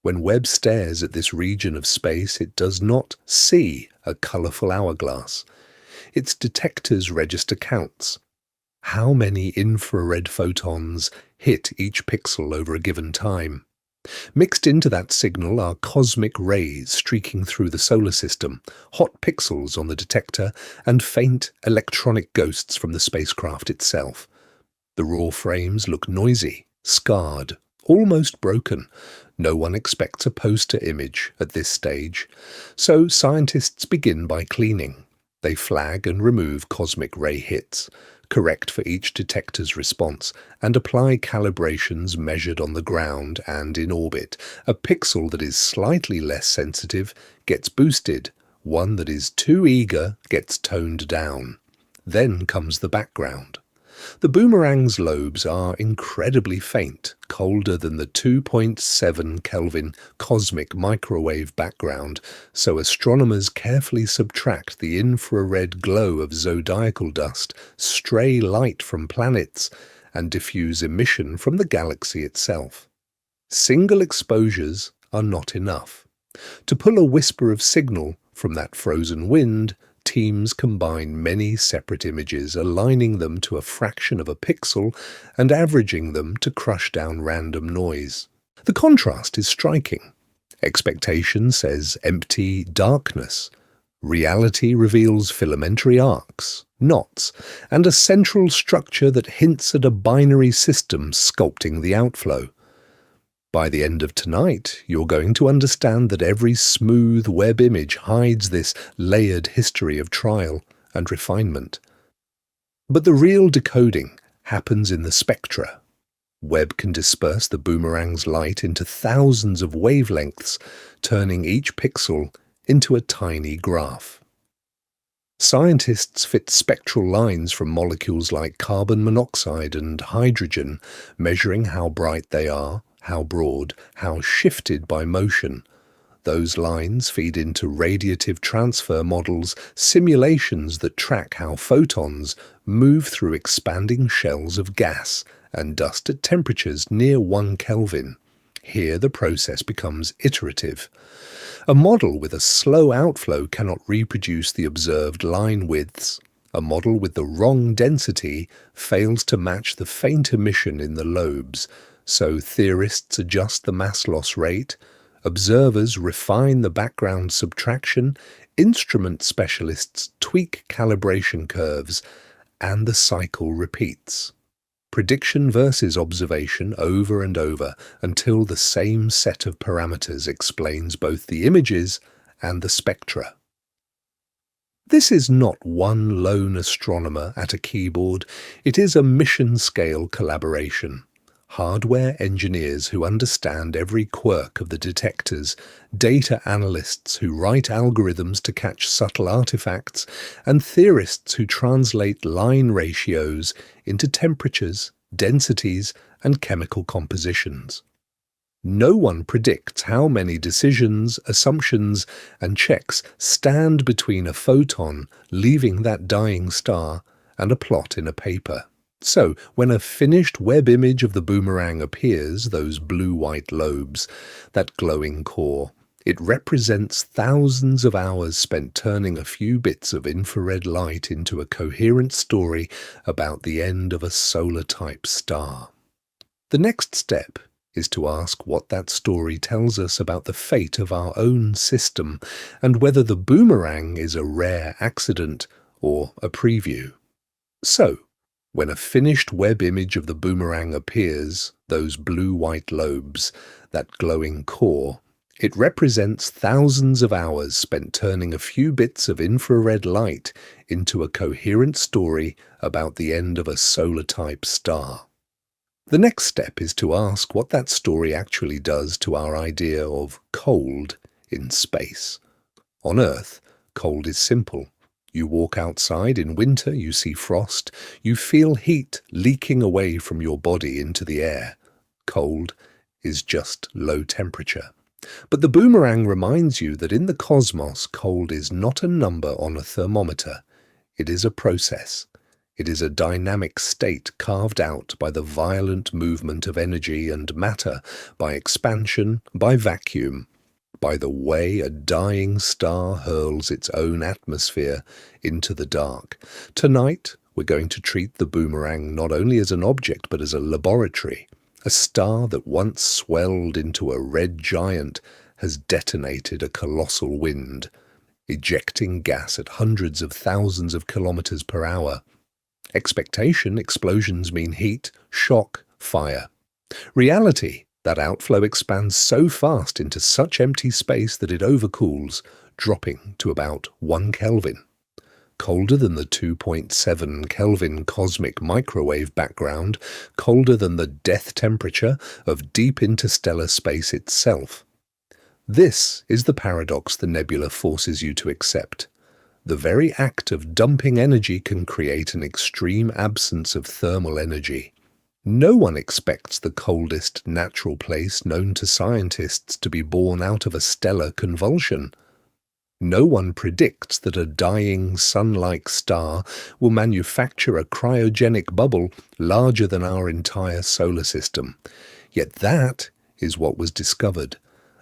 When Webb stares at this region of space, it does not see a colorful hourglass. Its detectors register counts. How many infrared photons hit each pixel over a given time? Mixed into that signal are cosmic rays streaking through the solar system, hot pixels on the detector, and faint electronic ghosts from the spacecraft itself. The raw frames look noisy, scarred, almost broken. No one expects a poster image at this stage, so scientists begin by cleaning. They flag and remove cosmic ray hits, correct for each detector's response, and apply calibrations measured on the ground and in orbit. A pixel that is slightly less sensitive gets boosted, one that is too eager gets toned down. Then comes the background. The boomerang's lobes are incredibly faint, colder than the 2.7 Kelvin cosmic microwave background, so astronomers carefully subtract the infrared glow of zodiacal dust, stray light from planets, and diffuse emission from the galaxy itself. Single exposures are not enough. To pull a whisper of signal from that frozen wind, teams combine many separate images, aligning them to a fraction of a pixel and averaging them to crush down random noise. The contrast is striking. Expectation says empty darkness. Reality reveals filamentary arcs, knots, and a central structure that hints at a binary system sculpting the outflow. By the end of tonight, you're going to understand that every smooth Webb image hides this layered history of trial and refinement. But the real decoding happens in the spectra. Webb can disperse the boomerang's light into thousands of wavelengths, turning each pixel into a tiny graph. Scientists fit spectral lines from molecules like carbon monoxide and hydrogen, measuring how bright they are, how broad, how shifted by motion. Those lines feed into radiative transfer models, simulations that track how photons move through expanding shells of gas and dust at temperatures near 1 Kelvin. Here the process becomes iterative. A model with a slow outflow cannot reproduce the observed line widths. A model with the wrong density fails to match the faint emission in the lobes, so theorists adjust the mass loss rate, observers refine the background subtraction, instrument specialists tweak calibration curves, and the cycle repeats. Prediction versus observation over and over until the same set of parameters explains both the images and the spectra. This is not one lone astronomer at a keyboard, it is a mission-scale collaboration. Hardware engineers who understand every quirk of the detectors, data analysts who write algorithms to catch subtle artifacts, and theorists who translate line ratios into temperatures, densities, and chemical compositions. No one predicts how many decisions, assumptions, and checks stand between a photon leaving that dying star and a plot in a paper. So, when a finished Webb image of the boomerang appears, those blue-white lobes, that glowing core, it represents thousands of hours spent turning a few bits of infrared light into a coherent story about the end of a solar-type star. The next step is to ask what that story tells us about the fate of our own system and whether the boomerang is a rare accident or a preview. So, when a finished Webb image of the boomerang appears, those blue-white lobes, that glowing core, it represents thousands of hours spent turning a few bits of infrared light into a coherent story about the end of a solar-type star. The next step is to ask what that story actually does to our idea of cold in space. On Earth, cold is simple. You walk outside in winter, you see frost, you feel heat leaking away from your body into the air. Cold is just low temperature. But the boomerang reminds you that in the cosmos, cold is not a number on a thermometer. It is a process. It is a dynamic state carved out by the violent movement of energy and matter, by expansion, by vacuum, by the way a dying star hurls its own atmosphere into the dark. Tonight, we're going to treat the boomerang not only as an object but as a laboratory. A star that once swelled into a red giant has detonated a colossal wind, ejecting gas at hundreds of thousands of kilometers per hour. Expectation, explosions mean heat, shock, fire. Reality, that outflow expands so fast into such empty space that it overcools, dropping to about 1 Kelvin. Colder than the 2.7 Kelvin cosmic microwave background, colder than the death temperature of deep interstellar space itself. This is the paradox the nebula forces you to accept. The very act of dumping energy can create an extreme absence of thermal energy. No one expects the coldest natural place known to scientists to be born out of a stellar convulsion. No one predicts that a dying sun-like star will manufacture a cryogenic bubble larger than our entire solar system. Yet that is what was discovered.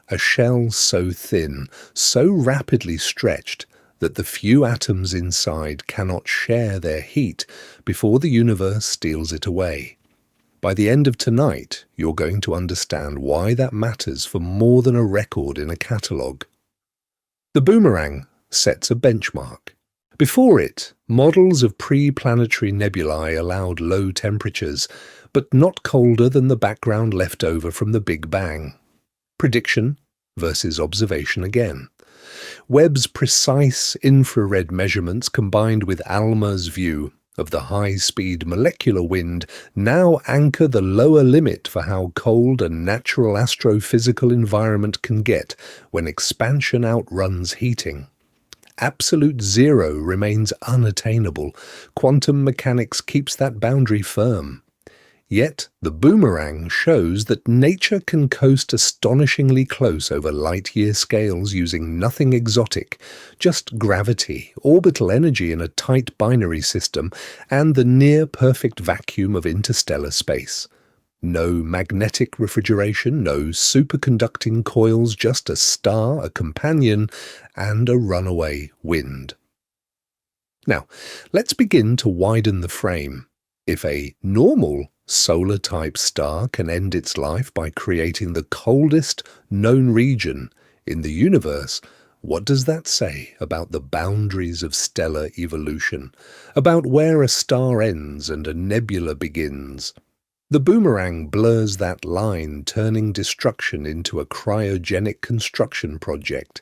A shell so thin, so rapidly stretched, that the few atoms inside cannot share their heat before the universe steals it away. By the end of tonight, you're going to understand why that matters for more than a record in a catalogue. The boomerang sets a benchmark. Before it, models of pre-planetary nebulae allowed low temperatures, but not colder than the background left over from the Big Bang. Prediction versus observation again. Webb's precise infrared measurements combined with ALMA's view of the high-speed molecular wind now anchor the lower limit for how cold a natural astrophysical environment can get when expansion outruns heating. Absolute zero remains unattainable. Quantum mechanics keeps that boundary firm. Yet the boomerang shows that nature can coast astonishingly close over light-year scales using nothing exotic, just gravity, orbital energy in a tight binary system, and the near-perfect vacuum of interstellar space. No magnetic refrigeration, no superconducting coils, just a star, a companion, and a runaway wind. Now, let's begin to widen the frame. If a normal solar-type star can end its life by creating the coldest known region in the universe, what does that say about the boundaries of stellar evolution, about where a star ends and a nebula begins? The boomerang blurs that line, turning destruction into a cryogenic construction project.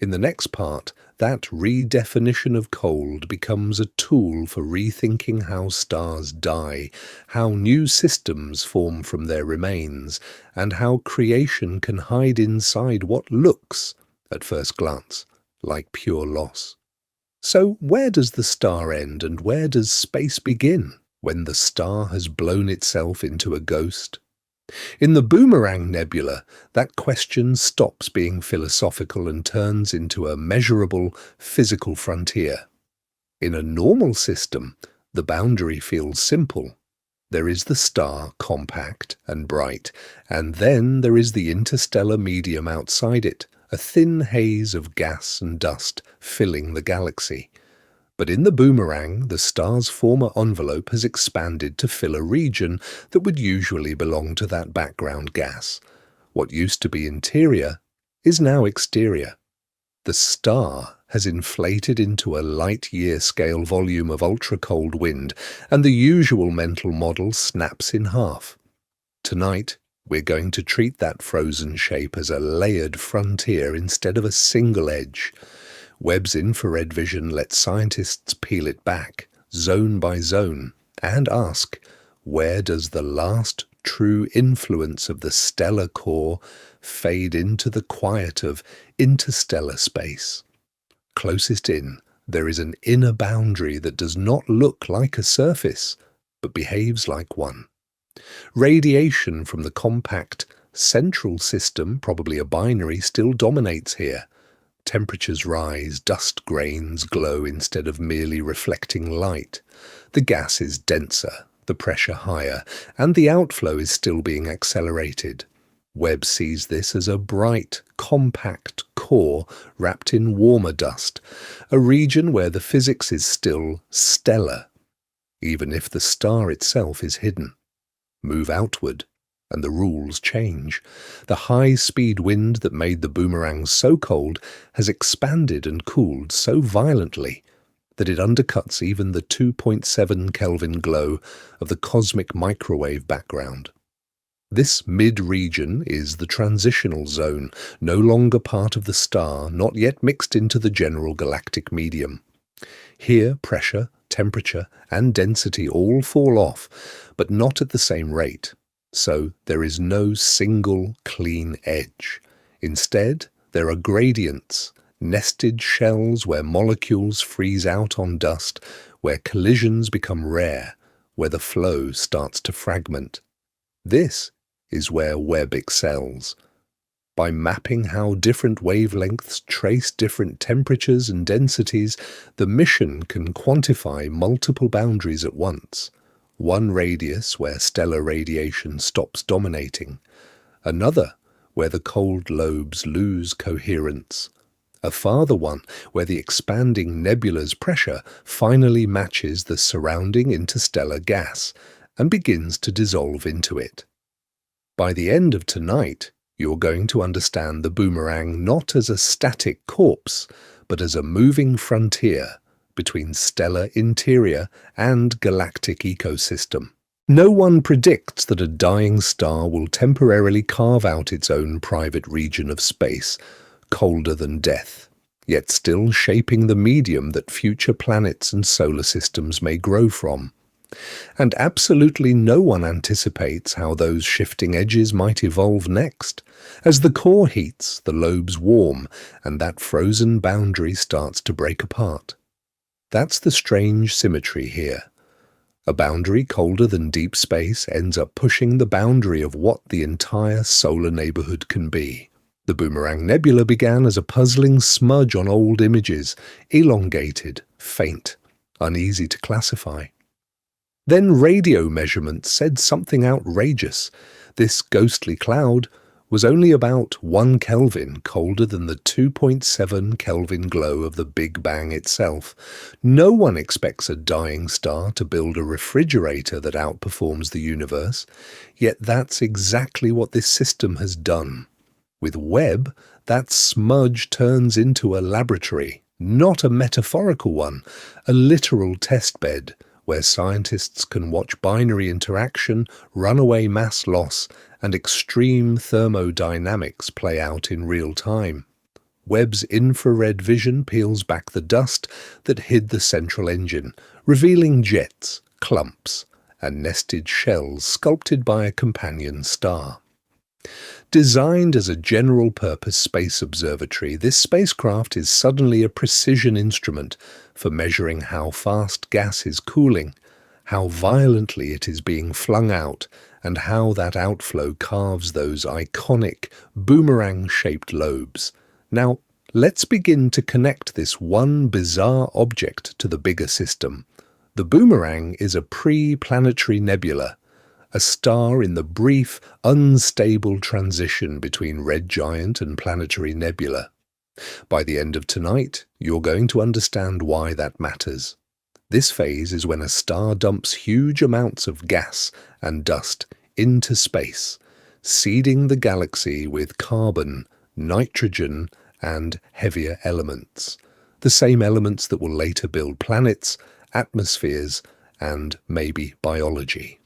In the next part, That redefinition of cold becomes a tool for rethinking how stars die, how new systems form from their remains, and how creation can hide inside what looks, at first glance, like pure loss. So where does the star end and where does space begin when the star has blown itself into a ghost? In the Boomerang Nebula, that question stops being philosophical and turns into a measurable, physical frontier. In a normal system, the boundary feels simple. There is the star, compact and bright, and then there is the interstellar medium outside it, a thin haze of gas and dust filling the galaxy. But in the Boomerang, the star's former envelope has expanded to fill a region that would usually belong to that background gas. What used to be interior is now exterior. The star has inflated into a light-year scale volume of ultra-cold wind, and the usual mental model snaps in half. Tonight, we're going to treat that frozen shape as a layered frontier instead of a single edge. Webb's infrared vision lets scientists peel it back, zone by zone, and ask, where does the last true influence of the stellar core fade into the quiet of interstellar space? Closest in, there is an inner boundary that does not look like a surface, but behaves like one. Radiation from the compact central system, probably a binary, still dominates here. Temperatures rise, dust grains glow instead of merely reflecting light. The gas is denser, the pressure higher, and the outflow is still being accelerated. Webb sees this as a bright, compact core wrapped in warmer dust, a region where the physics is still stellar, even if the star itself is hidden. Move outward, and the rules change. The high-speed wind that made the Boomerang so cold has expanded and cooled so violently that it undercuts even the 2.7 Kelvin glow of the cosmic microwave background. This mid-region is the transitional zone, no longer part of the star, not yet mixed into the general galactic medium. Here, pressure, temperature, and density all fall off, but not at the same rate. So there is no single clean edge. Instead, there are gradients, nested shells where molecules freeze out on dust, where collisions become rare, where the flow starts to fragment. This is where Webb excels. By mapping how different wavelengths trace different temperatures and densities, the mission can quantify multiple boundaries at once. One radius where stellar radiation stops dominating, another where the cold lobes lose coherence, a farther one where the expanding nebula's pressure finally matches the surrounding interstellar gas and begins to dissolve into it. By the end of tonight, you're going to understand the Boomerang not as a static corpse, but as a moving frontier between stellar interior and galactic ecosystem. No one predicts that a dying star will temporarily carve out its own private region of space, colder than death, yet still shaping the medium that future planets and solar systems may grow from. And absolutely no one anticipates how those shifting edges might evolve next. As the core heats, the lobes warm, and that frozen boundary starts to break apart. That's the strange symmetry here. A boundary colder than deep space ends up pushing the boundary of what the entire solar neighborhood can be. The Boomerang Nebula began as a puzzling smudge on old images, elongated, faint, uneasy to classify. Then radio measurements said something outrageous. This ghostly cloud was only about 1 Kelvin colder than the 2.7 Kelvin glow of the Big Bang itself. No one expects a dying star to build a refrigerator that outperforms the universe, yet that's exactly what this system has done. With Webb, that smudge turns into a laboratory, not a metaphorical one, a literal testbed, where scientists can watch binary interaction, runaway mass loss, and extreme thermodynamics play out in real time. Webb's infrared vision peels back the dust that hid the central engine, revealing jets, clumps, and nested shells sculpted by a companion star. Designed as a general-purpose space observatory, this spacecraft is suddenly a precision instrument for measuring how fast gas is cooling, how violently it is being flung out, and how that outflow carves those iconic, boomerang-shaped lobes. Now, let's begin to connect this one bizarre object to the bigger system. The Boomerang is a pre-planetary nebula, a star in the brief, unstable transition between red giant and planetary nebula. By the end of tonight, you're going to understand why that matters. This phase is when a star dumps huge amounts of gas and dust into space, seeding the galaxy with carbon, nitrogen, and heavier elements, the same elements that will later build planets, atmospheres, and maybe biology.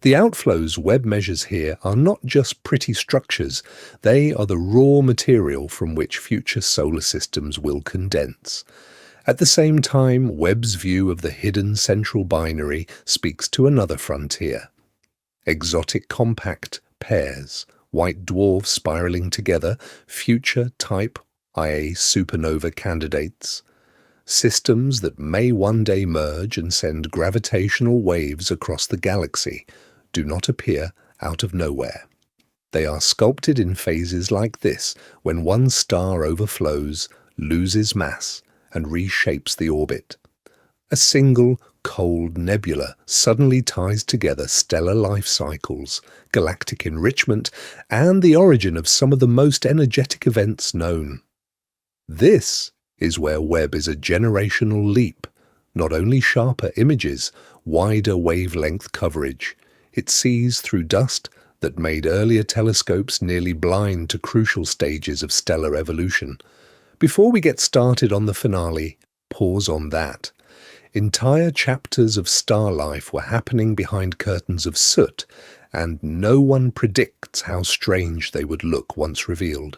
The outflows Webb measures here are not just pretty structures, they are the raw material from which future solar systems will condense. At the same time, Webb's view of the hidden central binary speaks to another frontier. Exotic compact pairs, white dwarfs spiraling together, future type Ia supernova candidates, systems that may one day merge and send gravitational waves across the galaxy, do not appear out of nowhere. They are sculpted in phases like this, when one star overflows, loses mass, and reshapes the orbit. A single, cold nebula suddenly ties together stellar life cycles, galactic enrichment, and the origin of some of the most energetic events known. This is where Webb is a generational leap, not only sharper images, wider wavelength coverage. It sees through dust that made earlier telescopes nearly blind to crucial stages of stellar evolution. Before we get started on the finale, pause on that. Entire chapters of star life were happening behind curtains of soot, and no one predicts how strange they would look once revealed.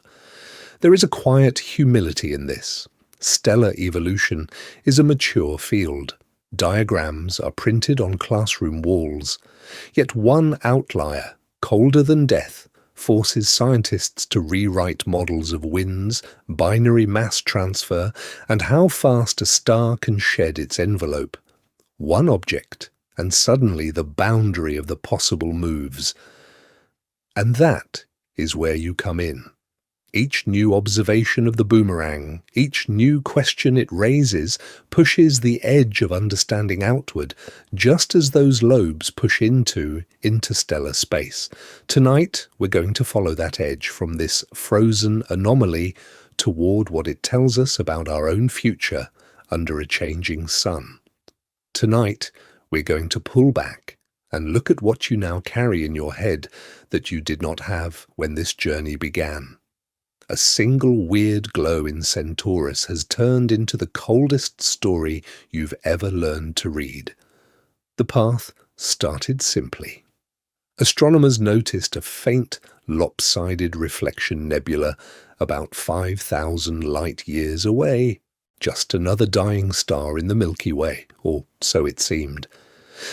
There is a quiet humility in this. Stellar evolution is a mature field. Diagrams are printed on classroom walls. Yet one outlier, colder than death, forces scientists to rewrite models of winds, binary mass transfer, and how fast a star can shed its envelope. One object, and suddenly the boundary of the possible moves. And that is where you come in. Each new observation of the boomerang, each new question it raises, pushes the edge of understanding outward, just as those lobes push into interstellar space. Tonight, we're going to follow that edge from this frozen anomaly toward what it tells us about our own future under a changing sun. Tonight, we're going to pull back and look at what you now carry in your head that you did not have when this journey began. A single weird glow in Centaurus has turned into the coldest story you've ever learned to read. The path started simply. Astronomers noticed a faint, lopsided reflection nebula about 5,000 light-years away, just another dying star in the Milky Way, or so it seemed.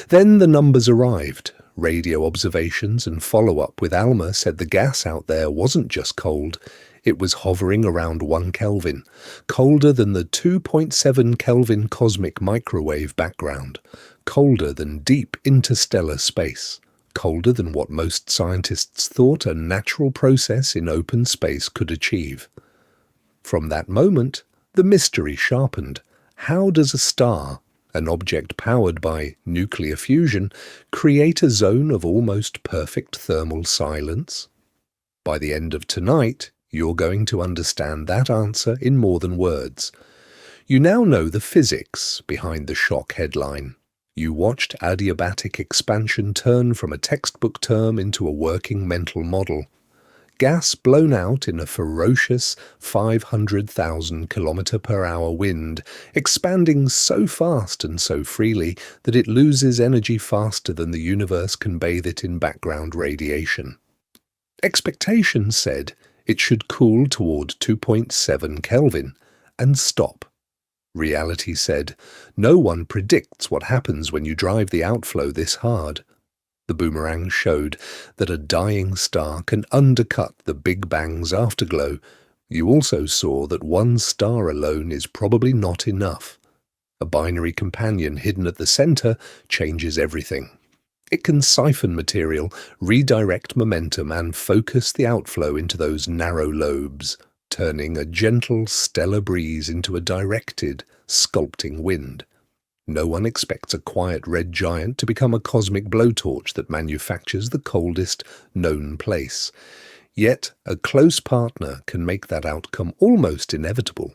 Then the numbers arrived. Radio observations and follow-up with ALMA said the gas out there wasn't just cold, it was hovering around 1 Kelvin, colder than the 2.7 Kelvin cosmic microwave background, colder than deep interstellar space, colder than what most scientists thought a natural process in open space could achieve. From that moment, the mystery sharpened. How does a star, an object powered by nuclear fusion, create a zone of almost perfect thermal silence? By the end of tonight, you're going to understand that answer in more than words. You now know the physics behind the shock headline. You watched adiabatic expansion turn from a textbook term into a working mental model. Gas blown out in a ferocious 500,000 km/h wind, expanding so fast and so freely that it loses energy faster than the universe can bathe it in background radiation. Expectations said It should cool toward 2.7 Kelvin and stop. Reality said, no one predicts what happens when you drive the outflow this hard. The boomerang showed that a dying star can undercut the Big Bang's afterglow. You also saw that one star alone is probably not enough. A binary companion hidden at the center changes everything. It can siphon material, redirect momentum, and focus the outflow into those narrow lobes, turning a gentle stellar breeze into a directed, sculpting wind. No one expects a quiet red giant to become a cosmic blowtorch that manufactures the coldest known place. Yet a close partner can make that outcome almost inevitable.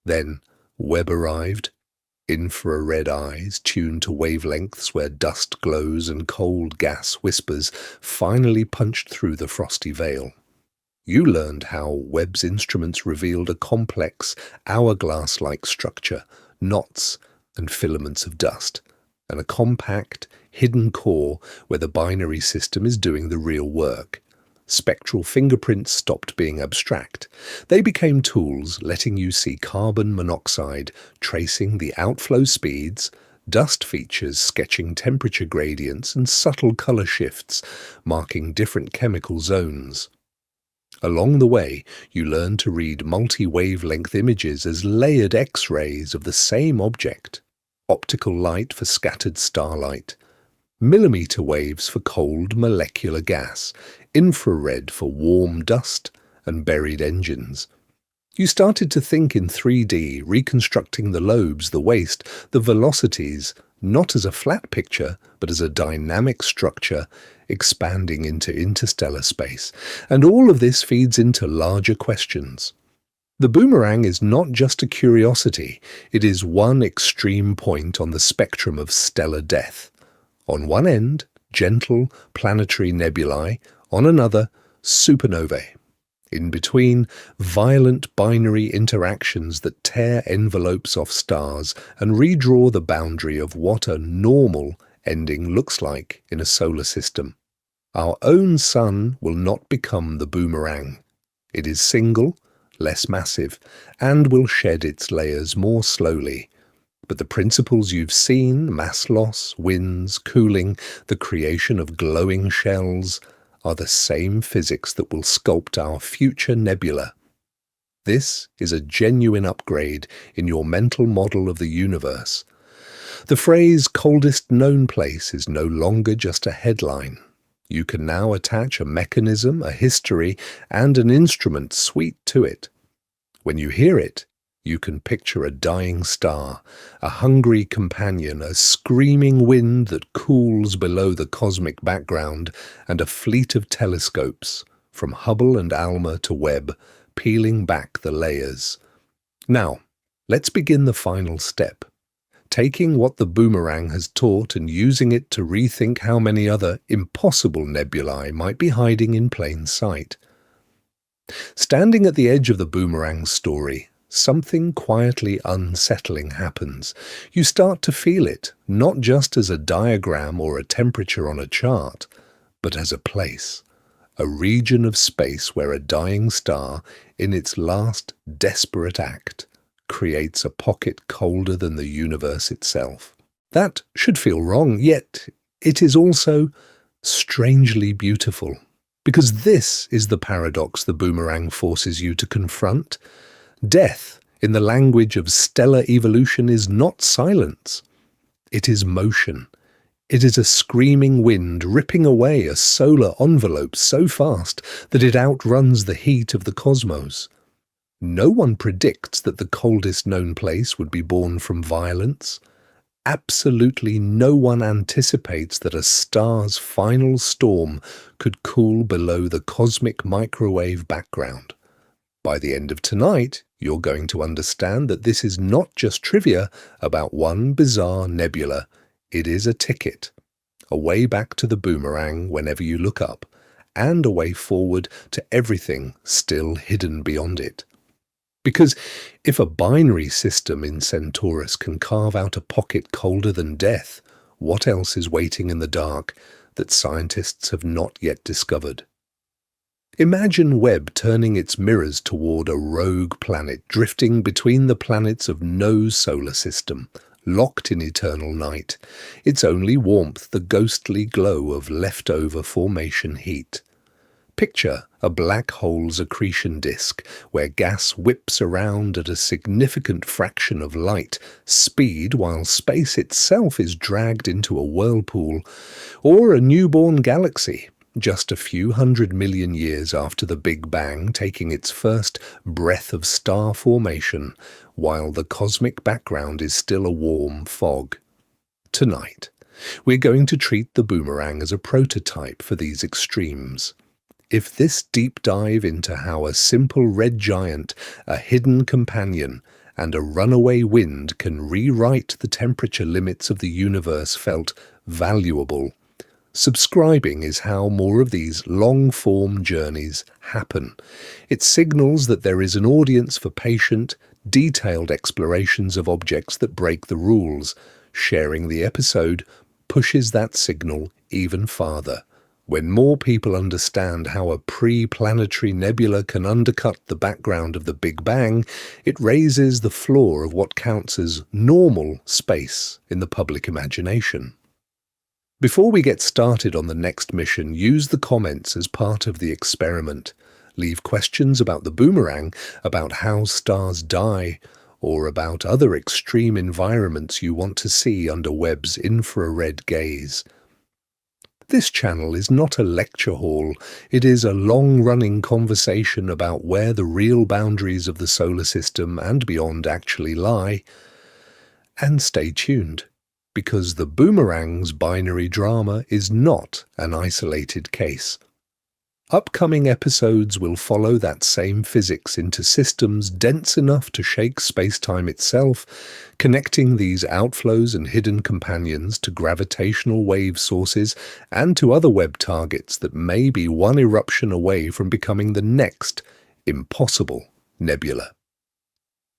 Then Webb arrived. Infrared eyes, tuned to wavelengths where dust glows and cold gas whispers, finally punched through the frosty veil. You learned how Webb's instruments revealed a complex, hourglass-like structure, knots and filaments of dust, and a compact, hidden core where the binary system is doing the real work. Spectral fingerprints stopped being abstract. They became tools letting you see carbon monoxide tracing the outflow speeds, dust features sketching temperature gradients, and subtle color shifts marking different chemical zones. Along the way, you learned to read multi-wavelength images as layered X-rays of the same object. Optical light for scattered starlight, millimeter waves for cold molecular gas, infrared for warm dust and buried engines. You started to think in 3D, reconstructing the lobes, the waste, the velocities, not as a flat picture, but as a dynamic structure expanding into interstellar space. And all of this feeds into larger questions. The boomerang is not just a curiosity, it is one extreme point on the spectrum of stellar death. On one end, gentle planetary nebulae, on another, supernovae. In between, violent binary interactions that tear envelopes off stars and redraw the boundary of what a normal ending looks like in a solar system. Our own sun will not become the boomerang. It is single, less massive, and will shed its layers more slowly. But the principles you've seen, mass loss, winds, cooling, the creation of glowing shells, are the same physics that will sculpt our future nebula. This is a genuine upgrade in your mental model of the universe. The phrase coldest known place is no longer just a headline. You can now attach a mechanism, a history, and an instrument suite to it. When you hear it, you can picture a dying star, a hungry companion, a screaming wind that cools below the cosmic background, and a fleet of telescopes, from Hubble and ALMA to Webb, peeling back the layers. Now, let's begin the final step. Taking what the boomerang has taught and using it to rethink how many other impossible nebulae might be hiding in plain sight. Standing at the edge of the boomerang's story, something quietly unsettling happens. You start to feel it, not just as a diagram or a temperature on a chart, but as a place, a region of space where a dying star, in its last desperate act, creates a pocket colder than the universe itself. That should feel wrong, yet it is also strangely beautiful. Because this is the paradox the boomerang forces you to confront. Death, in the language of stellar evolution, is not silence. It is motion. It is a screaming wind ripping away a solar envelope so fast that it outruns the heat of the cosmos. No one predicts that the coldest known place would be born from violence. Absolutely no one anticipates that a star's final storm could cool below the cosmic microwave background. By the end of tonight, you're going to understand that this is not just trivia about one bizarre nebula. It is a ticket, a way back to the boomerang whenever you look up, and a way forward to everything still hidden beyond it. Because if a binary system in Centaurus can carve out a pocket colder than death, what else is waiting in the dark that scientists have not yet discovered? Imagine Webb turning its mirrors toward a rogue planet drifting between the planets of no solar system, locked in eternal night, its only warmth the ghostly glow of leftover formation heat. Picture a black hole's accretion disk, where gas whips around at a significant fraction of light speed while space itself is dragged into a whirlpool, or a newborn galaxy, just a few 100 million years after the Big Bang taking its first breath of star formation, while the cosmic background is still a warm fog. Tonight, we're going to treat the Boomerang as a prototype for these extremes. If this deep dive into how a simple red giant, a hidden companion, and a runaway wind can rewrite the temperature limits of the universe felt valuable, subscribing is how more of these long-form journeys happen. It signals that there is an audience for patient, detailed explorations of objects that break the rules. Sharing the episode pushes that signal even farther. When more people understand how a pre-planetary nebula can undercut the background of the Big Bang, it raises the floor of what counts as normal space in the public imagination. Before we get started on the next mission, use the comments as part of the experiment. Leave questions about the Boomerang, about how stars die, or about other extreme environments you want to see under Webb's infrared gaze. This channel is not a lecture hall, it is a long-running conversation about where the real boundaries of the solar system and beyond actually lie. And stay tuned, because the Boomerang's binary drama is not an isolated case. Upcoming episodes will follow that same physics into systems dense enough to shake space-time itself, connecting these outflows and hidden companions to gravitational wave sources and to other Webb targets that may be one eruption away from becoming the next impossible nebula.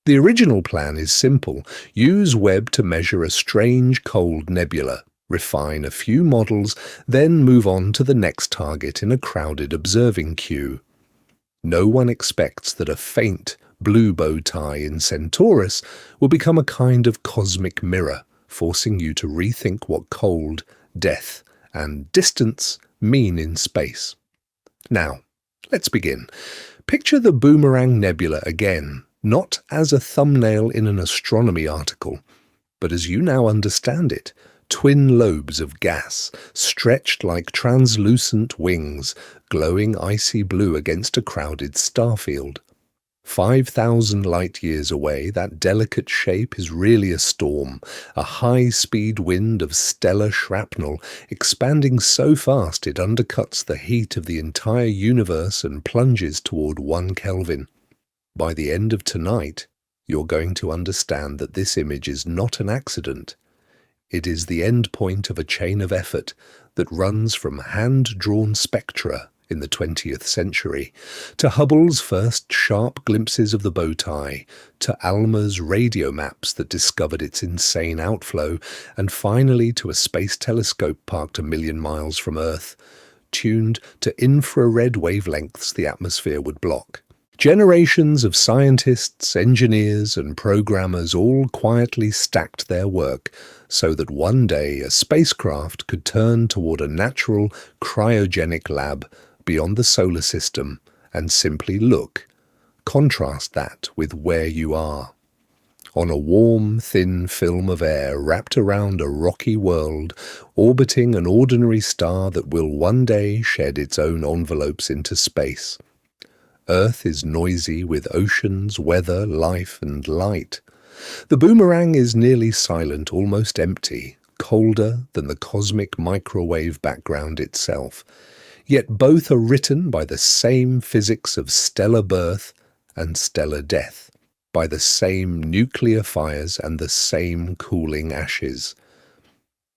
The original plan is simple. Use Webb to measure a strange cold nebula, refine a few models, then move on to the next target in a crowded observing queue. No one expects that a faint blue bow tie in Centaurus will become a kind of cosmic mirror, forcing you to rethink what cold, death, and distance mean in space. Now, let's begin. Picture the Boomerang Nebula again, not as a thumbnail in an astronomy article, but as you now understand it, twin lobes of gas, stretched like translucent wings, glowing icy blue against a crowded starfield. 5,000 light-years away, that delicate shape is really a storm, a high-speed wind of stellar shrapnel, expanding so fast it undercuts the heat of the entire universe and plunges toward 1 Kelvin. By the end of tonight, you're going to understand that this image is not an accident. It is the end point of a chain of effort that runs from hand-drawn spectra in the 20th century, to Hubble's first sharp glimpses of the bow tie, to ALMA's radio maps that discovered its insane outflow, and finally to a space telescope parked 1 million miles from Earth, tuned to infrared wavelengths the atmosphere would block. Generations of scientists, engineers, and programmers all quietly stacked their work so that one day a spacecraft could turn toward a natural, cryogenic lab beyond the solar system and simply look. Contrast that with where you are. On a warm, thin film of air wrapped around a rocky world, orbiting an ordinary star that will one day shed its own envelopes into space. Earth is noisy with oceans, weather, life, and light. The Boomerang is nearly silent, almost empty, colder than the cosmic microwave background itself. Yet both are written by the same physics of stellar birth and stellar death, by the same nuclear fires and the same cooling ashes.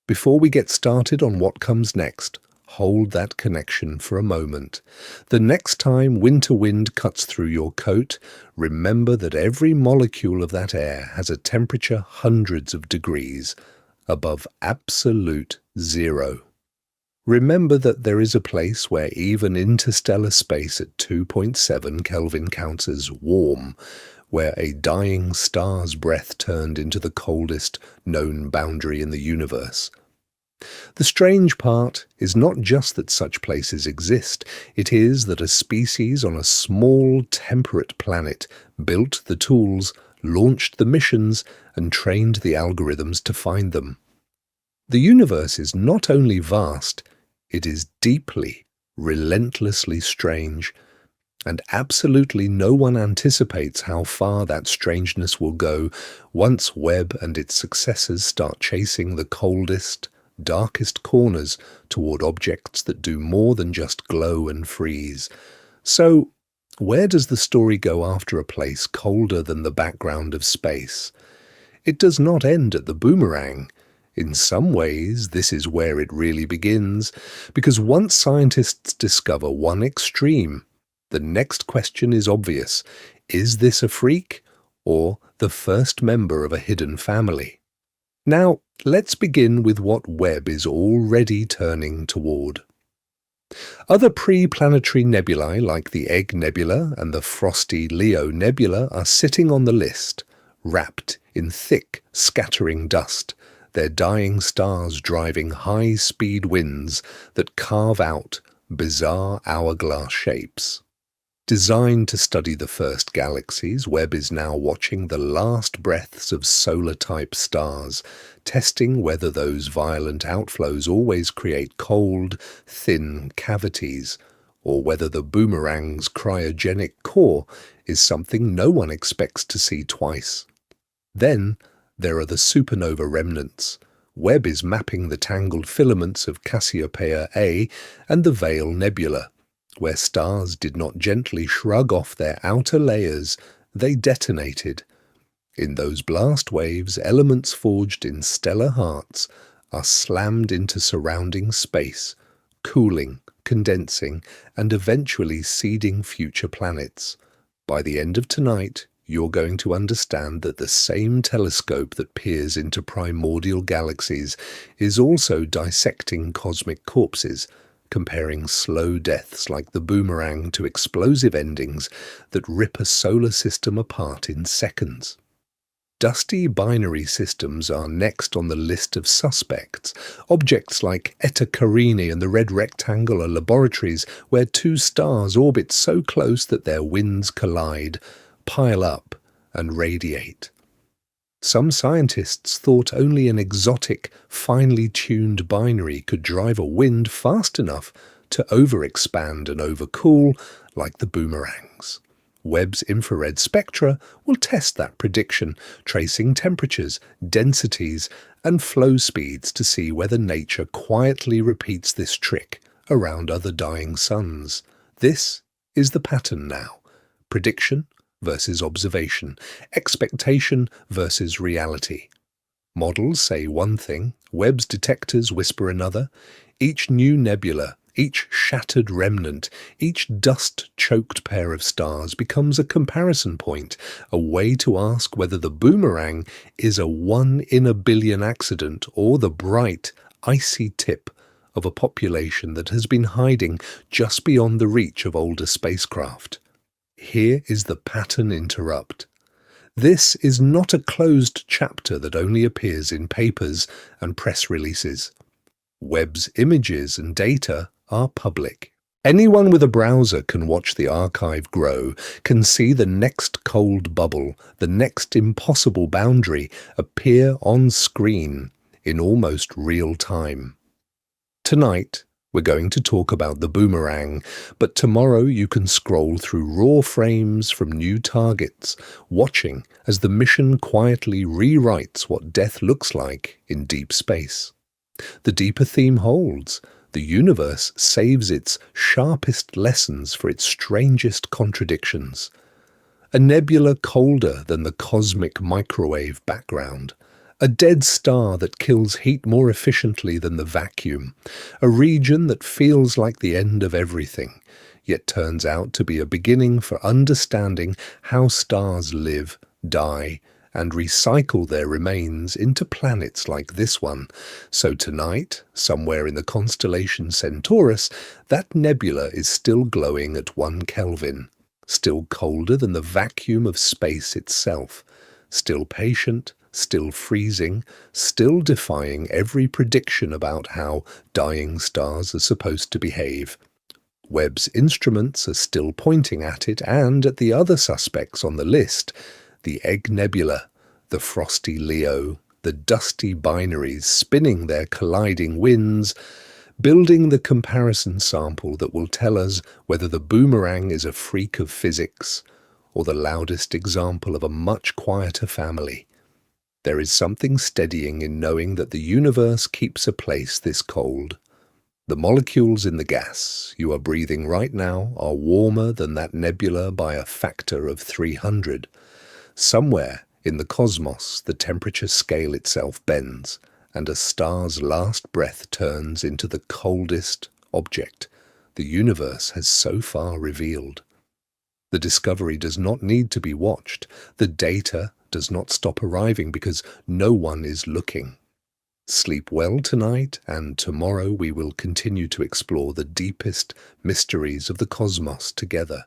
Before we get started on what comes next, hold that connection for a moment. The next time winter wind cuts through your coat, remember that every molecule of that air has a temperature hundreds of degrees above absolute zero. Remember that there is a place where even interstellar space at 2.7 Kelvin counts as warm, where a dying star's breath turned into the coldest known boundary in the universe. The strange part is not just that such places exist, it is that a species on a small, temperate planet built the tools, launched the missions, and trained the algorithms to find them. The universe is not only vast, it is deeply, relentlessly strange, and absolutely no one anticipates how far that strangeness will go once Webb and its successors start chasing the coldest, darkest corners toward objects that do more than just glow and freeze. So, where does the story go after a place colder than the background of space? It does not end at the Boomerang. In some ways, this is where it really begins, because once scientists discover one extreme, the next question is obvious. Is this a freak or the first member of a hidden family? Now, let's begin with what Webb is already turning toward. Other pre-planetary nebulae like the Egg Nebula and the frosty Leo Nebula are sitting on the list, wrapped in thick, scattering dust, their dying stars driving high-speed winds that carve out bizarre hourglass shapes. Designed to study the first galaxies, Webb is now watching the last breaths of solar-type stars, testing whether those violent outflows always create cold, thin cavities, or whether the Boomerang's cryogenic core is something no one expects to see twice. Then there are the supernova remnants. Webb is mapping the tangled filaments of Cassiopeia A and the Veil Nebula, where stars did not gently shrug off their outer layers, they detonated. In those blast waves, elements forged in stellar hearts are slammed into surrounding space, cooling, condensing, and eventually seeding future planets. By the end of tonight, you're going to understand that the same telescope that peers into primordial galaxies is also dissecting cosmic corpses, comparing slow deaths like the Boomerang to explosive endings that rip a solar system apart in seconds. Dusty binary systems are next on the list of suspects. Objects like Eta Carini and the Red Rectangle are laboratories where two stars orbit so close that their winds collide, pile up, and radiate. Some scientists thought only an exotic, finely tuned binary could drive a wind fast enough to overexpand and overcool like the Boomerangs. Webb's infrared spectra will test that prediction, tracing temperatures, densities, and flow speeds to see whether nature quietly repeats this trick around other dying suns. This is the pattern now. Prediction versus observation, expectation versus reality. Models say one thing, Webb's detectors whisper another. Each new nebula, each shattered remnant, each dust-choked pair of stars becomes a comparison point, a way to ask whether the Boomerang is a 1 in a billion accident or the bright, icy tip of a population that has been hiding just beyond the reach of older spacecraft. Here is the pattern interrupt. This is not a closed chapter that only appears in papers and press releases. Webb's images and data are public. Anyone with a browser can watch the archive grow, can see the next cold bubble, the next impossible boundary appear on screen in almost real time. Tonight, we're going to talk about the Boomerang, but tomorrow you can scroll through raw frames from new targets, watching as the mission quietly rewrites what death looks like in deep space. The deeper theme holds. The universe saves its sharpest lessons for its strangest contradictions. A nebula colder than the cosmic microwave background. A dead star that kills heat more efficiently than the vacuum. A region that feels like the end of everything, yet turns out to be a beginning for understanding how stars live, die, and recycle their remains into planets like this one. So tonight, somewhere in the constellation Centaurus, that nebula is still glowing at 1 Kelvin, still colder than the vacuum of space itself, still patient, still freezing, still defying every prediction about how dying stars are supposed to behave. Webb's instruments are still pointing at it and at the other suspects on the list, the Egg Nebula, the frosty Leo, the dusty binaries spinning their colliding winds, building the comparison sample that will tell us whether the boomerang is a freak of physics or the loudest example of a much quieter family. There is something steadying in knowing that the universe keeps a place this cold. The molecules in the gas you are breathing right now are warmer than that nebula by a factor of 300. Somewhere in the cosmos, the temperature scale itself bends, and a star's last breath turns into the coldest object the universe has so far revealed. The discovery does not need to be watched. The data does not stop arriving because no one is looking. Sleep well tonight, and tomorrow we will continue to explore the deepest mysteries of the cosmos together.